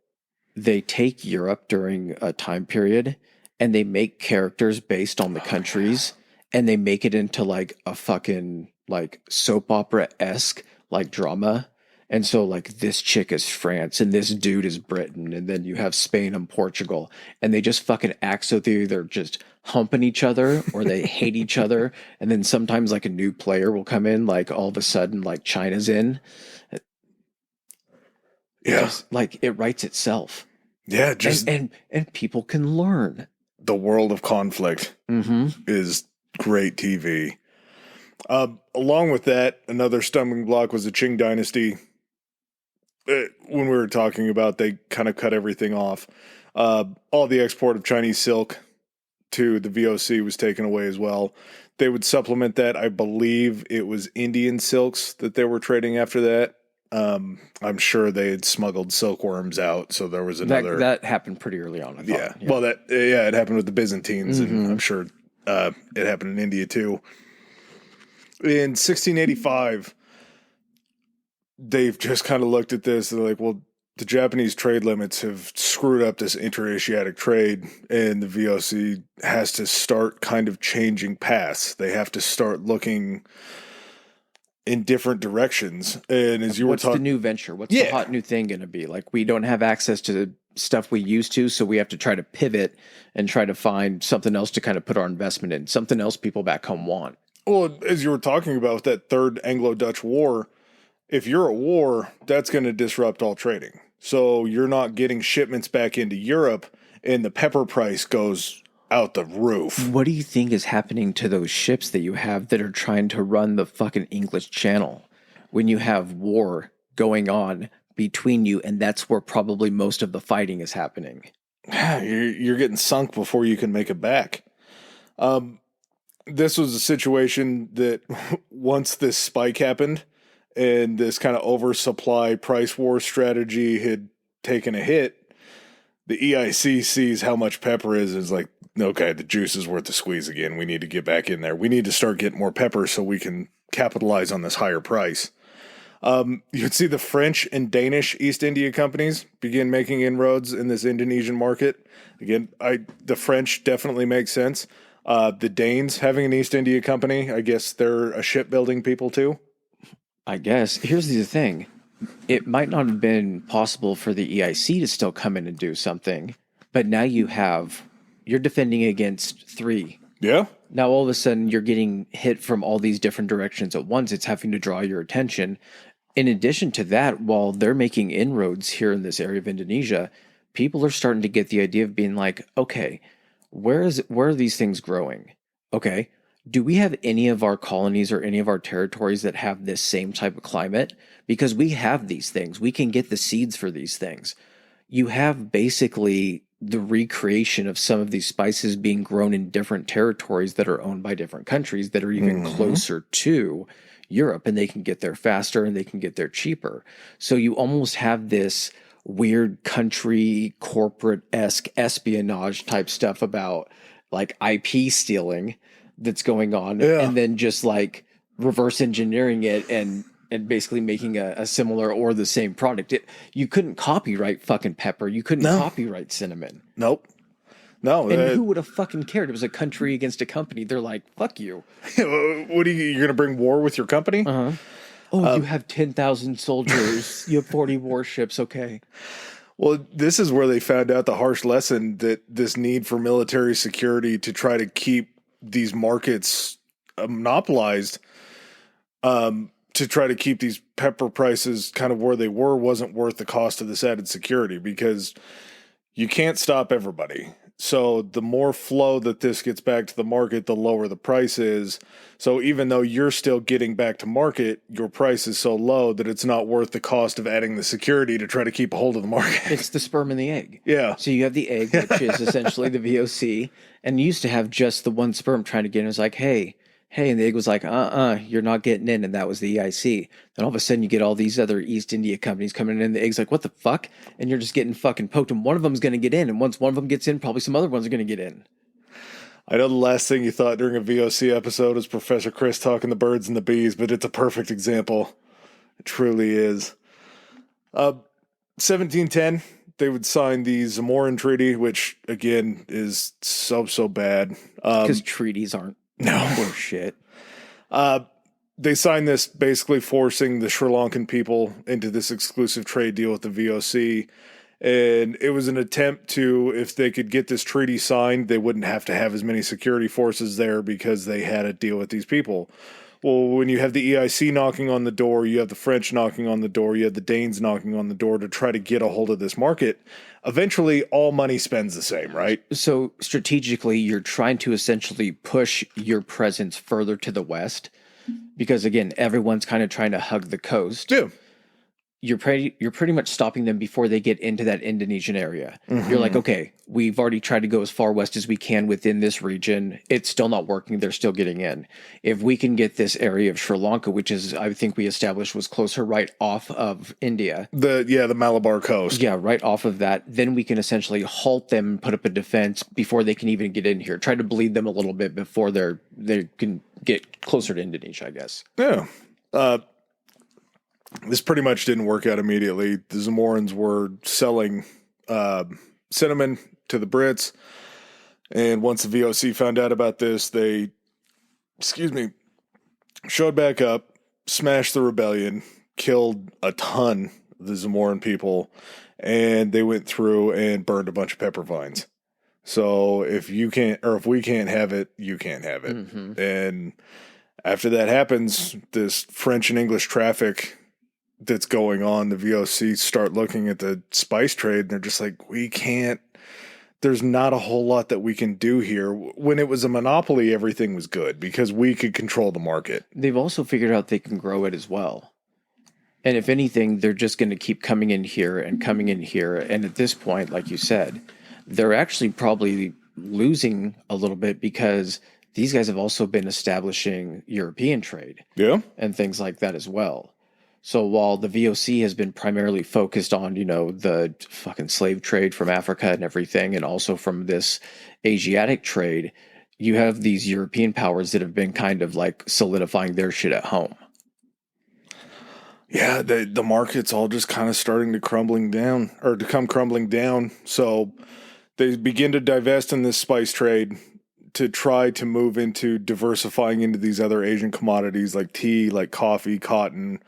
S1: they take Europe during a time period and they make characters based on the countries, and they make it into like a fucking like soap opera-esque like drama. And so like this chick is France and this dude is Britain, and then you have Spain and Portugal, and they just fucking act so they either just humping each other or they hate each other. And then sometimes like a new player will come in, like all of a sudden like China's in.
S2: Yeah.
S1: Just, like it writes itself.
S2: Yeah. Just
S1: and people can learn.
S2: The world of conflict is great TV. Along with that, another stumbling block was the Qing dynasty. When we were talking about, they kind of cut everything off. All the export of Chinese silk to the VOC was taken away as well. They would supplement that. I believe it was Indian silks that they were trading after that. I'm sure they had smuggled silkworms out, so there was another...
S1: That happened pretty early on, I thought.
S2: Yeah. Well, it happened with the Byzantines, and I'm sure it happened in India too. In 1685... they've just kind of looked at this and they're like, well, the Japanese trade limits have screwed up this inter-Asiatic trade, and the VOC has to start kind of changing paths. They have to start looking in different directions. And as you were talking...
S1: What's the new venture? What's the hot new thing going to be? Like, we don't have access to stuff we used to, so we have to try to pivot and try to find something else to kind of put our investment in, something else people back home want.
S2: Well, as you were talking about with that Third Anglo-Dutch War, if you're at war, that's going to disrupt all trading. So you're not getting shipments back into Europe, and the pepper price goes out the roof.
S1: What do you think is happening to those ships that you have that are trying to run the fucking English Channel when you have war going on between you, and that's where probably most of the fighting is happening?
S2: You're getting sunk before you can make it back. This was a situation that once this spike happened, and this kind of oversupply price war strategy had taken a hit, the EIC sees how much pepper is like, okay, the juice is worth the squeeze again. We need to get back in there. We need to start getting more pepper so we can capitalize on this higher price. You'd see the French and Danish East India companies begin making inroads in this Indonesian market. Again, the French definitely make sense. The Danes having an East India company, I guess they're a shipbuilding people too.
S1: I guess. Here's the thing. It might not have been possible for the EIC to still come in and do something, but now you're defending against three.
S2: Yeah.
S1: Now all of a sudden you're getting hit from all these different directions at once. It's having to draw your attention. In addition to that, while they're making inroads here in this area of Indonesia, people are starting to get the idea of being like, okay, where are these things growing? Okay, do we have any of our colonies or any of our territories that have this same type of climate? Because we have these things. We can get the seeds for these things. You have basically the recreation of some of these spices being grown in different territories that are owned by different countries that are even closer to Europe, and they can get there faster and they can get there cheaper. So you almost have this weird country corporate-esque espionage type stuff about like IP stealing that's going on, and then just like reverse engineering it and basically making a similar or the same product. You couldn't copyright fucking pepper. You couldn't copyright cinnamon.
S2: Nope. No.
S1: And who would have fucking cared? It was a country against a company. They're like, fuck you.
S2: What are you're going to bring war with your company?
S1: Uh-huh. Oh, you have 10,000 soldiers. You have 40 warships. Okay.
S2: Well, this is where they found out the harsh lesson that this need for military security to try to keep these markets monopolized, to try to keep these pepper prices kind of where they were, wasn't worth the cost of this added security, because you can't stop everybody. So the more flow that this gets back to the market, the lower the price is. So even though you're still getting back to market, your price is so low that it's not worth the cost of adding the security to try to keep a hold of the market.
S1: It's the sperm and the egg.
S2: Yeah.
S1: So you have the egg, which is essentially the VOC, and you used to have just the one sperm trying to get in. It was like, hey, and the egg was like, you're not getting in, and that was the EIC. Then all of a sudden you get all these other East India companies coming in, and the egg's like, what the fuck? And you're just getting fucking poked, and one of them's going to get in, and once one of them gets in, probably some other ones are going to get in.
S2: I know the last thing you thought during a VOC episode was Professor Chris talking the birds and the bees, but it's a perfect example. It truly is. 1710, they would sign the Zamorin Treaty, which, again, is so bad.
S1: Because treaties aren't worth shit.
S2: They signed this basically forcing the Sri Lankan people into this exclusive trade deal with the VOC. And it was an attempt to, if they could get this treaty signed, they wouldn't have to have as many security forces there because they had to deal with these people. Well, when you have the EIC knocking on the door, you have the French knocking on the door, you have the Danes knocking on the door to try to get a hold of this market. Eventually, all money spends the same, right?
S1: So strategically, you're trying to essentially push your presence further to the west because, again, everyone's kind of trying to hug the coast.
S2: Yeah.
S1: You're pretty much stopping them before they get into that Indonesian area. Mm-hmm. You're like, okay, we've already tried to go as far west as we can within this region. It's still not working. They're still getting in. If we can get this area of Sri Lanka, which is, I think we established was closer right off of India.
S2: The Malabar coast.
S1: Yeah, right off of that. Then we can essentially halt them and put up a defense before they can even get in here. Try to bleed them a little bit before they can get closer to Indonesia, I guess.
S2: Yeah. This pretty much didn't work out immediately. The Zamorans were selling cinnamon to the Brits, and once the VOC found out about this, they, showed back up, smashed the rebellion, killed a ton of the Zamoran people, and they went through and burned a bunch of pepper vines. So if we can't have it, you can't have it. Mm-hmm. And after that happens, this French and English traffic that's going on, the VOC start looking at the spice trade, and they're just like, there's not a whole lot that we can do here. When it was a monopoly, everything was good because we could control the market.
S1: They've also figured out they can grow it as well. And if anything, they're just going to keep coming in here and coming in here. And at this point, like you said, they're actually probably losing a little bit because these guys have also been establishing European trade.
S2: Yeah.
S1: And things like that as well. So while the VOC has been primarily focused on, the fucking slave trade from Africa and everything, and also from this Asiatic trade, you have these European powers that have been kind of like solidifying their shit at home.
S2: Yeah, the market's all just kind of starting to come crumbling down. So they begin to divest in this spice trade to try to move into diversifying into these other Asian commodities like tea, like coffee, cotton,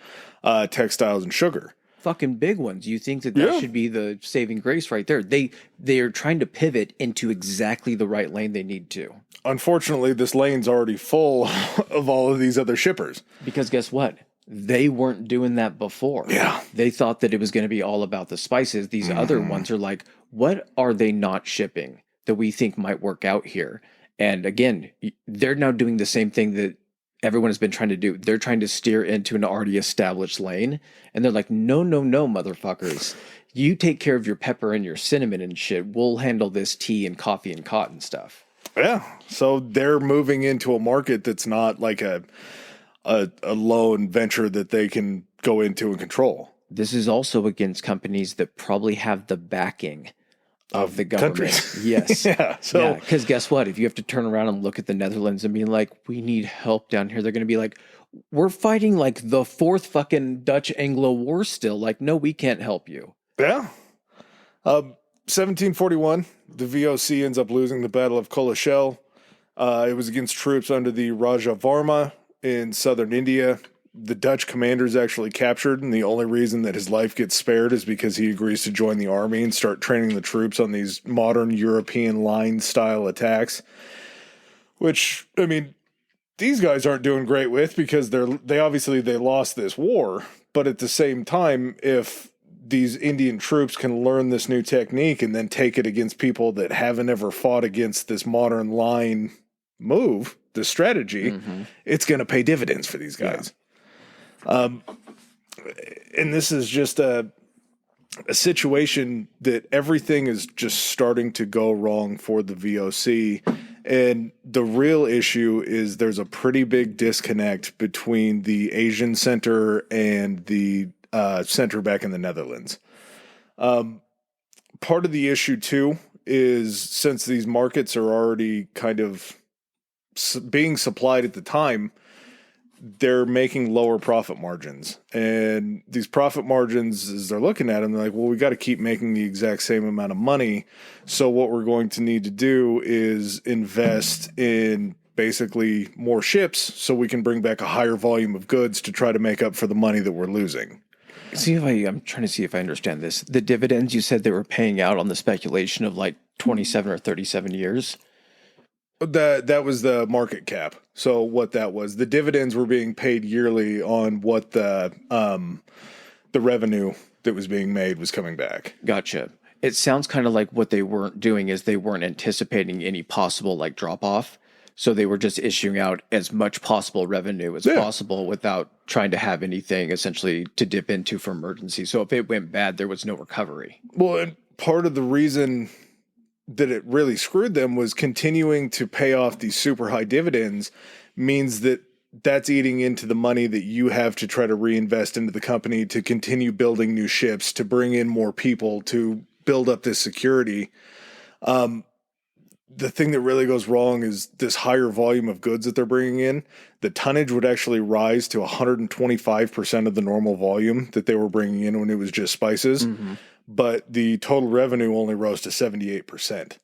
S2: textiles, and sugar.
S1: fucking big ones. You think that should be the saving grace right there. They are trying to pivot into exactly the right lane they need to.
S2: Unfortunately, this lane's already full of all of these other shippers.
S1: Because guess what? They weren't doing that before.
S2: Yeah.
S1: They thought that it was going to be all about the spices. These other ones are like, what are they not shipping that we think might work out here? And again, they're now doing the same thing that everyone has been trying to do. They're trying to steer into an already established lane. And they're like, no, motherfuckers. You take care of your pepper and your cinnamon and shit. We'll handle this tea and coffee and cotton stuff.
S2: Yeah. So they're moving into a market that's not like a lone venture that they can go into and control.
S1: This is also against companies that probably have the backing of the government.
S2: Countries.
S1: Yes.
S2: Yeah. So,
S1: because guess what? If you have to turn around and look at the Netherlands and be like, we need help down here, they're going to be like, we're fighting like the fourth fucking Dutch Anglo War still. Like, no, we can't help you.
S2: Yeah. 1741, the VOC ends up losing the Battle of Coleshell. It was against troops under the Raja Varma in southern India. The Dutch commander is actually captured, and the only reason that his life gets spared is because he agrees to join the army and start training the troops on these modern European line-style attacks. Which, I mean, these guys aren't doing great with because they obviously lost this war, but at the same time, if these Indian troops can learn this new technique and then take it against people that haven't ever fought against this modern line move, the strategy, it's going to pay dividends for these guys. And this is just a situation that everything is just starting to go wrong for the VOC. And the real issue is there's a pretty big disconnect between the Asian center and the center back in the Netherlands. Part of the issue, too, is since these markets are already kind of being supplied at the time, they're making lower profit margins. And these profit margins, as they're looking at them, they're like, well, we got to keep making the exact same amount of money. So what we're going to need to do is invest in basically more ships so we can bring back a higher volume of goods to try to make up for the money that we're losing.
S1: I'm trying to see if I understand this. The dividends you said they were paying out on the speculation of like 27 or 37 years.
S2: That was the market cap. So what that was, the dividends were being paid yearly on what the revenue that was being made was coming back.
S1: Gotcha. It sounds kind of like what they weren't doing is they weren't anticipating any possible like drop off. So they were just issuing out as much possible revenue as possible without trying to have anything essentially to dip into for emergency. So if it went bad, there was no recovery.
S2: Well, and part of the reason that it really screwed them was continuing to pay off these super high dividends means that that's eating into the money that you have to try to reinvest into the company to continue building new ships, to bring in more people, to build up this security. The thing that really goes wrong is this higher volume of goods that they're bringing in. The tonnage would actually rise to 125% of the normal volume that they were bringing in when it was just spices. But the total revenue only rose to 78%.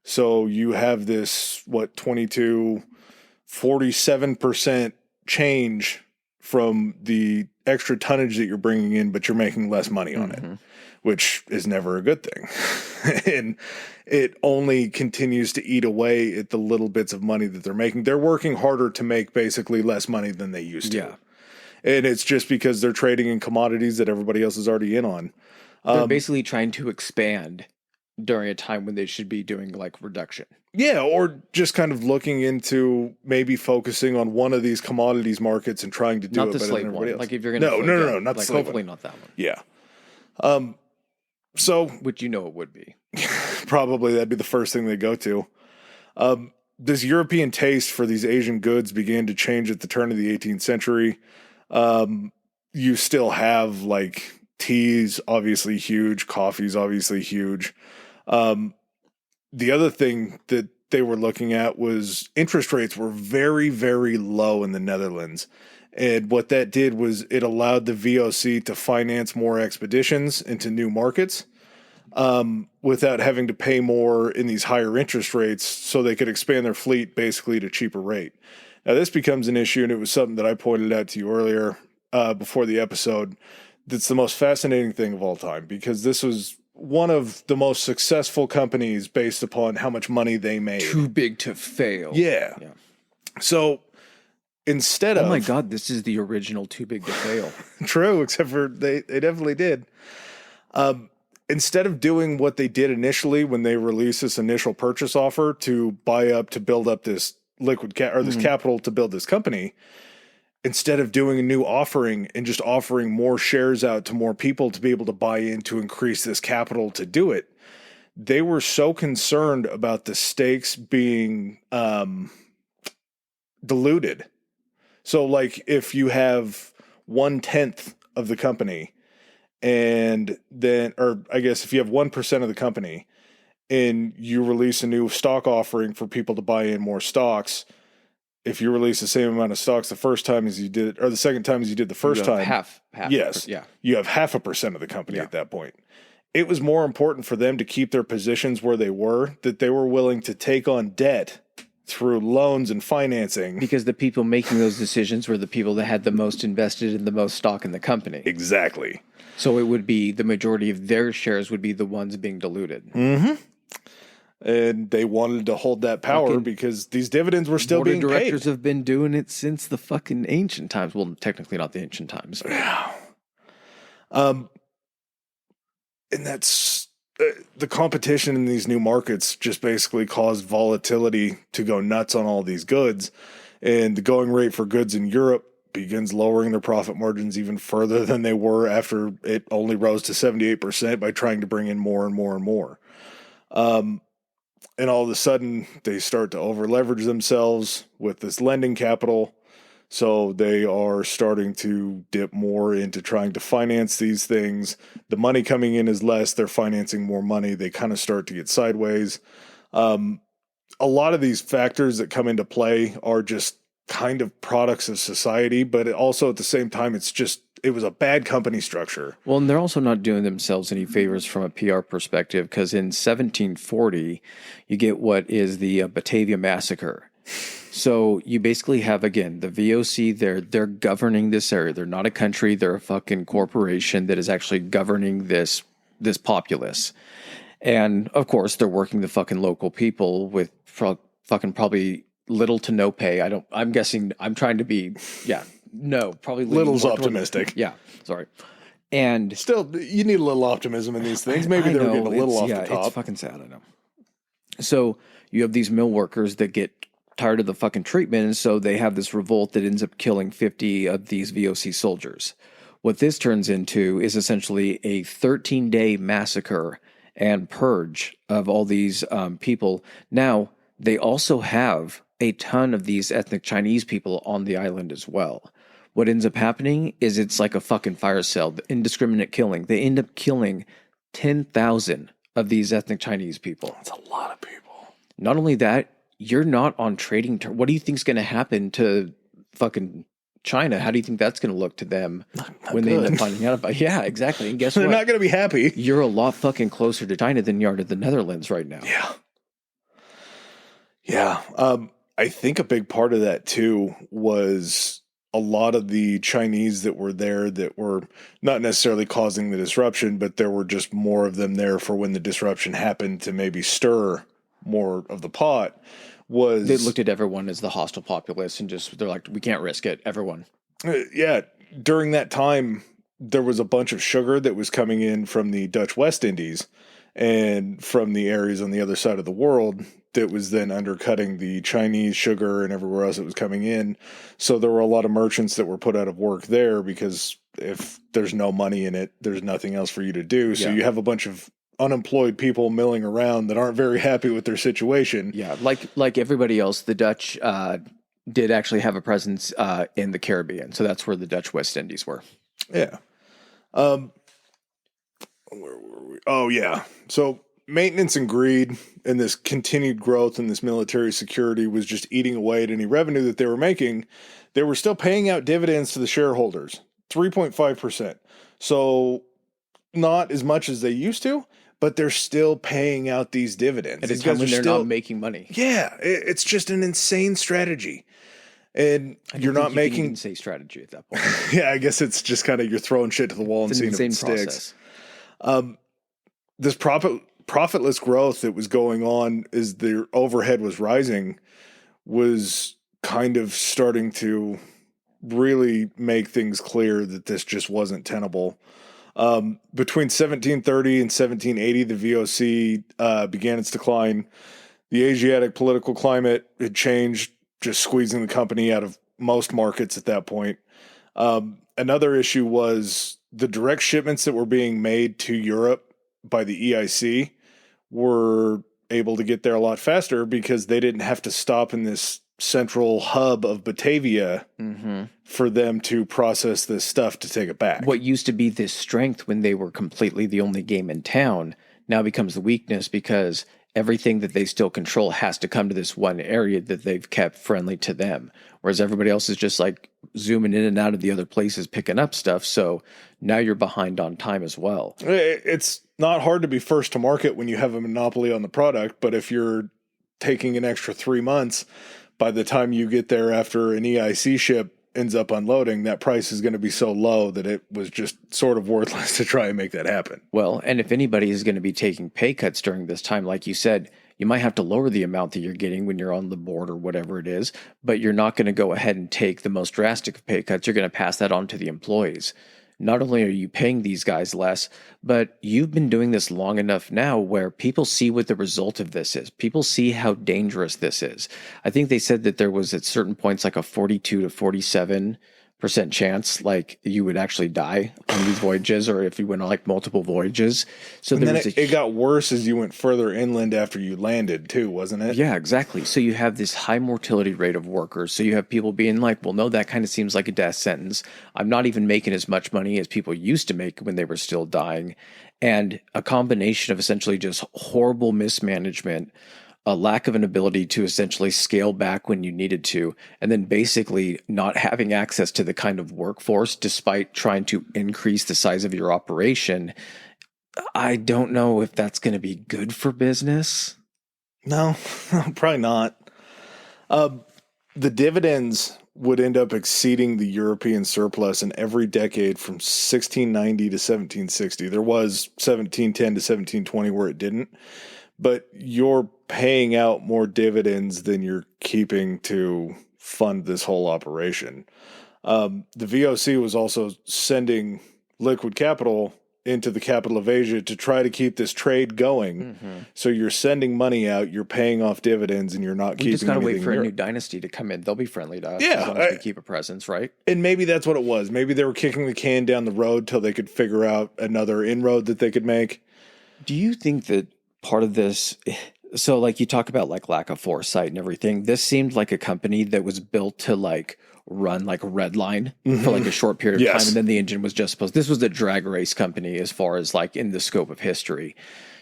S2: So you have this, 47% change from the extra tonnage that you're bringing in, but you're making less money on it, which is never a good thing. And it only continues to eat away at the little bits of money that they're making. They're working harder to make basically less money than they used to.
S1: Yeah.
S2: And it's just because they're trading in commodities that everybody else is already in on.
S1: They're basically trying to expand during a time when they should be doing like reduction.
S2: Yeah, or just kind of looking into maybe focusing on one of these commodities markets and trying to do
S1: not
S2: it
S1: the
S2: better
S1: slave
S2: than everybody
S1: one.
S2: else.
S1: Like if you're going to
S2: no, not the
S1: like
S2: slave
S1: hopefully
S2: one.
S1: not that one.
S2: Yeah. So
S1: Which you know it would be.
S2: probably that'd be the first thing they go to. This European taste for these Asian goods began to change at the turn of the 18th century. You still have like tea's obviously huge, coffee's obviously huge. The other thing that they were looking at was interest rates were very, very low in the Netherlands. And what that did was it allowed the VOC to finance more expeditions into new markets without having to pay more in these higher interest rates so they could expand their fleet basically at a cheaper rate. Now, this becomes an issue, and it was something that I pointed out to you earlier before the episode. that's the most fascinating thing of all time, because this was one of the most successful companies based upon how much money they made.
S1: Too big to fail.
S2: Yeah. So instead of...
S1: Oh my God, this is the original Too Big to Fail.
S2: True, except for they definitely did. Instead of doing what they did initially when they released this initial purchase offer to build up this this capital to build this company, instead of doing a new offering and just offering more shares out to more people to be able to buy in to increase this capital to do it, they were so concerned about the stakes being diluted. So like if you have 1/10 of the company, and then, or I guess if you have 1% of the company and you release a new stock offering for people to buy in more stocks, if you release the same amount of stocks the first time as you did, or the second time as you did the first time,
S1: half.
S2: Yes.
S1: Yeah.
S2: You have 0.5% of the company at that point. It was more important for them to keep their positions where they were, that they were willing to take on debt through loans and financing.
S1: Because the people making those decisions were the people that had the most invested in the most stock in the company.
S2: Exactly.
S1: So it would be the majority of their shares would be the ones being diluted.
S2: Mm-hmm. And they wanted to hold that power because these dividends were still being paid.
S1: Board of directors have been doing it since the fucking ancient times. Well, technically not the ancient times.
S2: Yeah. And that's the competition in these new markets just basically caused volatility to go nuts on all these goods. And the going rate for goods in Europe begins lowering their profit margins even further than they were after it only rose to 78% by trying to bring in more and more and more. And all of a sudden, they start to over-leverage themselves with this lending capital. So they are starting to dip more into trying to finance these things. The money coming in is less. They're financing more money. They kind of start to get sideways. A lot of these factors that come into play are just kind of products of society, but also at the same time, it was a bad company structure.
S1: Well, and they're also not doing themselves any favors from a PR perspective, because in 1740, you get what is the Batavia Massacre. So you basically have, again, the VOC, they're governing this area. They're not a country. They're a fucking corporation that is actually governing this populace. And, of course, they're working the fucking local people with fucking probably little to no pay. I'm guessing, I'm trying to be, probably
S2: little's optimistic.
S1: Sorry. And
S2: still, you need a little optimism in these things. Maybe they're getting a little off the top.
S1: It's fucking sad, I know. So you have these mill workers that get tired of the fucking treatment, and so they have this revolt that ends up killing 50 of these VOC soldiers. What this turns into is essentially a 13-day massacre and purge of all these people. Now, they also have a ton of these ethnic Chinese people on the island as well. What ends up happening is it's like a fucking fire sale, the indiscriminate killing. They end up killing 10,000 of these ethnic Chinese people.
S2: That's a lot of people.
S1: Not only that, you're not on trading terms. What do you think is going to happen to fucking China? How do you think that's going to look to them when they end up finding out about it? Yeah, exactly. And guess what?
S2: They're not going to be happy.
S1: You're a lot fucking closer to China than you are to the Netherlands right now.
S2: Yeah. Yeah. I think a big part of that too was a lot of the Chinese that were there that were not necessarily causing the disruption, but there were just more of them there for when the disruption happened to maybe stir more of the pot. They looked at everyone as the hostile populace and they're like, we can't risk it, everyone. Yeah. During that time, there was a bunch of sugar that was coming in from the Dutch West Indies and from the areas on the other side of the world that was then undercutting the Chinese sugar and everywhere else that was coming in. So there were a lot of merchants that were put out of work there because if there's no money in it, there's nothing else for you to do. So you have a bunch of unemployed people milling around that aren't very happy with their situation. Yeah, like everybody else, the Dutch did actually have a presence in the Caribbean. So that's where the Dutch West Indies were. Yeah. Where were we? Oh, yeah. So maintenance and greed and this continued growth and this military security was just eating away at any revenue that they were making. They were still paying out dividends to the shareholders, 3.5%. So not as much as they used to, but they're still paying out these dividends. At a time when they're not making money. Yeah, it's just an insane strategy. And you're not
S1: You can
S2: making
S1: even say strategy at that point.
S2: yeah, I guess it's just kind of you're throwing shit to the wall and seeing if it sticks. This profitless growth that was going on as their overhead was rising was kind of starting to really make things clear that this just wasn't tenable. Between 1730 and 1780, the VOC began its decline. The Asiatic political climate had changed, just squeezing the company out of most markets at that point. Another issue was the direct shipments that were being made to Europe by the EIC were able to get there a lot faster because they didn't have to stop in this central hub of Batavia for them to process this stuff to take it back.
S1: What used to be this strength when they were completely the only game in town now becomes the weakness because everything that they still control has to come to this one area that they've kept friendly to them. Whereas everybody else is just like zooming in and out of the other places, picking up stuff. So now you're behind on time as well.
S2: It's not hard to be first to market when you have a monopoly on the product. But if you're taking an extra 3 months, by the time you get there after an EIC ship ends up unloading, that price is going to be so low that it was just sort of worthless to try and make that happen.
S1: Well, and if anybody is going to be taking pay cuts during this time, like you said, you might have to lower the amount that you're getting when you're on the board or whatever it is, but you're not going to go ahead and take the most drastic of pay cuts. You're going to pass that on to the employees. Not only are you paying these guys less, but you've been doing this long enough now where people see what the result of this is. People see how dangerous this is. I think they said that there was at certain points like a 42 to 47% chance like you would actually die on these voyages, or if you went on like multiple voyages. So
S2: and then it got worse as you went further inland after you landed too, wasn't it?
S1: Yeah, exactly. So you have this high mortality rate of workers. So you have people being like, well, no, that kind of seems like a death sentence. I'm not even making as much money as people used to make when they were still dying. And a combination of essentially just horrible mismanagement, a lack of an ability to essentially scale back when you needed to, and then basically not having access to the kind of workforce despite trying to increase the size of your operation. I don't know if that's going to be good for business.
S2: No, probably not. The dividends would end up exceeding the European surplus in every decade from 1690 to 1760. There was 1710 to 1720 where it didn't. But you're paying out more dividends than you're keeping to fund this whole operation. The VOC was also sending liquid capital into the capital of Asia to try to keep this trade going. So you're sending money out, you're paying off dividends, and you're not keeping anything.
S1: We just got to wait for a new dynasty to come in. They'll be friendly to us as long as we keep a presence, right?
S2: And maybe that's what it was. Maybe they were kicking the can down the road till they could figure out another inroad that they could make.
S1: Do you think that part of this, so like you talk about like lack of foresight and everything, this seemed like a company that was built to like run like a red line for like a short period of time, and then the engine was just supposed, this was the drag race company as far as like in the scope of history.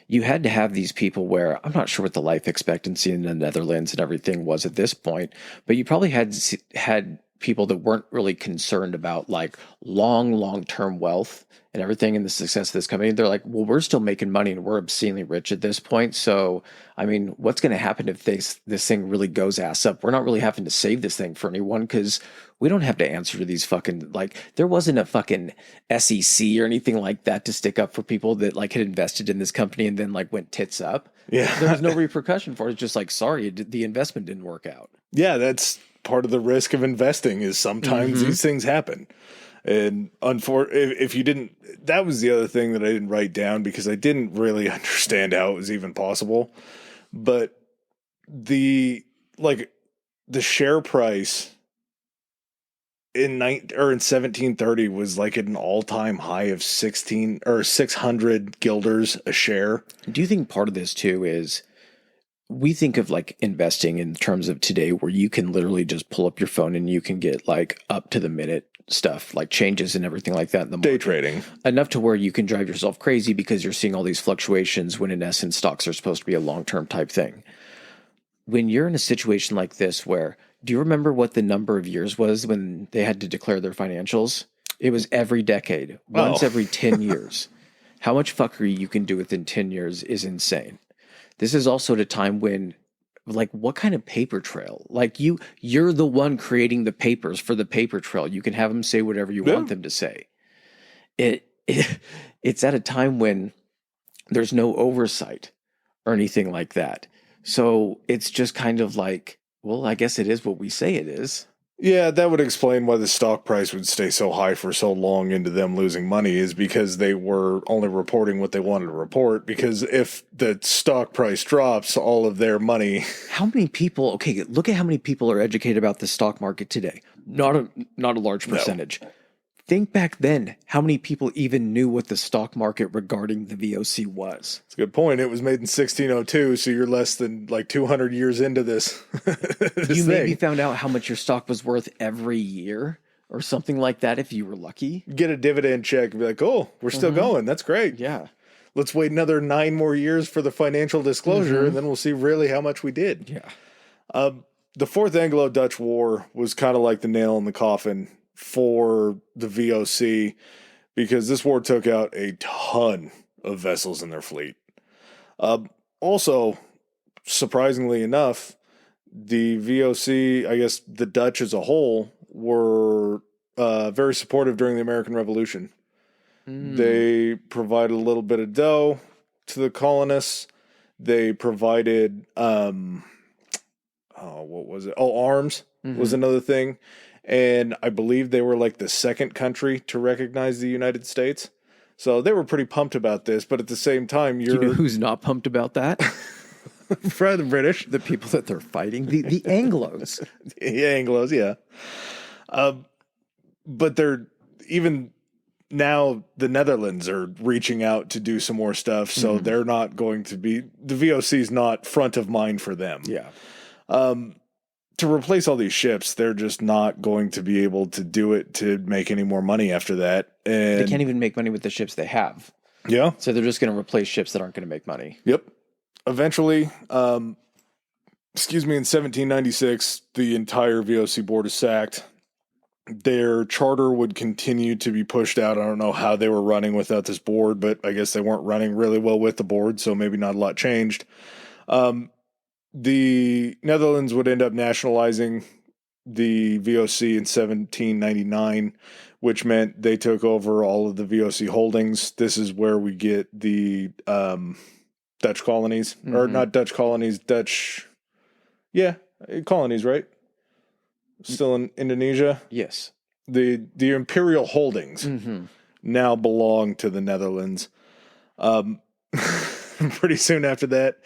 S1: You had to have these people where, I'm not sure what the life expectancy in the Netherlands and everything was at this point, but you probably had people that weren't really concerned about like long-term wealth and everything and the success of this company. They're like, well, we're still making money and we're obscenely rich at this point. So, I mean, what's going to happen if this thing really goes ass up? We're not really having to save this thing for anyone because we don't have to answer to these fucking, like, there wasn't a fucking SEC or anything like that to stick up for people that like had invested in this company and then like went tits up.
S2: Yeah.
S1: There was no repercussion for it. It's just like, sorry, the investment didn't work out.
S2: Yeah, that's part of the risk of investing is sometimes these things happen. And if you didn't, that was the other thing that I didn't write down because I didn't really understand how it was even possible. But the share price in 1730 was like at an all-time high of 600 guilders a share.
S1: Do you think part of this too is we think of like investing in terms of today where you can literally just pull up your phone and you can get like up to the minute stuff like changes and everything like that in the market.
S2: Day trading.
S1: Enough to where you can drive yourself crazy because you're seeing all these fluctuations when in essence stocks are supposed to be a long-term type thing. When you're in a situation like this where, do you remember what the number of years was when they had to declare their financials? It was every decade, once every 10 years. How much fuckery you can do within 10 years is insane. This is also at a time when like what kind of paper trail? Like you're the one creating the papers for the paper trail. You can have them say whatever you want them to say. It's at a time when there's no oversight or anything like that. So it's just kind of like, well, I guess it is what we say it is.
S2: Yeah, that would explain why the stock price would stay so high for so long into them losing money, is because they were only reporting what they wanted to report. Because if the stock price drops, all of their money.
S1: How many people, okay, look at how many people are educated about the stock market today. Not a large percentage. No. Think back then, how many people even knew what the stock market regarding the VOC was?
S2: That's a good point. It was made in 1602, so you're less than like 200 years into this.
S1: You maybe found out how much your stock was worth every year or something like that if you were lucky.
S2: Get a dividend check and be like, oh, we're still going. That's great.
S1: Yeah.
S2: Let's wait another 9 more years for the financial disclosure, and then we'll see really how much we did.
S1: Yeah.
S2: The Fourth Anglo-Dutch War was kind of like the nail in the coffin for the VOC, because this war took out a ton of vessels in their fleet. Also, surprisingly enough, the VOC, I guess the Dutch as a whole, were very supportive during the American Revolution. They provided a little bit of dough to the colonists. They provided, what was it? Oh, arms was another thing. And I believe they were like the second country to recognize the United States. So they were pretty pumped about this, but at the same time,
S1: Do you know who's not pumped about that?
S2: For the British.
S1: The people that they're fighting, the Anglos.
S2: The Anglos, yeah. But they're, even now, the Netherlands are reaching out to do some more stuff, so they're not going to be, the VOC is not front of mind for them.
S1: Yeah.
S2: To replace all these ships, they're just not going to be able to do it to make any more money after that. And
S1: they can't even make money with the ships they have.
S2: Yeah.
S1: So they're just going to replace ships that aren't going to make money.
S2: Yep. Eventually, in 1796, the entire VOC board is sacked. Their charter would continue to be pushed out. I don't know how they were running without this board, but I guess they weren't running really well with the board, so maybe not a lot changed. The Netherlands would end up nationalizing the VOC in 1799, which meant they took over all of the VOC holdings. This is where we get the Dutch colonies, or not Dutch colonies, colonies, right? Still in Indonesia?
S1: Yes.
S2: The imperial holdings now belong to the Netherlands. Pretty soon after that,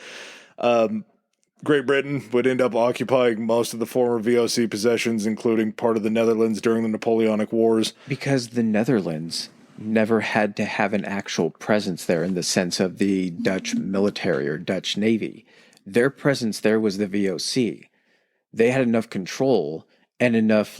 S2: Great Britain would end up occupying most of the former VOC possessions, including part of the Netherlands during the Napoleonic Wars.
S1: Because the Netherlands never had to have an actual presence there in the sense of the Dutch military or Dutch Navy. Their presence there was the VOC. They had enough control and enough,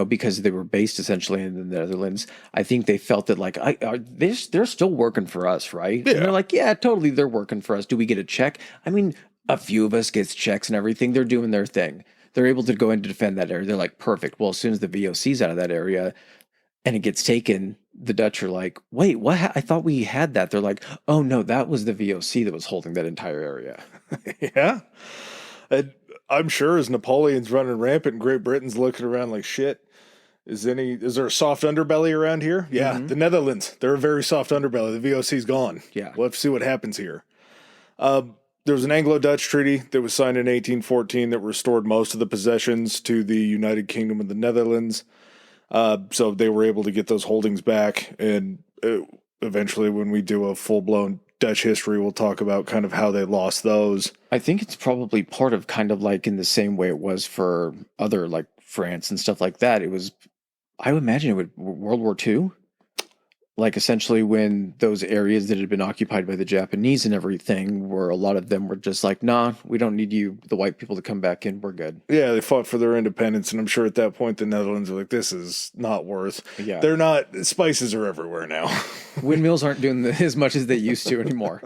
S1: because they were based essentially in the Netherlands, I think they felt that, they're still working for us, right?
S2: Yeah.
S1: And they're like, yeah, totally, they're working for us. Do we get a check? I mean, a few of us gets checks and everything. They're doing their thing. They're able to go in to defend that area. They're like, perfect. Well, as soon as the VOC's out of that area and it gets taken, the Dutch are like, wait, what? I thought we had that. They're like, oh, no, that was the VOC that was holding that entire area.
S2: Yeah. I'm sure as Napoleon's running rampant, Great Britain's looking around like, shit, is there a soft underbelly around here? Yeah, the Netherlands. They're a very soft underbelly. The VOC's gone.
S1: Yeah.
S2: We'll have to see what happens here. There was an Anglo-Dutch treaty that was signed in 1814 that restored most of the possessions to the United Kingdom of the Netherlands. So they were able to get those holdings back. And eventually, when we do a full-blown Dutch history, we'll talk about kind of how they lost those.
S1: I think it's probably part of kind of like in the same way it was for other, like France and stuff like that. It was, I would imagine it would, World War II. Like essentially when those areas that had been occupied by the Japanese and everything, where a lot of them were just like, nah, we don't need you, the white people, to come back in. We're good.
S2: Yeah, they fought for their independence. And I'm sure at that point, the Netherlands were like, this is not worth.
S1: Yeah.
S2: They're not, spices are everywhere now.
S1: Windmills aren't doing as much as they used to anymore.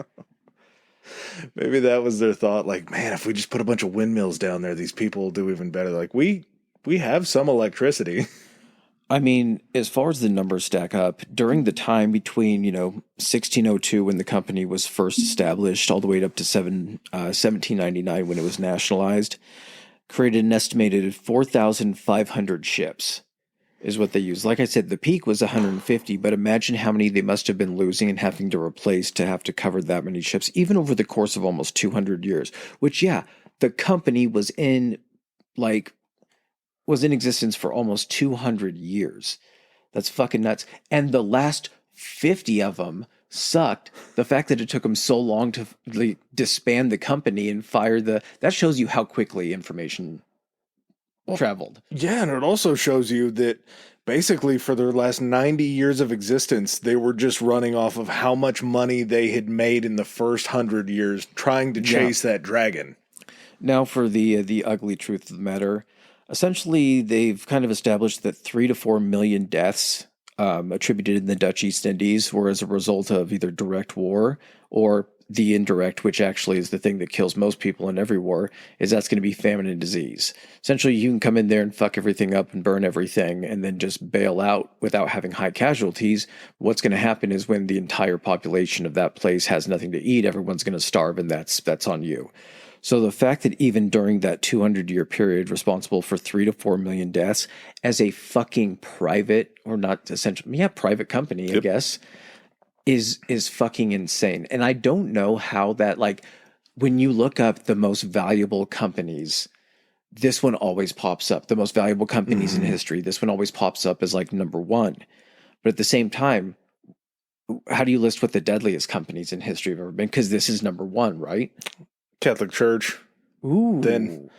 S2: Maybe that was their thought. Like, man, if we just put a bunch of windmills down there, these people will do even better. Like, we have some electricity.
S1: I mean, as far as the numbers stack up, during the time between, 1602 when the company was first established all the way up to 1799 when it was nationalized, created an estimated 4,500 ships is what they used. Like I said, the peak was 150, but imagine how many they must have been losing and having to replace to have to cover that many ships, even over the course of almost 200 years, which, yeah, the company was in existence for almost 200 years. That's fucking nuts. And the last 50 of them sucked. The fact that it took them so long to disband the company and fire that shows you how quickly information traveled.
S2: Yeah, and it also shows you that basically for their last 90 years of existence, they were just running off of how much money they had made in the first 100 years trying to chase that dragon.
S1: Now for the ugly truth of the matter. Essentially, they've kind of established that 3 to 4 million deaths attributed in the Dutch East Indies were as a result of either direct war or the indirect, which actually is the thing that kills most people in every war, is that's going to be famine and disease. Essentially, you can come in there and fuck everything up and burn everything and then just bail out without having high casualties. What's going to happen is when the entire population of that place has nothing to eat, everyone's going to starve, and that's on you. So the fact that even during that 200-year period, responsible for 3 to 4 million deaths as a fucking private, or not essentially, private company, I guess, is fucking insane. And I don't know how that, when you look up the most valuable companies, this one always pops up. The most valuable companies in history, this one always pops up as number one. But at the same time, how do you list what the deadliest companies in history have ever been? Because this is number one, right?
S2: Catholic Church.
S1: Ooh.
S2: Then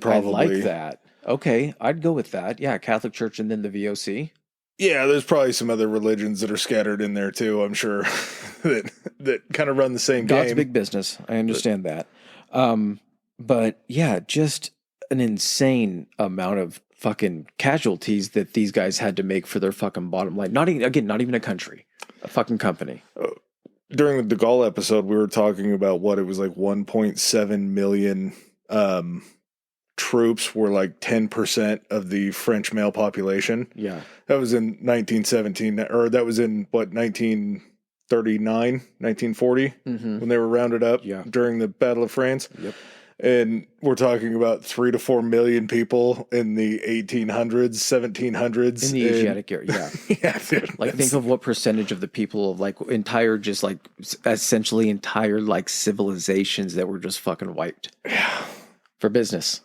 S2: probably.
S1: I like that. Okay, I'd go with that. Yeah, Catholic Church and then the VOC.
S2: Yeah, there's probably some other religions that are scattered in there too, I'm sure, that kind of run the same game.
S1: God's big business. I understand that. But yeah, just an insane amount of fucking casualties that these guys had to make for their fucking bottom line. Not even a country, a fucking company.
S2: During the De Gaulle episode, we were talking about what it was 1.7 million troops were 10% of the French male population.
S1: Yeah.
S2: That was in 1917, or that was in 1939, 1940, when they were rounded up during the Battle of France.
S1: Yep.
S2: And we're talking about 3 to 4 million people in the 1800s, 1700s.
S1: In the Asiatic area, yeah.
S2: Yeah, dude.
S1: Think of what percentage of the people of entire, just essentially entire civilizations that were just fucking wiped.
S2: Yeah.
S1: For business.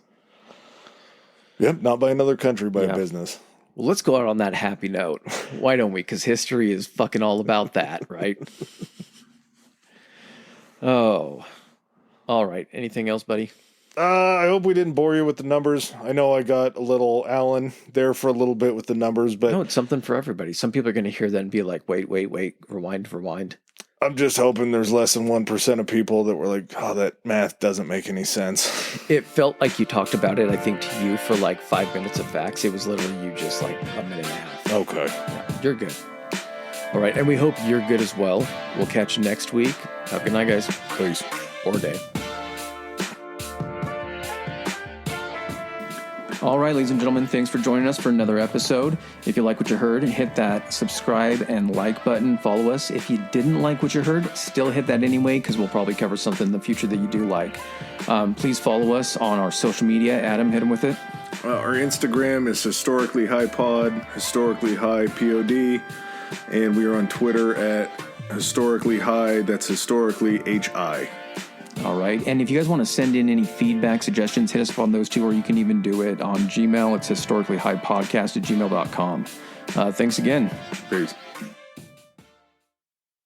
S2: Yep, not by another country, by business.
S1: Well, let's go out on that happy note. Why don't we? Because history is fucking all about that, right? Oh. All right. Anything else, buddy?
S2: I hope we didn't bore you with the numbers. I know I got a little Alan there for a little bit with the numbers, but...
S1: No, it's something for everybody. Some people are going to hear that and be like, wait, rewind.
S2: I'm just hoping there's less than 1% of people that were like, oh, that math doesn't make any sense.
S1: It felt like you talked about it, I think, to you for 5 minutes of facts. It was literally you just a minute and a half.
S2: Okay.
S1: Yeah, you're good. All right, and we hope you're good as well. We'll catch you next week. Have a good night, guys.
S2: Peace.
S1: Or day. All right, ladies and gentlemen, thanks for joining us for another episode. If you like what you heard, hit that subscribe and like button. Follow us. If you didn't like what you heard, still hit that anyway, because we'll probably cover something in the future that you do like. Please follow us on our social media. Adam, hit him with it.
S2: Our Instagram is historically high pod, historically high pod, and we are on Twitter at historically high. That's historically HI.
S1: All right. And if you guys want to send in any feedback, suggestions, hit us up on those two, or you can even do it on Gmail. It's historicallyhighpodcast@gmail.com. Thanks again.
S2: Peace.